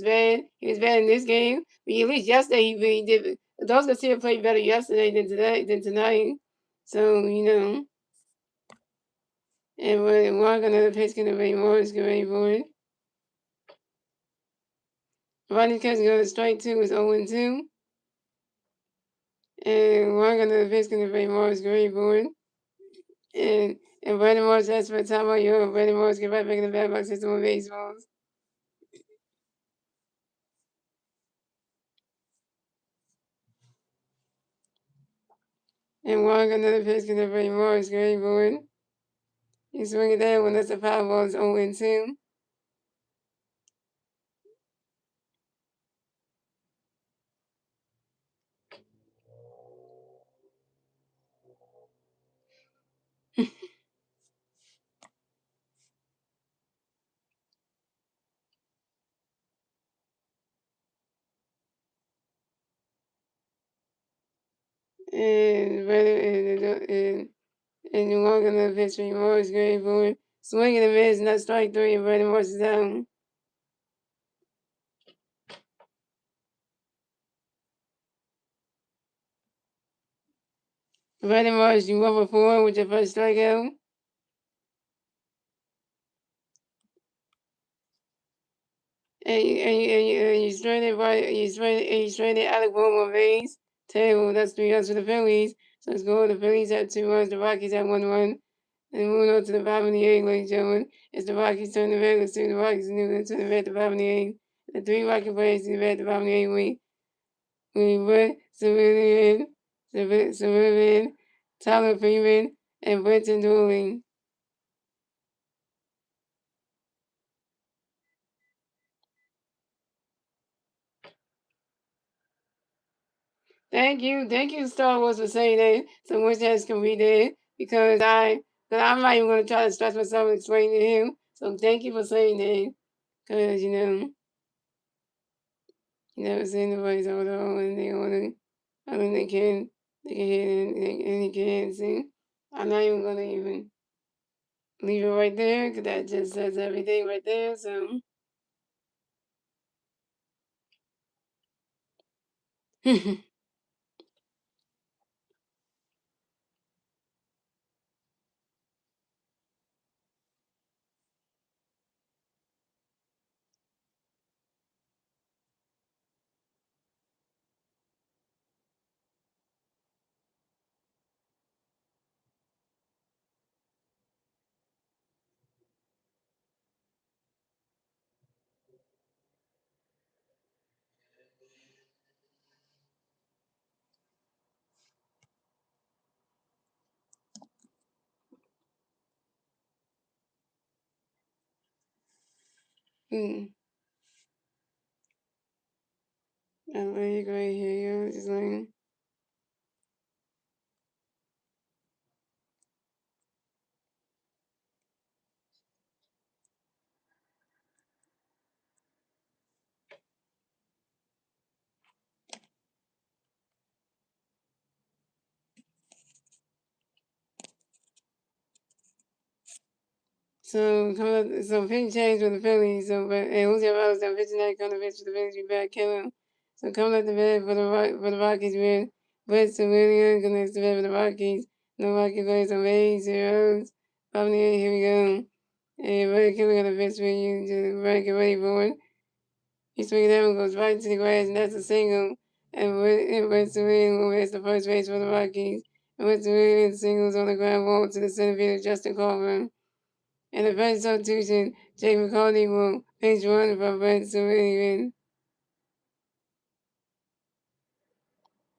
bad. He was bad in this game. But at least yesterday he really did. Dorsey series played better yesterday than tonight. So you know, and one got another pitch in there for Morris, get ready for it. Ronnie's catch go to strike 2 is 0-2. And one got another pitch in there for Morris, get ready for it. And Brandon Morris asked for a timeout. Yo, Brandon Morris get right back in the bat box, hit some more baseballs. And Juan got another pitch because Brandon Morris great board. He swing it that one. That's a foul ball. It's 0-2. And Juan got another pitch for Morris great board. Swing and a miss, not strike 3, and Brandon Morris is down. Brandon Morris, you 1 for 4 with your first strikeout. And you straight it out of one more base. Table, that's 3 runs for the Phillies. So let's go. The Phillies have 2 runs, the Rockies have 1 run. And moving on to the bottom of the eighth, ladies and gentlemen. It's the Rockies turn the red. Let's see the Rockies new to the red at the bottom of the eighth. The 3 Rocky players to the red at the bottom of the eighth. We went Civilian, Tyler Freeman, and Brenton Dooling. Thank you, Star Wars, for saying that. So much else can read that because I'm not even going to try to stress myself and explain to him. So thank you for saying that because you never seen nobody's over and they want to, I mean they can hear and he can see. I'm not even going to even leave it right there because that just says everything right there. So. Mm. Oh, there you go, right here, yo. Just like, so pitching change with the Phillies. So, but and who's your other pitching that kind of pitch for the Phillies? You back killing. So coming at the bat for the Rockies with Weston Williams connects the bat for the Rockies. No Rocky plays on base, zeros. Bottom of the eighth, here we go. And Ray Killer got a pitch for you to get ready for it. He swings that one, goes right to the grass, and that's a single. And Weston Williams will race the first base for the Rockies. And Weston Williams singles on the ground ball to the center fielder, Justin Carver. And the first substitution, Jake McCarthy will pinch run for Weston Williams.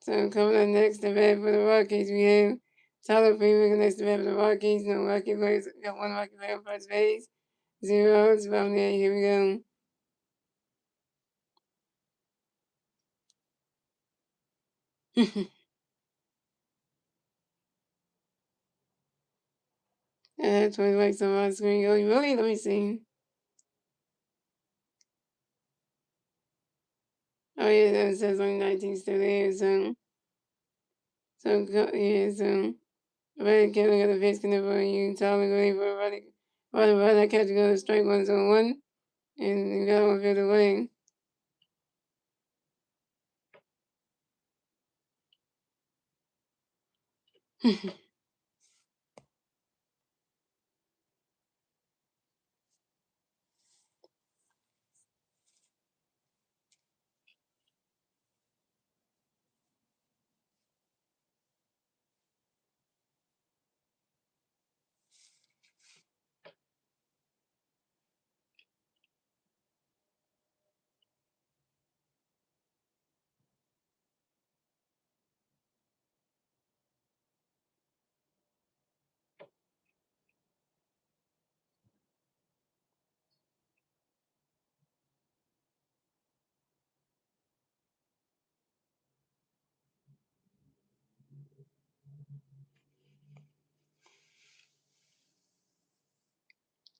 So coming up next, the bat for the Rockies, we have Tyler Freeman next to bat for the Rockies. No Rocky players, got one Rocky player on first base. 0 outs, bottom there, here we go. I have 20 likes on my screen. Oh, really? Let me see. Oh, yeah, that says only 19 still there, yeah, so, Red Killer got a face connect for you, Tyler Gray for a running, that catch go to strike one, so one, and you got one field away.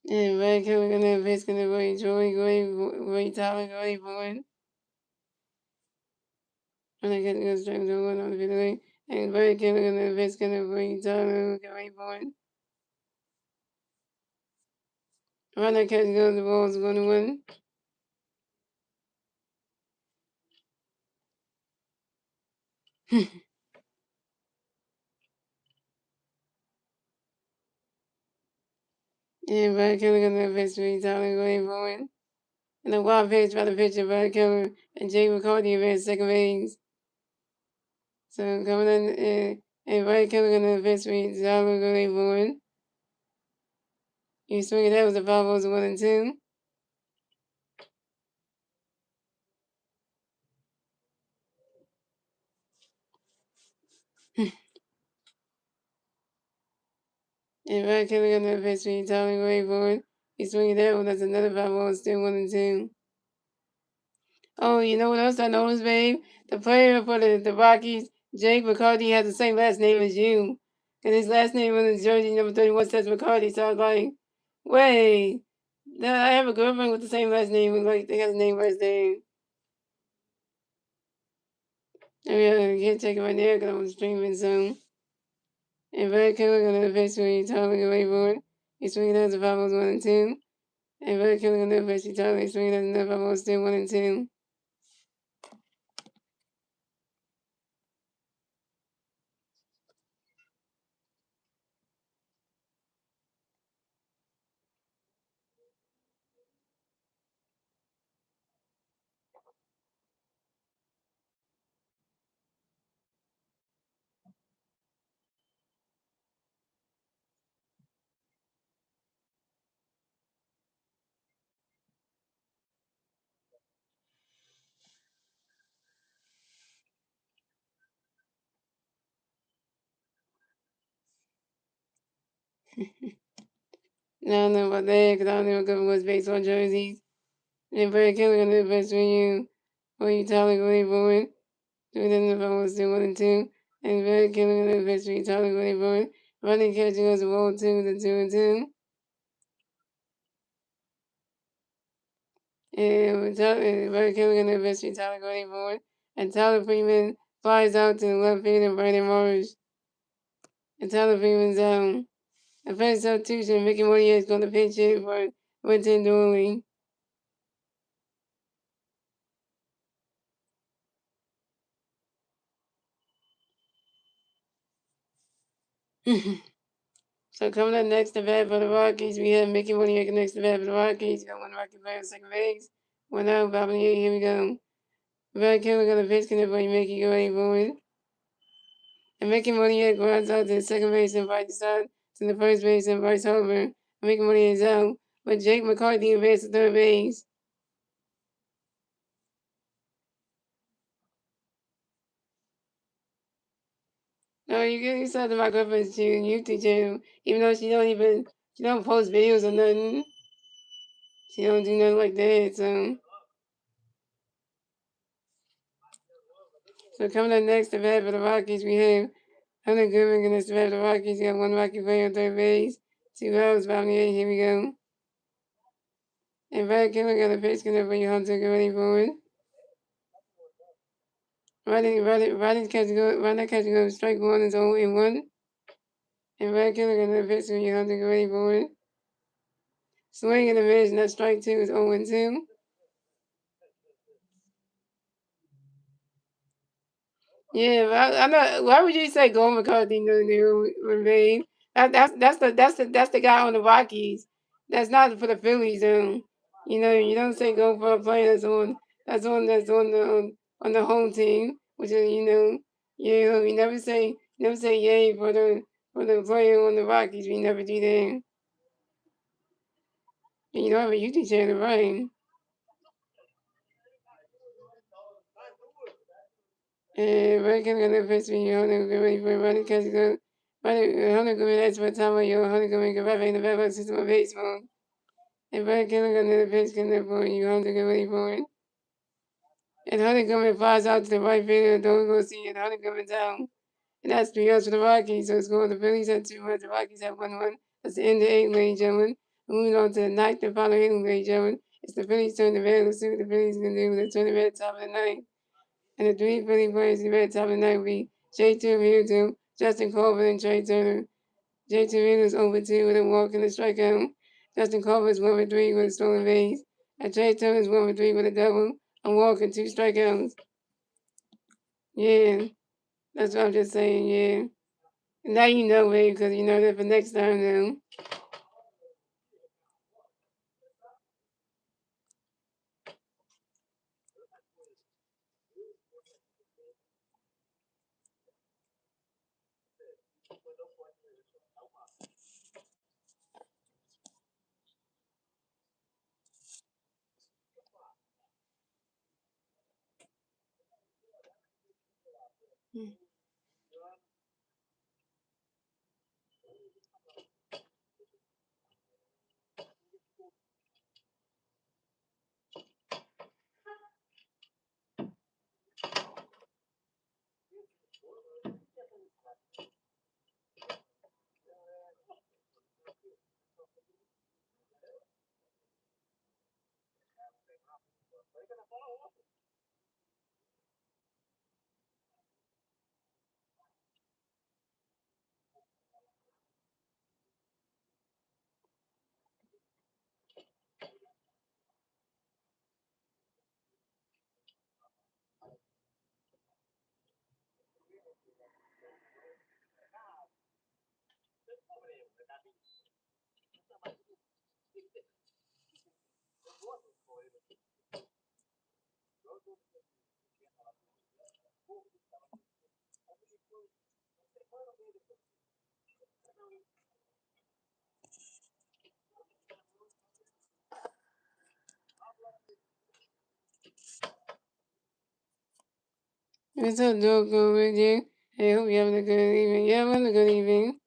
And Red Killer got a face connect for you, Joey Gray, Tyler Gray for one. And I get to go straight to one on the video. And Red Killer got a face connect for you, Tyler Gray for one. Around that catch goes, the ball's going to win. And Red Killer got a face for you, Tyler Gray for one. And the wild pitch by the pitcher, Red Killer, and Jake McCarthy advanced second base. So coming in, and Red Killer got a face for you, Tyler Gray for one. You swing it, that was the foul balls 1 and 2. And Red Killer got a face for you, Tyler Gray for one. You swing it, that one, that's another foul ball, still 1 and 2. Oh, you know what else I noticed, babe? The player for the Rockies, Jake McCarthy, has the same last name as you. And his last name on his jersey, number 31, says McCarthy. So I was like, wait, I have a girlfriend with the same last name. Like, they got the name last name. I mean, I can't take it right there because I'm streaming soon. And Red Killer got another face for you, Tyler away for it. He's swinging out the 5 1 and 2. And Red Killer got another face for you, Tyler. He's swinging out the 5 still 1 and 2. I don't know about that because I don't know what based on jerseys. And Brad Kelly on the best when you Tyler Gray Bowen. Doing the phone was 2-1-2. And Brad Kelly on the best when you Tyler Gray Bowen. Running catching us a ball 2-2-2. And Brad Kelly on the best when you Tyler Gray Bowen. And Tyler Freeman flies out to the left field and Brandon Morris. And Tyler Freeman's down. The first substitution, Mickey Moyer is going to pitch it for Winton Dooley. So coming up next to bat for the Rockies, we have Mickey Moyer next to bat for the Rockies. Got one Rocky player second base. 1 out, bottom of the 8th. Here we go. Brad Kelly got a pitch connect for Mickey. Go ready for it. And Mickey Moyer grounds out to the second base and Bryce out to the first base and Bryce Harper. Mickey Moyer is out, but Jake McCarthy advanced to third base. No, you saw the my girlfriend's YouTube channel, even though she don't post videos or nothing. She don't do nothing like that, so coming up next to bat for the Rockies, we have Hunter Goodman against the bat for the Rockies. Got one Rocky player on third base, 2 outs, bottom of the 8th. Here we go. And Brad Keller got a pitch connect for you, Hunter. Get ready for it. Riding catching go, strike one is 0-1. And Brad Keller got a pitch for you, Hunter. Get ready for it. Swing and a miss, and that strike two is 0-2. Yeah, I'm not. Why would you say Gold McCarthy no remain? That's the guy on the Rockies. That's not for the Phillies. You don't say go for a player that's on the home team, which is you never say yay for the player on the Rockies. We never do that. And you don't have a YouTube channel, right? Very good on the first video. Honor good for running catch go. Honor good that's what time of your honor good make a rap in the back system of baseball. And very good on the pitch can for you. Honor good ready for it. And Honor Gummin flies out to the right field. Don't go see it. Honor Gummin down. And that's 3 outs for the Rockies. So it's going the Phillies at 2-1. The Rockies have 1-1. That's the end of the 8th, ladies and gentlemen. Moving on to the 9th and final inning, ladies and gentlemen. It's the Phillies turn to bat. Let's see what the Phillies can do. Let's turn to bat top of the 9th. And the 3 Philly players who made top of the night week, J2 Realtor, Justin Colvin, and Trey Turner. J2 Realtor is over 2 with a walk and a strikeout. Justin Colvin is 1 for 3 with a stolen base. And Trey Turner is 1 for 3 with a double, a walk, and 2 strikeouts. Yeah, that's what I'm just saying, yeah. And now you know, babe, because you know that for next time now. What's up, Doko, with you? Hey, hope you're having a good evening. Yeah, I'm having a good evening.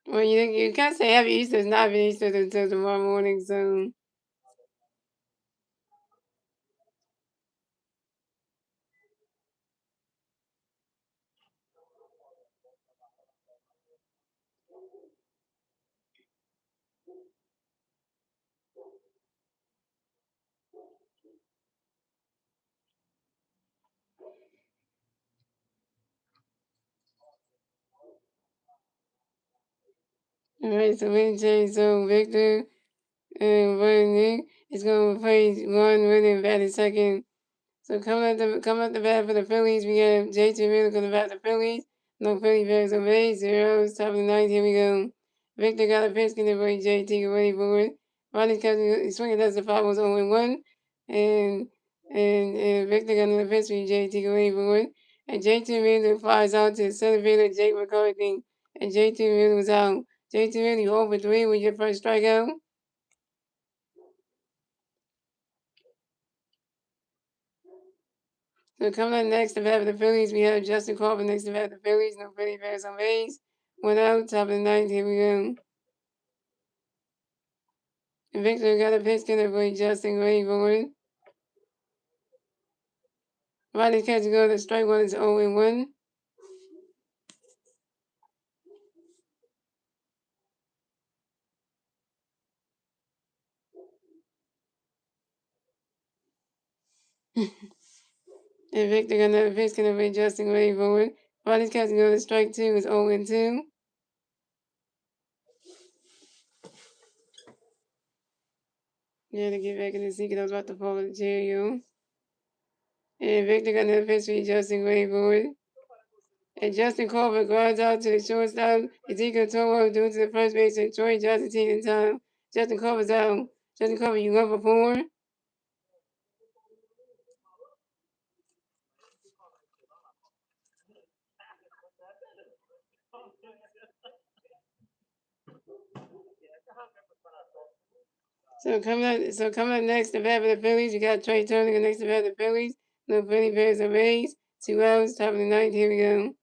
Well, you can't say happy Easter. It's not happy Easter until tomorrow morning. So, all right. So we change. So Victor and Nick is going to play one winning batting second. So coming up the bat for the Phillies, we have JT Miller coming back the Phillies. No Philly fans on base, zeros, top of the ninth. Here we go. Victor got a pitch, can avoid JT, get ready for it. Ronnie catching, swinging, that's the 5 was 0-1. And Victor got another pitch for JT, get ready for it. And JT Miller flies out to center fielder Jake McCarthy. And JT Miller was out. JT Miller, you 0-3 with your first strikeout. So coming up next to bat for the Phillies, we have Justin Crawford next to bat for the Phillies. No Philly fans on base. One out, top of the ninth. Here we go. And Victor got a pitch to for Justin, ready for it. Riley catch go to strike one is 0-1. And Victor got another pitch for Justin, ready for it. Riley catch go to strike two is 0-2. Yeah, to get back in the seat because I was about to fall with the chair, yo. And Victor got another pitch for Justin, ready for it. And Justin Crawford grounds out to the shortstop. Ezekiel Toro due to the first base and Troy Johnson in time. Justin Crawford's out. Justin Crawford, you 1 for 4. So coming up next to bat for the Phillies, you got Trey Turner next to bat for the Phillies. No Philly Bears and Rays. 2 outs, top of the ninth. Here we go.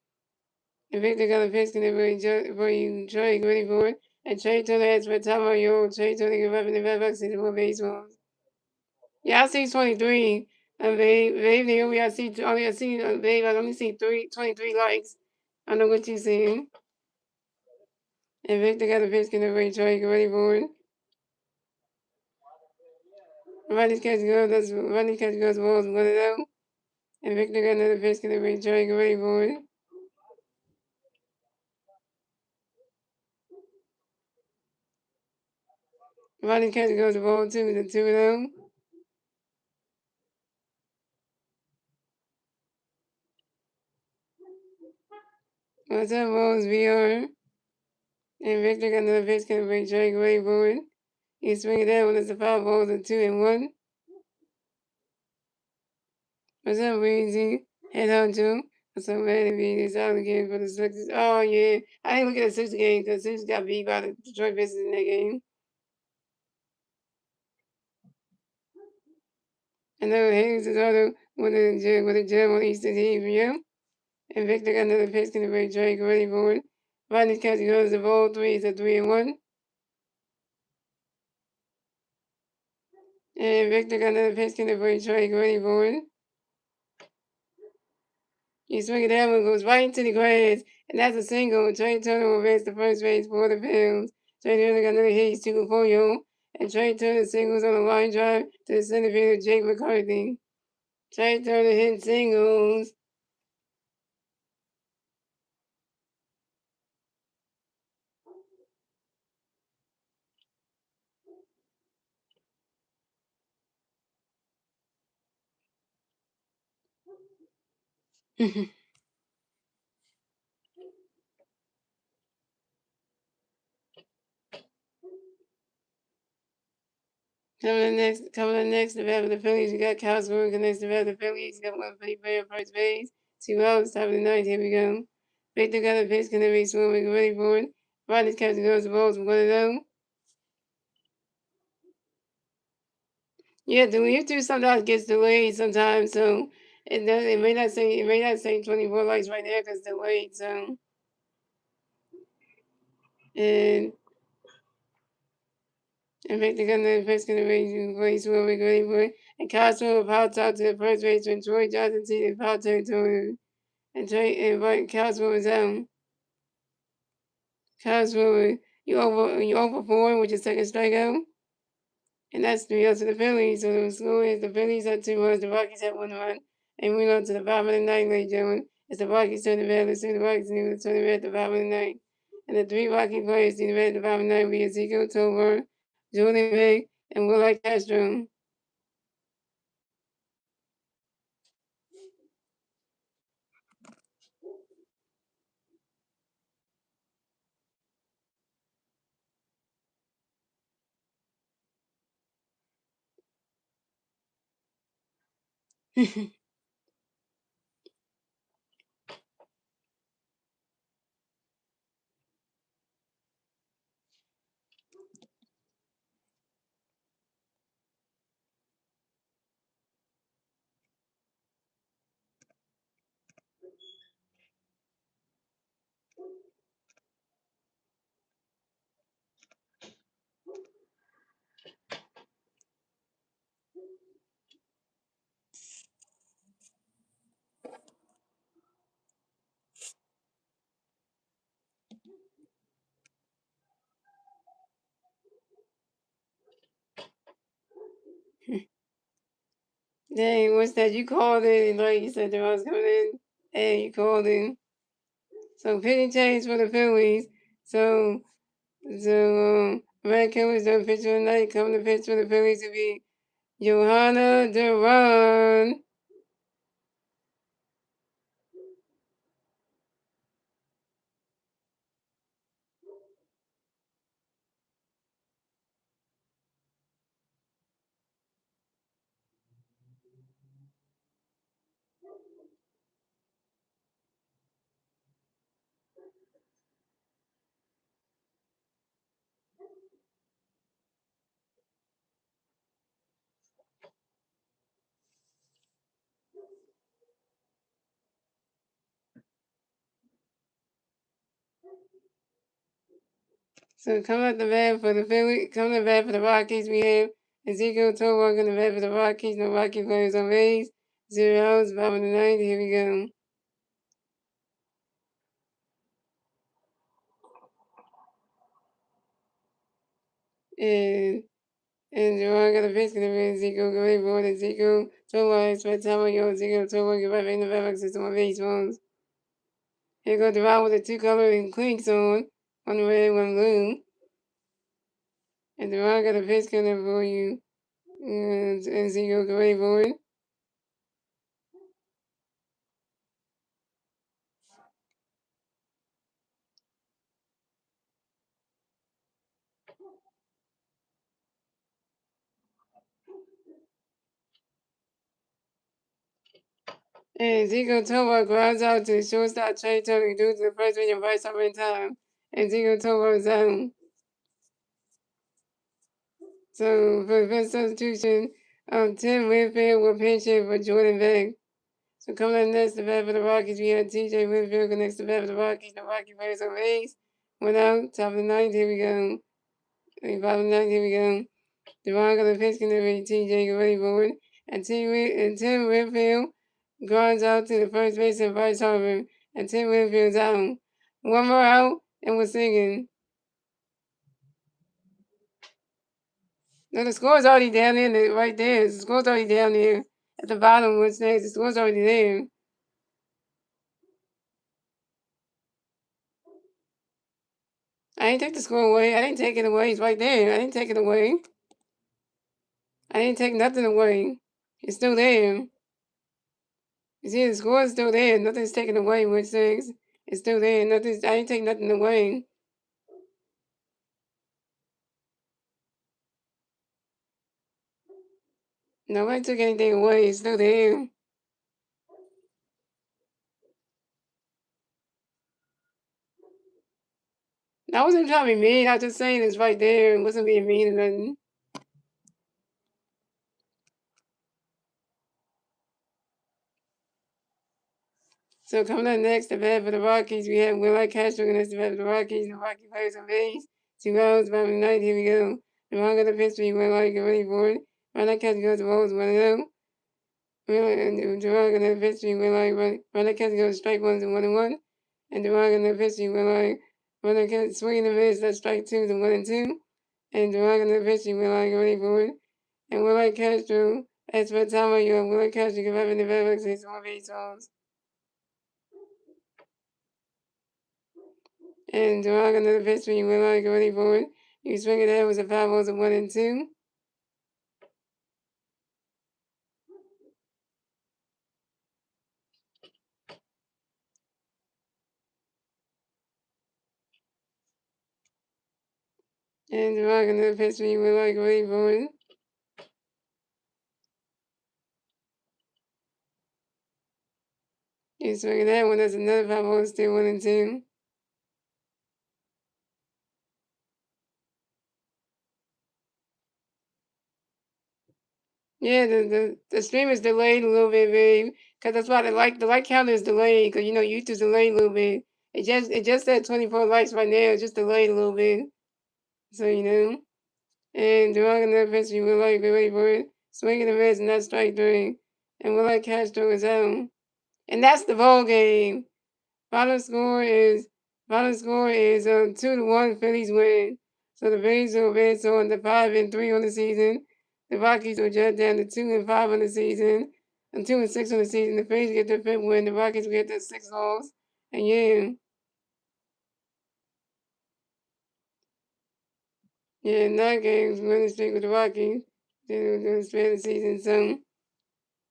And Victor got a pitch for you, Trey, ready for it. And Trey Turner has for top of your Trey Turner can rep in the red box and more baseballs. Yeah, I see 23. Babe, the only babe, I only see 23 likes. I know what you're saying. And Victor got a pitch for Trey, ready for it. Running catch goes balls 1-0. And Victor got another pitch for Trey, ready for it. Running catch goes ball 2 to 2-0. What's up, balls VR? And Victor got another pitch for Trey, ready for it. He's swinging that one. It's a 5 balls and 2-1. What's up, Weezy? Head on to. I'm so mad at me. It's out again for the Sixers. Oh, yeah. I didn't look at the Sixers game because Sixers got beat by the Detroit Pistons in that game. And then Hayes is auto with a gem on Eastern Team for you. And Victor got another pitch for Drake, ready for it. Rodney's catch goes the ball 3. It's a 3-1. And Victor got another pitch for Drake, ready for it. He swings that one, goes right into the grass, and that's a single. Trey Turner will race the first base for the Bills. Trey Turner got another hit, he's 2 for 4, and Trey Turner singles on a line drive to the center fielder Jake McCarthy. Trey Turner hit singles. Coming up next, the bat of the Phillies, you got Kyle Scoring next to the bat of the Phillies. You got one play player first base. 2 outs, top of the ninth. Here we go. Victor got a pitch, can be swimming, ready for it. Rodney's catch goes the balls 1-0. Yeah, the YouTube sometimes gets delayed sometimes, so it may not say 24 likes right there because it's delayed. So And in fact, the gun the first gonna raise you place will be great boy. And Cosmo pops out to the first baseman Troy Johnson to the foul territory. And Cosmo was out. Cosmo, you over 4 with your second strikeout. And that's 3-0 to the Phillies. So the score is the Phillies had 2 runs, the Rockies had 1 run. And we on to the bottom of the ninth, ladies and gentlemen. It's the Rockies turn the red. Let's see the Rockies turn the red at the bottom of the ninth. And the 3 Rocky players see the red at the bottom of the ninth be Ezekiel Tovar, Jordan May, and Will Castro. Dang, what's that? You called in, like you said, the was coming in. Hey, you called in. So pitching change for the Phillies. So Red Killers done pitch for the night. Coming to pitch for the Phillies to be Johanna Duran. So coming up the bat for the Phillies, coming up the bat for the Rockies, we have Ezekiel Tovar in the bat for the Rockies. No Rocky players on base. 0 outs, bottom of the ninth. Here we go. And Jerron got a pitch, gonna be Ezekiel, go ahead, board Ezekiel Tovar, expect time on your Ezekiel Tovar, get back in the back system on base phones. Here goes Jerron with the 2-color and clinks on the red, one blue. And Jerron got a pitch coming for you. And Ezekiel, go ahead, board. And Ezekiel Tovar grounds out to the shortstop Trey Turner due to the first pitch and vice over in time. And Ezekiel Tovar is out. So for the first substitution, Tim Winfield will pinch hit for Jordan Beck. So coming up next, the bat for the Rockies, we had TJ Winfield next to the bat for the Rockies. The Rocky players on base. Went out, top of the ninth, here we go. Bottom of the ninth, here we go. Devon got a pitch, can ready, TJ, get ready for it. And Tim Winfield grinds out to the first base and Bryce Harper. And Tim Winfield's out. One more out, and we're singing. No, the score's already down there, right there. The score's already down there. At the bottom, what's next? The score's already there. I didn't take the score away. I didn't take it away. It's right there. I didn't take it away. I didn't take nothing away. It's still there. You see, the score is still there. Nothing's taken away, which says it's still there. I didn't take nothing away. Nobody took anything away. It's still there. I wasn't trying to be mean. I was just saying it's right there. It wasn't being mean or nothing. So coming up next, the bat for the Rockies, we have Will Castro against the bat for the Rockies. The Rocky players on base. 2 hours, bottom of the ninth. Here we go. The wrong of the pitch, Will get ready for it. Will Castro goes to balls 1-0. Durang and the pitch, Will Castro goes strike 1 to 1-1. And Durang and the pitch, Will Castro swinging the miss, that's strike 2 to 1-2. And Durang and the pitch, get ready for it. And Will Castro, as for time, you have Will Castro give up in the back, says 1 base balls. And Durang another pitch when you get ready for it. You swing it out, was a 5 balls of 1-2. And Durang another pitch when you get ready for it. You swing it out when there's another 5 balls, still 1-2. Yeah, the stream is delayed a little bit, babe. Cause that's why the like counter is delayed. Cause YouTube's delayed a little bit. It just said 24 likes right now. It's just delayed a little bit. So And Durang another pitch when you get ready for it. Swinging the miss and that's strike 3. And Will Castro is out. And that's the ball game. Final score is 2-1 Phillies win. So the Phillies will advance on to 5-3 on the season. The Rockies will jump down to 2-5 on the season. And 2-6 on the season. The Phillies get their 5th win. The Rockies will get their 6 loss. And yeah, 9 games winning streak with the Rockies. They'll span the season. So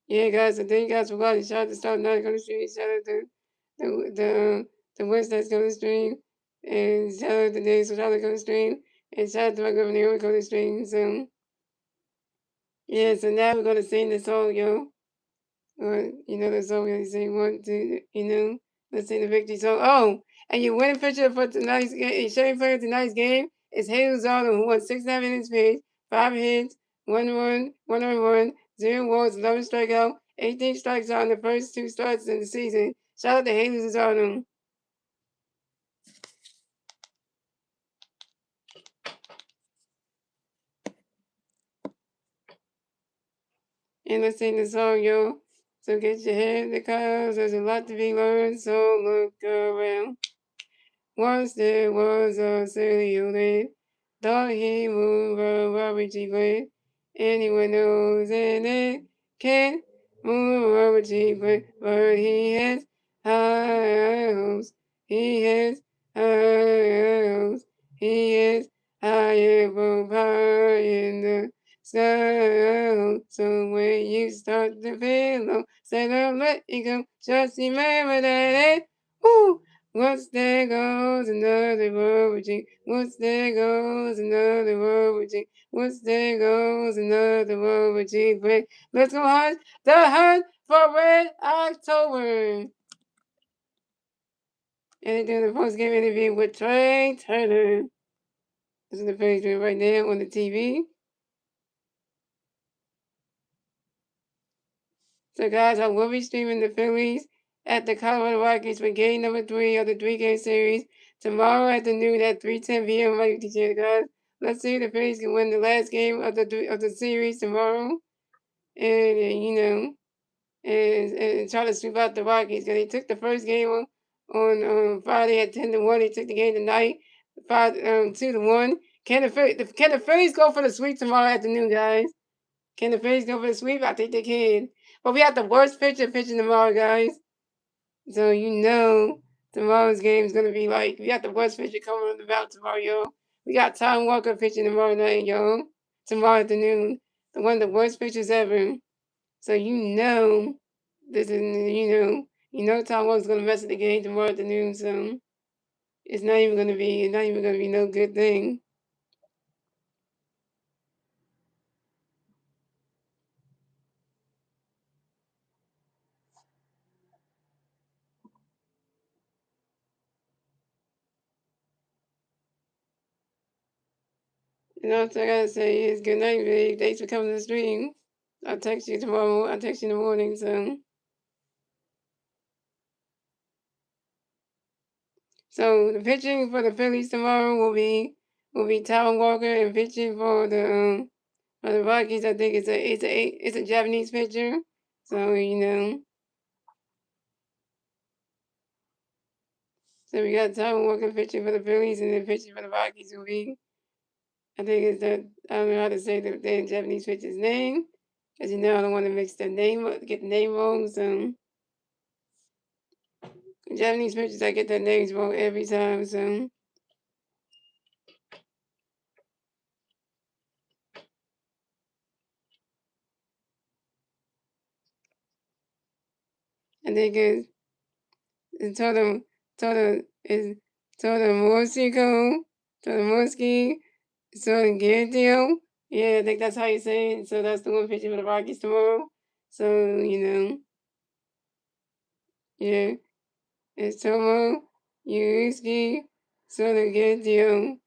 yeah, guys, so thank you guys for watching. Shout out to Start Night on the stream. Shout out to the West that's going to stream. And shout out to Dave so shout out to stream. And shout out to my governor who going to stream. So yeah, so now we're gonna sing the song, yo. Or the song they say 1, 2, let's sing the victory song. Oh, and your winning pitcher for tonight's game, showing player tonight's game is Hayes Zaldo, who won 6.5 innings pitched, 5 hits, 1 run, 1 on 1, 0 walks, 11 strikeout, 18 strikes out in the first 2 starts in the season. Shout out to Hayes Zaldo. And let's sing the song, yo. So get your head in the clouds, there's a lot to be learned, so look around. Once there was a silly old man, thought he moved a rubber cheap. Anyone knows and it can't move a rubber cheap, but he has high hopes. He has high hopes. He is higher above high in the sky. So when you start to feel low, instead of letting go, just remember that it, woo. Once there goes another road. Once there goes another road. Once there goes another road. Let's go hunt the hunt for Red October. And they do the post game interview with Trey Turner. This is the page right now on the TV. So guys, I will be streaming the Phillies at the Colorado Rockies for game number 3 of the 3-game series tomorrow afternoon at 3:10 p.m. Like guys, let's see if the Phillies can win the last game of the series tomorrow, and and try to sweep out the Rockies because they took the first game on Friday at 10-1. They took the game tonight 2-1. Can the Phillies go for the sweep tomorrow afternoon, guys? Can the Phillies go for the sweep? I think they can. But we have the worst pitcher pitching tomorrow, guys. So tomorrow's game is gonna be like we got the worst pitcher coming on the mound tomorrow, yo. We got Tom Walker pitching tomorrow night, yo. Tomorrow afternoon. One of the worst pitchers ever. So this is Tom Walker's gonna mess with the game tomorrow afternoon, so it's not even gonna be no good thing. And all I gotta say is good night, babe. Thanks for coming to the stream. I'll text you tomorrow. I'll text you in the morning, so. So the pitching for the Phillies tomorrow will be Taiwan Walker, and pitching for the Rockies, I think it's a Japanese pitcher. So so we got Taiwan Walker pitching for the Phillies, and then pitching for the Rockies will be, I think it's the, I don't know how to say the Japanese pitcher's name, because I don't want to mix the name up, get the name wrong. So Japanese pitchers, I get their names wrong every time. So I think it's is Totem Gantio. Yeah, I think that's how you say it. So that's the one pitching for the Rockies tomorrow. So yeah, it's Tomo Yusuke Gantio.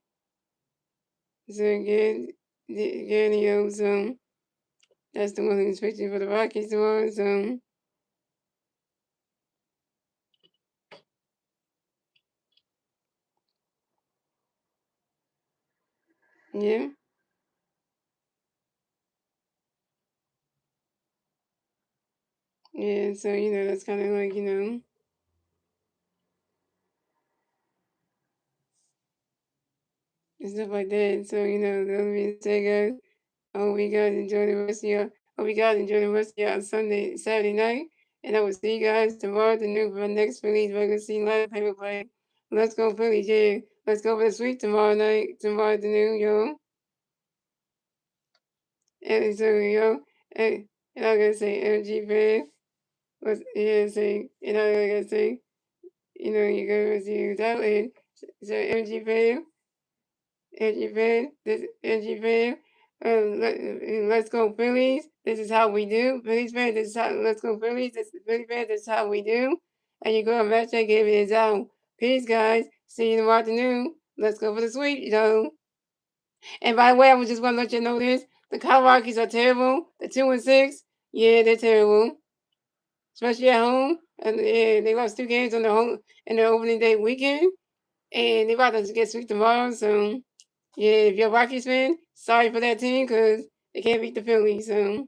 Gantio. So that's the one who's pitching for the Rockies tomorrow. So yeah. Yeah, so that's kind of like and stuff like that. So the other reason to say, guys, I hope you guys enjoy the rest of your, hope you guys enjoy the rest of your Saturday night, and I will see you guys tomorrow afternoon for the next Phillies regular season live paper play. Let's go Phillies, yeah. Let's go for the sweep tomorrow afternoon, yo. And so and I'm gonna say MG fan, was yeah, say, and I'm gonna say, you're gonna see that way. So MG fan. Angie Fan. Let's go Phillies. This is how we do. Phillies fan, this is how, let's go Phillies. This is Phillies fan, this is how we do. And you go and match that game, it is out. Peace, guys. See you tomorrow afternoon. Let's go for the sweep. And by the way, I was just want to let you know this. The Colorado Rockies are terrible. The 2-6. Yeah, they're terrible. Especially at home. And yeah, they lost 2 games on in their opening day weekend. And they're about to get swept tomorrow, so yeah, if you're a Rockies fan, sorry for that team because they can't beat the Phillies. So